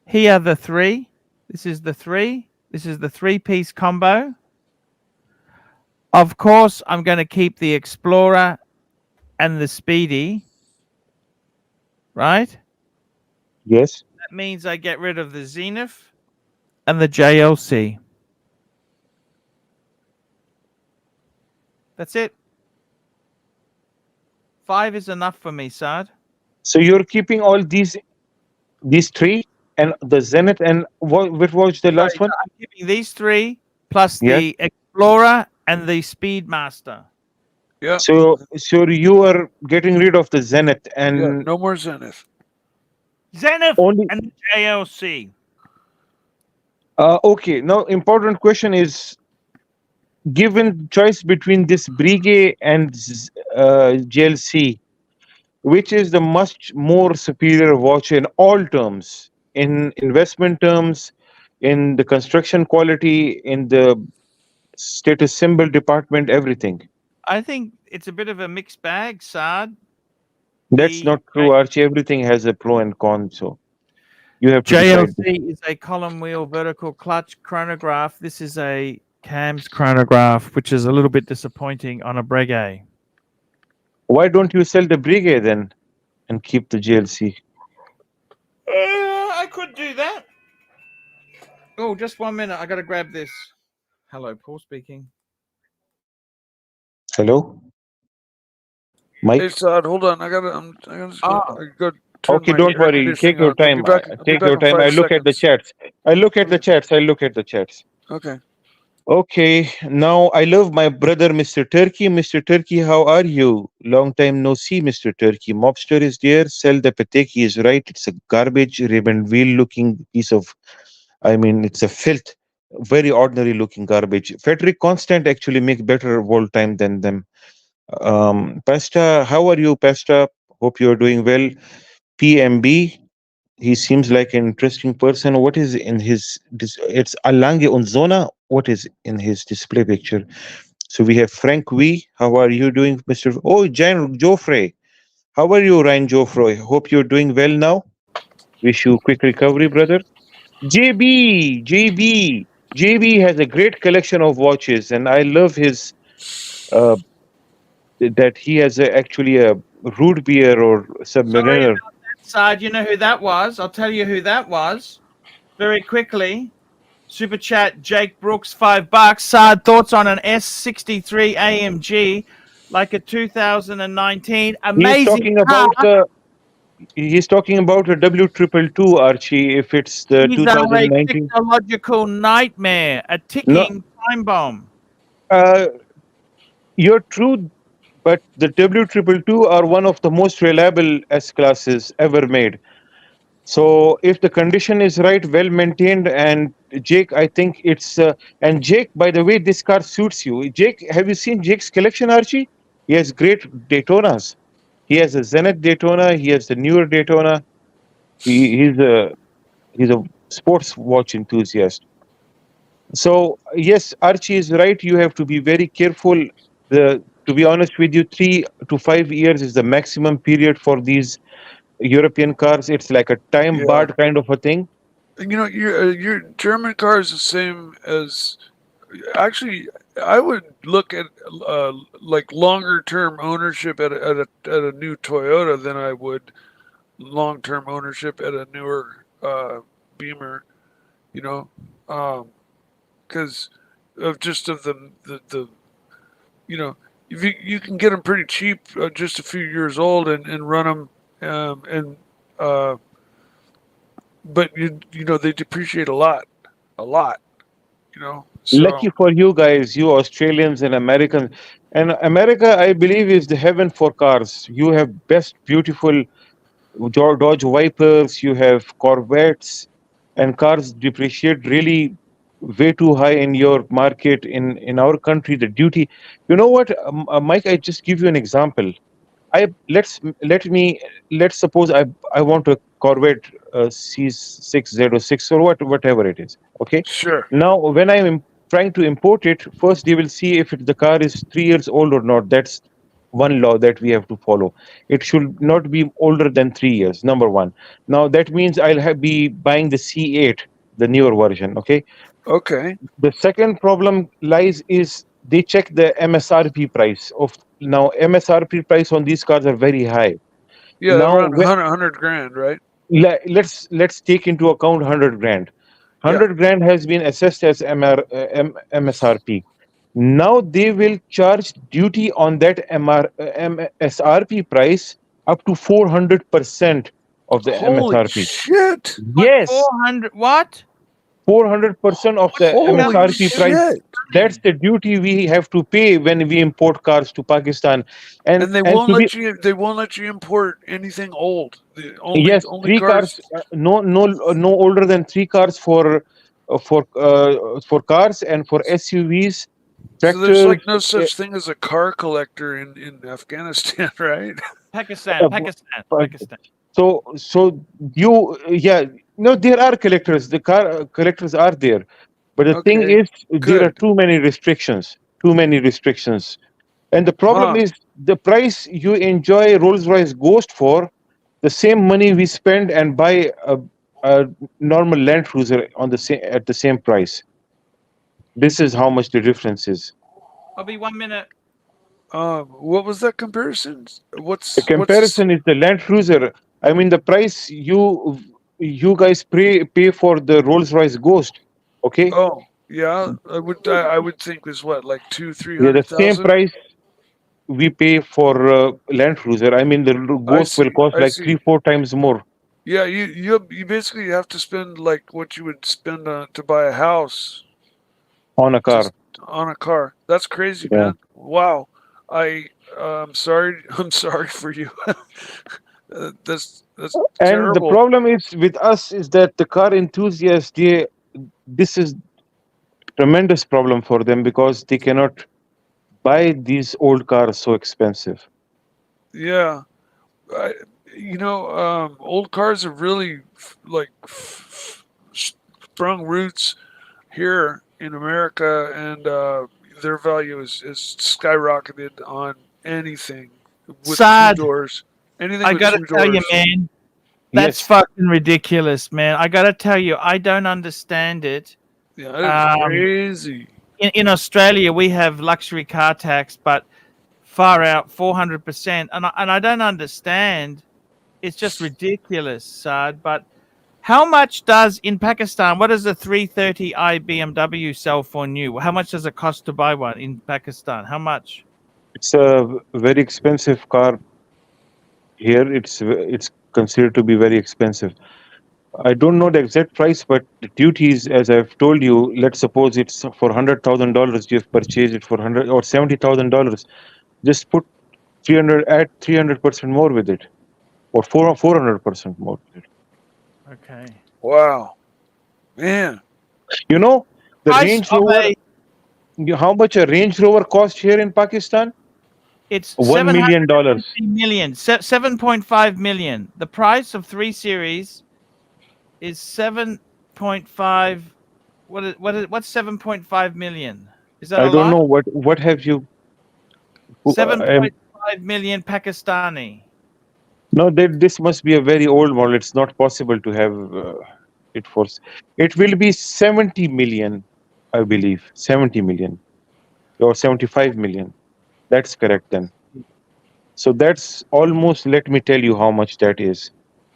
Here are the 3. This is the 3. This is the 3-piece combo. Of course, I'm going to keep the Explorer and the Speedy. Right? Yes. That means I get rid of the Zenith and the JLC. That's it. 5 is enough for me, Saad. So you're keeping all these 3 and the Zenith, and what was the last one? I'm keeping these 3 plus the Explorer and the Speedmaster. Yeah. So you are getting rid of the Zenith and no more Zenith. Zenith only and the JLC. Okay. Now, important question is, given choice between this Breguet and JLC, which is the much more superior watch in all terms, in investment terms, in the construction quality, in the status symbol department, everything? I think it's a bit of a mixed bag, Saad. That's not true, Archie. Everything has a pro and con, so you have to decide. JLC is a column wheel vertical clutch chronograph. This is a cams chronograph, which is a little bit disappointing on a Breguet. Why don't you sell the Breguet then and keep the JLC? I could do that. Oh, just 1 minute. I got to grab this. Hello, Paul speaking. Hello, Mike. Hey, Saad, hold on. I got. Okay, don't worry. Take your time. Take your time. I look at the chats. I look at the chats. Okay. Okay. Now I love my brother, Mr. Turkey. Mr. Turkey, how are you? Long time no see, Mr. Turkey. Mobster is there. Sell the Patek. He is right. It's a garbage ribbon wheel looking piece of. I mean, it's a filth. Very ordinary looking garbage. Frederick Constant actually make better wall time than them. Pasta, how are you, Pasta? Hope you are doing well. PMB, he seems like an interesting person. What is in his, it's Alange Unzona. What is in his display picture? So we have Frank V. How are you doing, Mr. Oh, Jan Joffrey. How are you, Ryan Joffrey? Hope you're doing well now. Wish you quick recovery, brother. JB has a great collection of watches, and I love his that he has actually a root beer or submariner. Side, you know who that was? I'll tell you who that was. Very quickly. Super chat, Jake Brooks, $5. Saad, thoughts on an S63 AMG, like a 2019 amazing. He's talking about a W222, Archie. If it's the These 2019, are a technological nightmare, a ticking time bomb. You're true, but the W222 are one of the most reliable S classes ever made. So if the condition is right, well maintained, and Jake, I think it's and Jake, by the way, this car suits you. Jake, have you seen Jake's collection, Archie? He has great Daytonas. He has a Zenith Daytona. He has the newer Daytona. He's a sports watch enthusiast. So yes, Archie is right. You have to be very careful. The to be honest with you, 3 to 5 years is the maximum period for these European cars. It's like a time Yeah. barred kind of a thing. Your German car is the same as. Actually, I would look at like longer term ownership at a new Toyota than I would long term ownership at a newer Beamer. You know, because of just of the you know, if you can get them pretty cheap, just a few years old, and run them, but you know they depreciate a lot, you know. Lucky So for you guys, you Australians and Americans. And America, I believe, is the heaven for cars. You have best, beautiful Dodge Vipers, you have Corvettes, and cars depreciate really way too high in your market. In our country, the duty. You know what, Mike? I just give you an example. Let's suppose I want a Corvette C606 or whatever it is. Okay. sure. Now, when I'm trying to import it, first they will see if the car is 3 years old or not. That's one law that we have to follow. It should not be older than 3 years. Number one. Now that means be buying the C8, the newer version. Okay. Okay. The second problem lies is they check the MSRP price of now. MSRP price on these cars are very high. Yeah, Now around 100 grand, right? let's take into account 100 grand. Yeah. 100 grand has been assessed as MSRP. Now they will charge duty on that MSRP price up to 400% of the Holy MSRP. shit! What, Yes, 400? What? 400% of the Holy MSRP price. shit! That's the duty we have to pay when we import cars to Pakistan. And they And won't to be let you. They won't let you import anything old. yes, Only three cars. cars, no older than 3 cars for cars, and for SUVs, So there's tractors. like no such thing as a car collector in Afghanistan, right? Pakistan, uh, Pakistan. so you yeah, no, there are collectors. The car collectors are there, but the thing Okay, is, there are good. too many restrictions. Too many restrictions, and the problem Huh? is the price you enjoy Rolls-Royce Ghost for, the same money we spend and buy a normal Land Cruiser on the same at the same price. This is how much the difference is. I'll be 1 minute. What was that comparison? The What's? comparison is the Land Cruiser. I mean, the price you guys pay for the Rolls-Royce Ghost. Okay, Oh, yeah. I would think is what, like two, three yeah, the hundred same thousand. price we pay for Land Cruiser. I mean, the I Ghost will see. cost I like see. 3-4 times more Yeah, you basically have to spend like what you would spend to buy a house on a car. just on a car. That's crazy, Yeah. man. Wow. I'm sorry. I'm sorry for you. That's And the terrible. problem is with us is that the car enthusiasts, this is tremendous problem for them because they cannot buy these old cars so expensive. Yeah. I, old cars have really sprung roots here in America, and their value is skyrocketed on anything with Sad. 2 doors. Anything I with gotta 2 tell you, doors. man. That's Yes. fucking ridiculous, man. I gotta tell you, I don't understand it. Yeah, that is crazy. In Australia, we have luxury car tax, but far out 400%, and I don't understand. It's just ridiculous, Saad. But how much does in Pakistan? What does a 330i BMW sell for new? How much does it cost to buy one in Pakistan? How much? It's a very expensive car here. It's considered to be very expensive. I don't know the exact price, but the duties, as I've told you, let's suppose it's for $100,000. You've purchased it for $70,000. Just put 300% more with it, or 400% more with it. Okay. Wow, man. You know the Price Range of Rover. How much a Range Rover costs here in Pakistan? It's $1 million. 7.5 million. The price of 3 Series is 7.5. What's 7.5 million? Is that I a don't lot? know what have you. 7.5 million Pakistani. No, this must be a very old model. It's not possible to have it for. It will be 70 million, I believe. 70 million or 75 million. That's correct then. So that's almost. Let me tell you how much that is.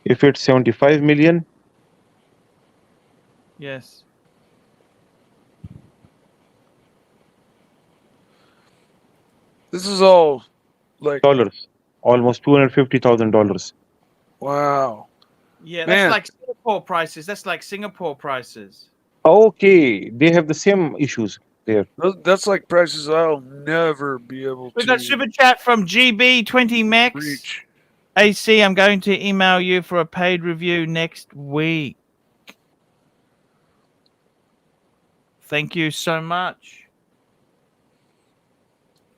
If it's 75 million. Yes. This is all like dollars, almost $250,000. Wow. Yeah, Man. that's like Singapore prices. That's like Singapore prices. Okay, they have the same issues there. That's like prices I'll never be able We to got super chat from GB20 Mex. reach. AC, I'm going to email you for a paid review next week. Thank you so much.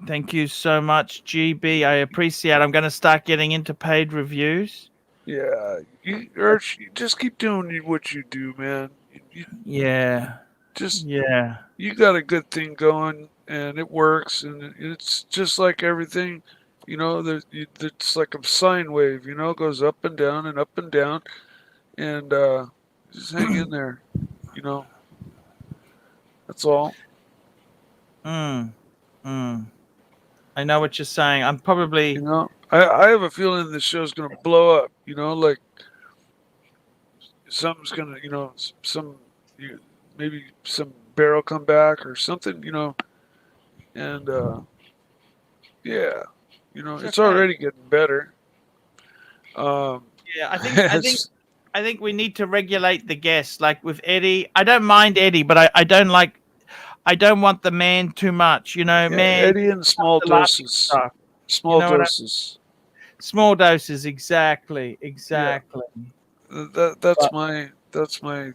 Thank you so much, GB. I appreciate it. I'm going to start getting into paid reviews. Yeah, Archie, just keep doing what you do, man. Yeah. You got a good thing going, and it works, and it's just like everything, you know. It's like a sine wave, you know, it goes up and down and up and down, and just hang in there, you know. That's all. I know what you're saying. I'm probably, you know, I have a feeling this show's gonna blow up. You know, like something's gonna, you know, maybe some barrel come back or something, you know, and yeah, you know, it's already getting better. Yeah, I think we need to regulate the guests. Like with Eddie, I don't mind Eddie, but I don't want the man too much. You know, yeah, man. Eddie in small doses. Small doses. Small doses, exactly. Yeah. That's my thoughts on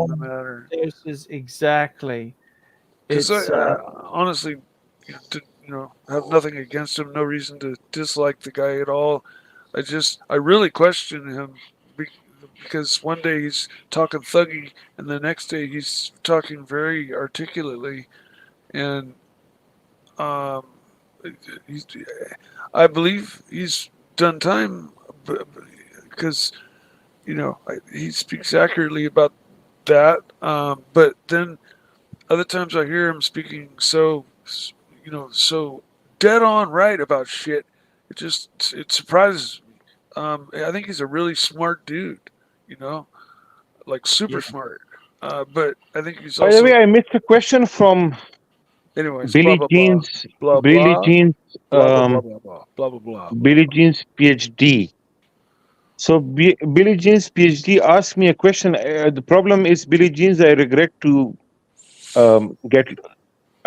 the matter. Doses, exacI honestly, you know, have nothing against him. No reason to dislike the guy at all. I really question him because one day he's talking thuggy, and the next day he's talking very articulately, and I believe he's done time because, you know, he speaks accurately about that. But then other times I hear him speaking so dead on right about shit. It surprises me. I think he's a really smart dude, you know, like super smart. But I think he's also. By the way, I missed a question from anyways, Billy Jean's Billy Jean's Billy Jean's PhD. So Billy Jean's PhD asked me a question. The problem is Billy Jean's. I regret to I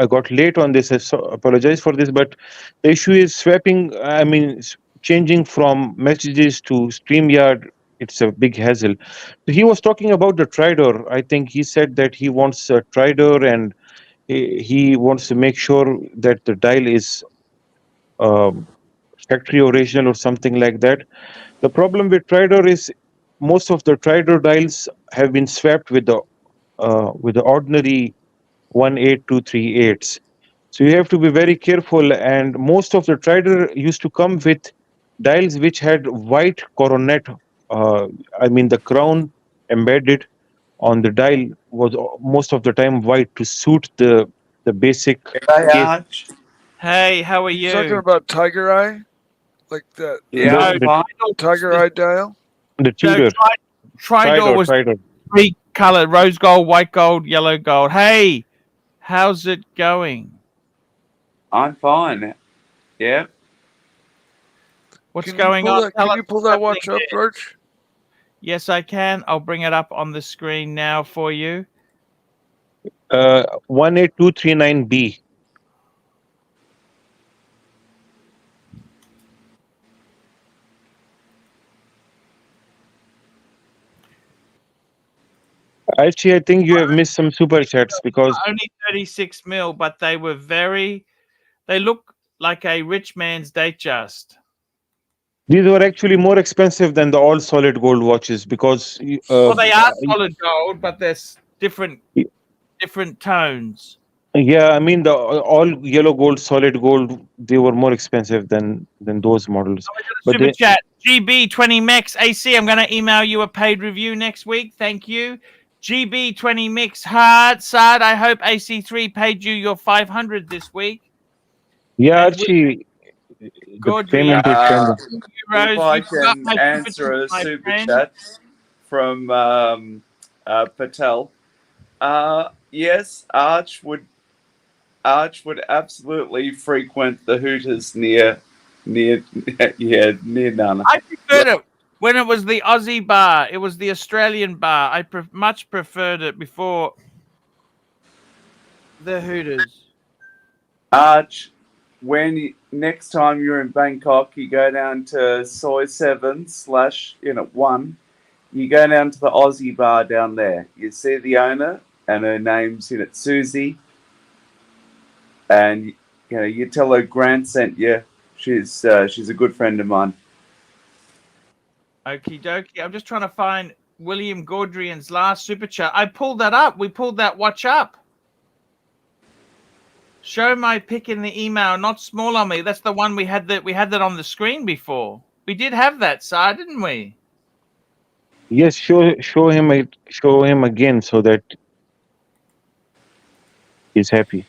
got late on this. I apologize for this, but the issue is swapping. I mean, changing from messages to StreamYard. It's a big hassle. So he was talking about the Tridor. I think he said that he wants a Tridor and he wants to make sure that the dial is factory original or something like that. The problem with Tridor is most of the Tridor dials have been swapped with the ordinary 18238s. So you have to be very careful. And most of the Tridor used to come with dials which had white coronet. I mean, the crown embedded on the dial was most of the time white to suit the basic case. Hey, how are you? Talking about Tiger Eye, like that. Yeah, Tiger Eye dial. The Tudor. Tridor was three color: rose gold, white gold, yellow gold. Hey, how's it going? I'm fine. Yeah. What's going on? Can you pull that watch up, George? Yes, I can. I'll bring it up on the screen now for you. 18239B. Actually, I think you have missed some super chats because only 36 mil, but they were they look like a rich man's Datejust. These were actually more expensive than the all solid gold watches because well, they are solid gold, but there's different tones. Yeah, I mean the all yellow gold, solid gold, they were more expensive than those models. But Super they, chat. GB20 Mix AC. I'm going to email you a paid review next week. Thank you. GB20 Mix Hard Sad. I hope AC3 paid you your 500 this week. yeah, And Archie, the Godry, payment is pending. If euros. I You got can my super answer chat, a my super friend. chat from Patel. Yes, Arch would absolutely frequent the Hooters near near Nana. I preferred it when it was the Aussie bar. It was the Australian bar. I much preferred it before the Hooters. Arch, next time you're in Bangkok, you go down to Soy 7/1. You go down to the Aussie bar down there. You see the owner, and her name's in it, Susie. And you tell her Grant sent you. She's a good friend of mine. Okie dokie. I'm just trying to find William Gaudrian's last super chat. I pulled that up. We pulled that watch up. Show my pic in the email, not small on me. That's the one we had that on the screen before. We did have that, sir, didn't we? Yes, show him again so that he's happy.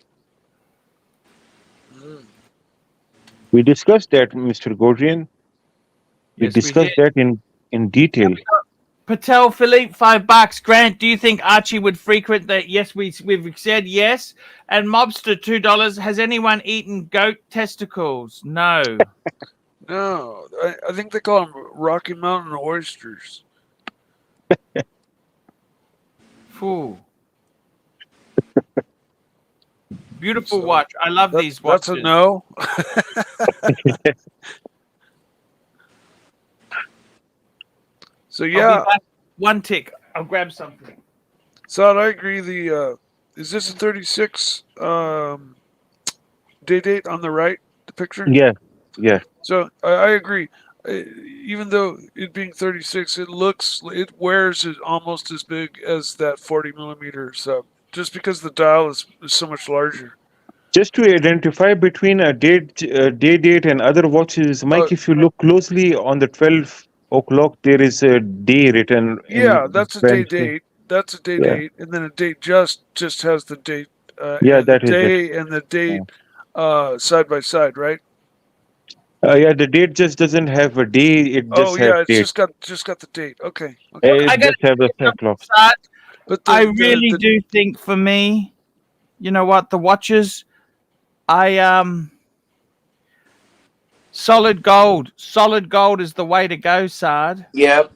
We discussed that, Mr. Godrian. We Yes, we discussed did. that in detail. Patel Philippe, $5. Grant, do you think Archie would frequent that? Yes, we've said yes. And Mobster, $2. Has anyone eaten goat testicles? No. No, I think they call them Rocky Mountain oysters. Fool. Beautiful watch. I love these watches. That's a no. So yeah, one tick. I'll grab something. So I agree. Is this a 36 day date on the right? The picture. Yeah, yeah. So I agree. Even though it being 36, it wears it almost as big as that 40 millimeter sub, just because the dial is so much larger. Just to identify between a day date and other watches, Mike, if you look closely on the 12 o'clock, there is a day written. Yeah, that's a day date. That's a day date, and then a date just has the date. Yeah, that is day and the date side by side, right? Yeah, the date just doesn't have a day. It just has date. It's just got the date. Okay. It just have the same clock. But I really do think for me, you know what, the watches, solid gold. Solid gold is the way to go, Sard. Yep.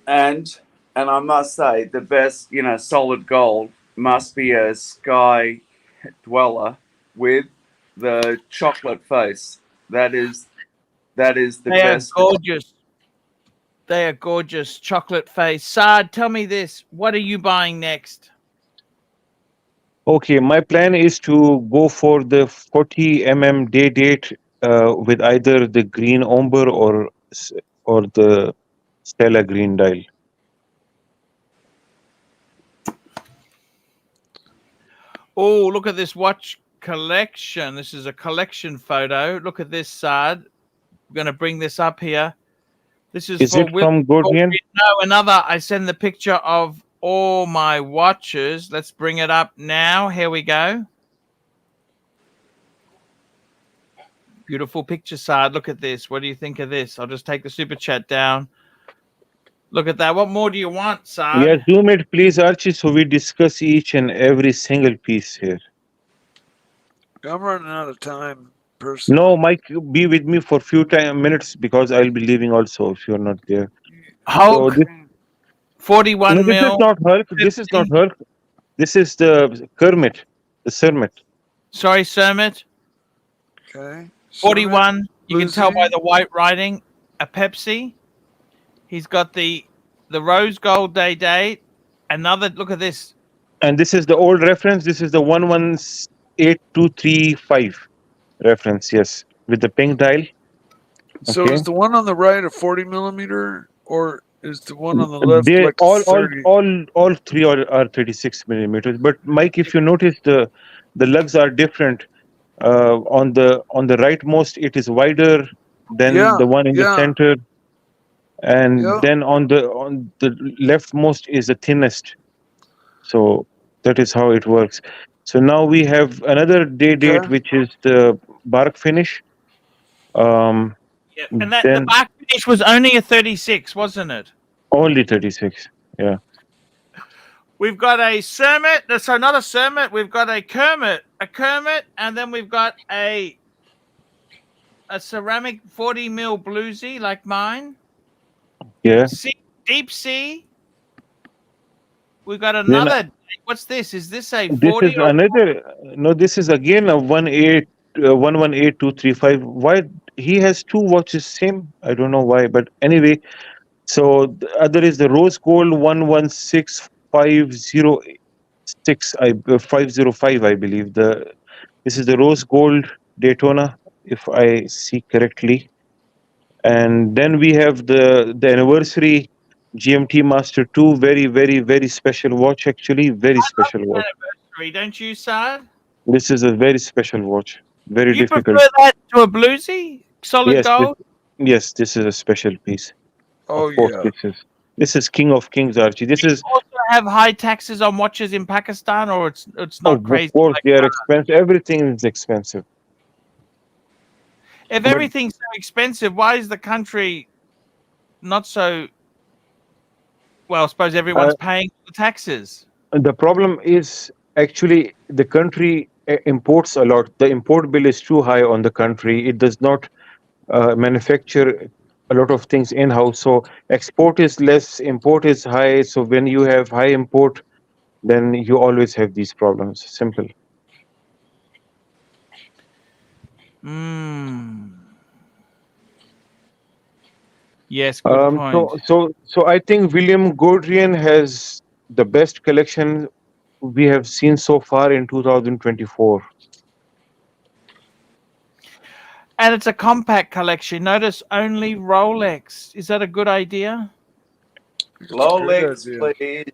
And I must say, the best, solid gold must be a Sky Dweller with the chocolate face. That is the best. They are gorgeous. They are gorgeous. Chocolate face. Sard, tell me this. What are you buying next? Okay, my plan is to go for the 40 mm day date with either the green ombre or the Stella green dial. Oh, look at this watch collection. This is a collection photo. Look at this, Sard. I'm going to bring this up here. This is for it from Gordian? No, another. I send the picture of all my watches. Let's bring it up now. Here we go. Beautiful picture, Sard. Look at this. What do you think of this? I'll just take the super chat down. Look at that. What more do you want, Sard? Yeah, zoom it, please, Archie, so we discuss each and every single piece here. I'm running out of time, personally. No, Mike, be with me for a few minutes because I'll be leaving also if you're not there. Hulk, so 41 this mil. Is not Hulk. This is not Hulk. This is the Kermit, the Sermit. Sorry, Sermit. Okay. 41. You can tell by the white writing. A Pepsi. He's got the rose gold day date. Another. Look at this. And this is the old reference. This is the 118235 reference. Yes, with the pink dial. So is the one on the right a 40 millimeter, or is the one on the left like all 30? All three are 36 millimeters. But Mike, if you notice the the lugs are different. On the rightmost, it is wider than the one in the center, and then on the leftmost is the thinnest. So that is how it works. So now we have another date, which is the bark finish. Yeah, and that the bark finish was only a 36, wasn't it? Only 36. Yeah. We've got a Cermet. So not a Cermet. We've got a Kermit, and then we've got a ceramic 40 mil Bluesy like mine. Yeah. Deep sea. We've got another. What's this? Is this a 40? This is another. No, this is again a 118235. Why he has two watches same? I don't know why, but anyway. So the other is the rose gold 116506. 505, I believe. This is the rose gold Daytona, if I see correctly. And then we have the anniversary GMT Master 2, very special watch, actually. Very special watch. Anniversary, don't you, Sad? This is a very special watch. Very you difficult. prefer that to a Bluesy? Solid gold? Yes, this is a special piece. Oh, of course, this is King of Kings, Archie. This is also have high taxes on watches in Pakistan, or it's not crazy? Of course, they are expensive. Everything is expensive. If everything's so expensive, why is the country not so? Well, I suppose everyone's paying the taxes. The problem is actually the country imports a lot. The import bill is too high on the country. It does not manufacture a lot of things in-house. So export is less, import is high. So when you have high import, then you always have these problems. Simple. Yes, good point. So I think William Godrian has the best collection we have seen so far in 2024. And it's a compact collection. Notice only Rolex. Is that a good idea? Rolex, please.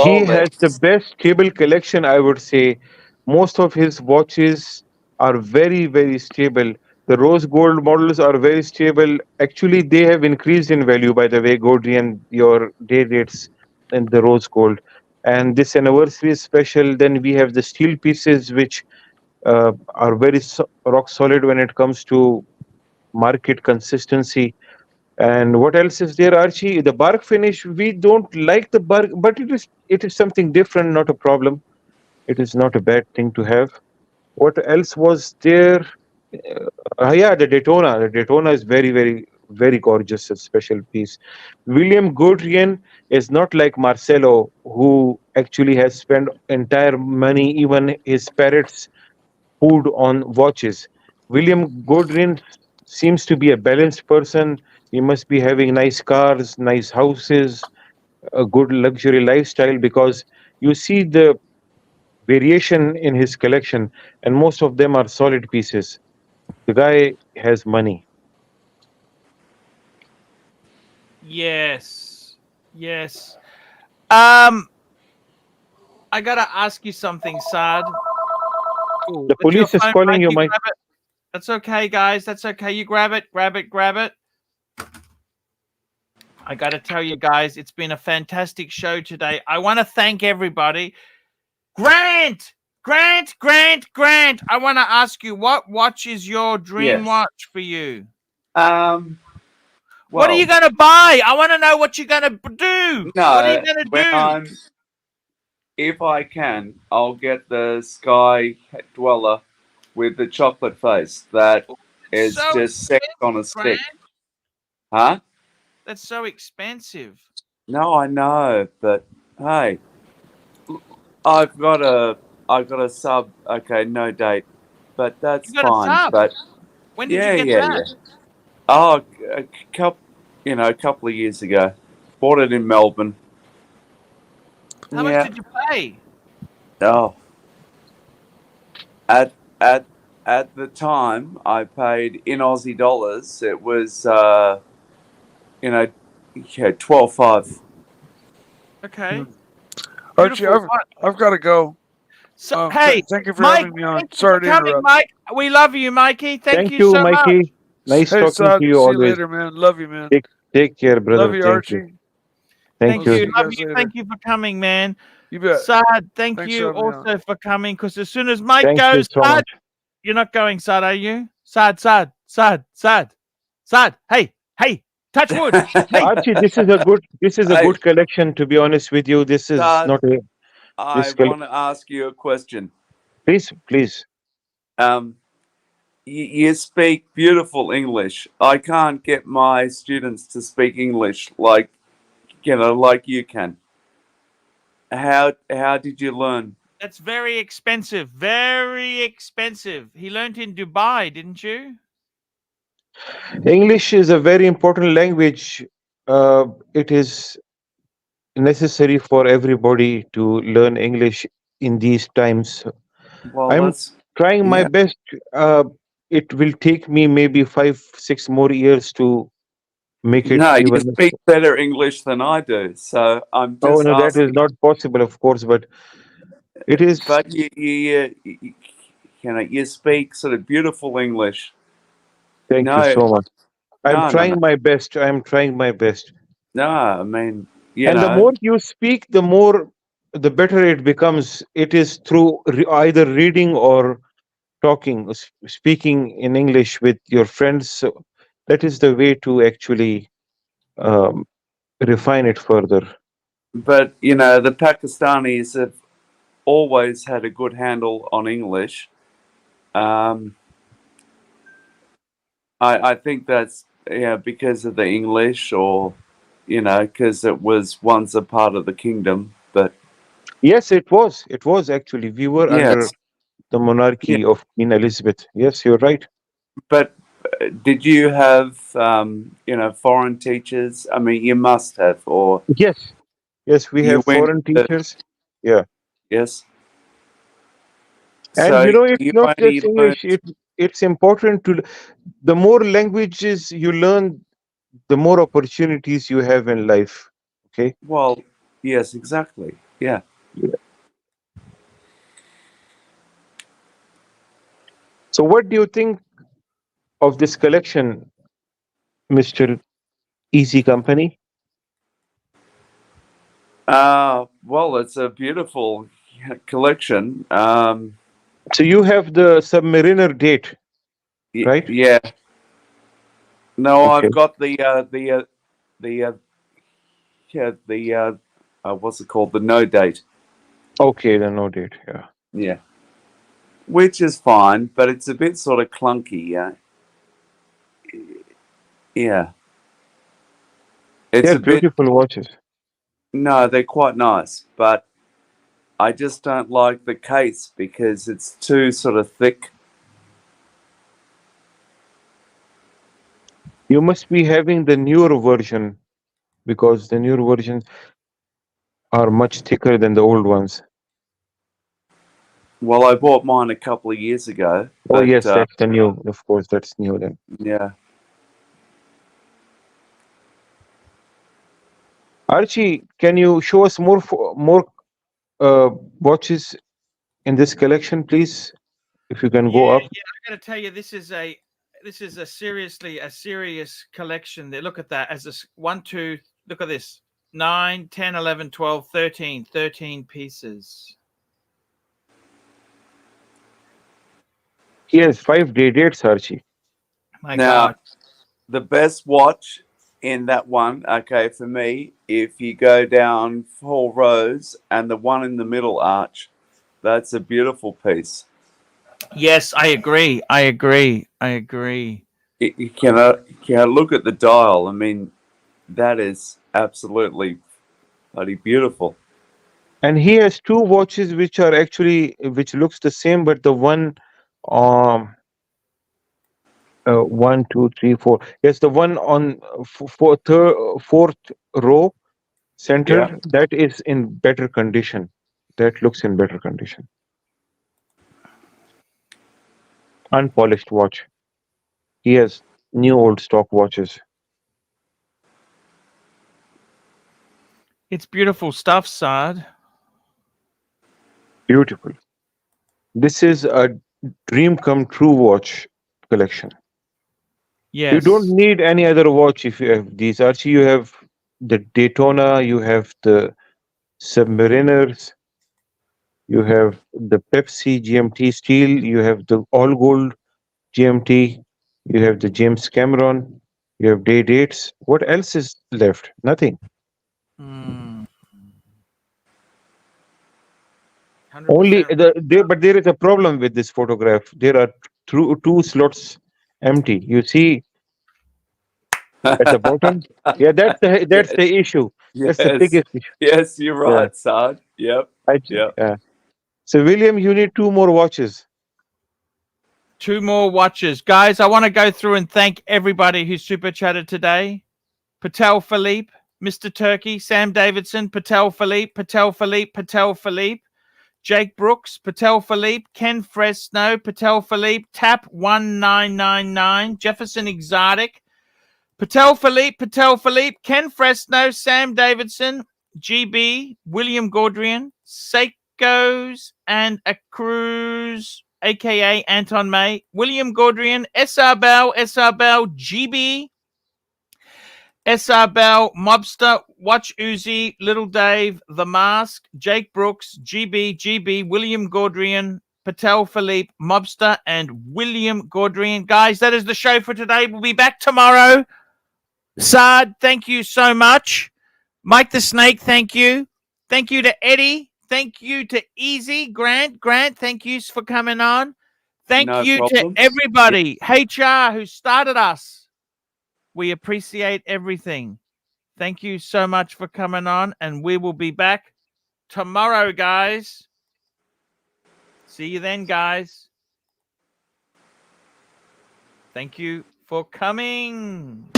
He has the best stable collection, I would say. Most of his watches are very stable. The rose gold models are very stable. Actually, they have increased in value, by the way, Godrian, your day rates and the rose gold. And this anniversary is special. Then we have the steel pieces, which are very rock solid when it comes to market consistency. And what else is there, Archie? The bark finish. We don't like the bark, but it is something different, not a problem. It is not a bad thing to have. What else was there? Yeah, the Daytona. The Daytona is very gorgeous, a special piece. William Godrian is not like Marcelo, who actually has spent entire money, even his parrots, food on watches. William Godrian seems to be a balanced person. He must be having nice cars, nice houses, a good luxury lifestyle, because you see the variation in his collection, and most of them are solid pieces. The guy has money. Yes. I gotta ask you something, Sad. Ooh, The police is calling you, Mike. That's okay, guys. That's okay. You grab it. I got to tell you guys, it's been a fantastic show today. I want to thank everybody. Grant. I want to ask you, what watch is your dream watch for you? What are you going to buy? I want to know what you're going to do. No, what are you going to do? If I can, I'll get the Sky Dweller with the chocolate face. That is so just sex on a stick. Grant. Huh? That's so expensive. No, I know, but hey, I've got a sub. Okay, no date, but that's fine. But when did you get that? Oh, a couple of years ago. Bought it in Melbourne. How much did you pay? Oh, at the time, I paid in Aussie dollars. It was 12.5. Okay. Archie, I've got to go. So, hey, thank you for Mike, having me on. thank you Sorry for to coming, interrupt. Mike. We love you, Mikey. Thank you you, so much. Mikey. Nice Hey, talking Saad. to you See you always. later, man. Love you, man. Take care, brother. Love you, Thank you. Archie. Thank Thank I'll you. you. see you Love guys you. later. Thank you for coming, man. You bet. Sad, thank Thanks you for having me on. also for coming, because as soon as Mike Thank you goes, so Sad, much. you're not going, Sad, are you? Sad, hey, touch wood. Hey, Archie, this is a Hey, good collection. To be honest with you, this is Dad, not a I this. want to ask you a question. Please. Um, you speak beautiful English. I can't get my students to speak English like like you can. How did you learn? that's very expensive. Very expensive. He learned in Dubai, didn't you? English is a very important language. It is necessary for everybody to learn English in these times. Well, I'm that's trying my yeah. best. It will take me maybe 5, 6 more years to make it No, you even. speak better English than I do, so I'm Oh just no, that is asking. not possible, of course, but it is. But you speak sort of beautiful English. Thank you No, so much. I'm no, no, no, trying my best. I'm trying my best. no. I mean, And the more you speak, the better it becomes. It is through either reading or talking, speaking in English with your friends. So that is the way to actually um, refine it further. but the Pakistanis have always had a good handle on English. Um, I think that's because of the English, or because it was once a part of the kingdom. But Yes, it was. It was actually. We were under yes, the yeah. monarchy of Queen Elizabeth. Yes, you're right. But did you have foreign teachers? I mean, you must have, or Yes, we you have went. foreign teachers. Yeah. Yes. And So it's you not only just learned. English. It's important to. The more languages you learn, the more opportunities you have in life. Okay. Well, yes, exactly. Yeah. Yeah. So, what do you think of this collection, Mister Easy Company? Well, it's a beautiful collection. So you have the Submariner date, right? Yeah. No, Okay. I've got the what's it called? The no date. Okay, the no date. Yeah. Yeah. Which is fine, but it's a bit sort of clunky. Yeah. Yeah. It's They're a bit. beautiful watches. No, they're quite nice, but I just don't like the case because it's too sort of thick. You must be having the newer version because the newer versions are much thicker than the old ones. Well, I bought mine a couple of years ago, Oh but yes, that's the new. Of course, that's new then. yeah. Archie, can you show us more watches in this collection, please? If you can go Yeah, up. I got to tell you, this is a serious collection. There, look at that. As a 1, 2, look at this. 9, 10, 11, 12, 13, 13 pieces. He has 5 day dates, Archie. My Now, God. the best watch in that one, okay, for me, if you go down 4 rows and the one in the middle arch, that's a beautiful piece. Yes, I agree. I agree. You can look at the dial. I mean, that is absolutely bloody beautiful. And he has 2 watches which are actually which looks the same, but the one 1, 2, 3, 4. Yes, the one on fourth row Yeah. center, that is in better condition. That looks in better condition. Unpolished watch. He has new old stock watches. It's beautiful stuff, Saad. Beautiful. This is a dream come true watch collection. Yes. You don't need any other watch if you have these. Archie, you have the Daytona, you have the Submariners, you have the Pepsi GMT steel, you have the all gold GMT, you have the James Cameron, you have day dates. What else is left? Nothing. Mm. Only but there is a problem with this photograph. There are two slots empty. You see at the bottom. Yeah, that's the issue. That's the Yes. biggest issue. Yes, you're Yeah. right, Sard. Yep. Yep. Yeah. So William, you need 2 more watches. 2 more watches. Guys, I want to go through and thank everybody who super chatted today. Patel Philippe, Mr. Turkey, Sam Davidson, Patel Philippe, Patel Philippe, Patel Philippe, Jake Brooks, Patel Philippe, Ken Fresno, Patel Philippe, Tap 1999, Jefferson Exotic, Patel Philippe, Ken Fresno, Sam Davidson, GB, William Gaudrian, Seikos and a Cruz, aka Anton May, William Gaudrian, SR Bell, GB, SR Bell, Mobster, Watch Uzi, Little Dave, The Mask, Jake Brooks, GB, William Gaudrian, Patel Philippe, Mobster, and William Gaudrian. Guys, that is the show for today. We'll be back tomorrow. Sard, thank you so much. Mike the Snake, thank you. Thank you to Eddie. Thank you to Easy. Grant, thank you for coming on. Thank you to everybody. HR who started us. We appreciate everything. Thank you so much for coming on, and we will be back tomorrow, guys. See you then, guys. Thank you for coming.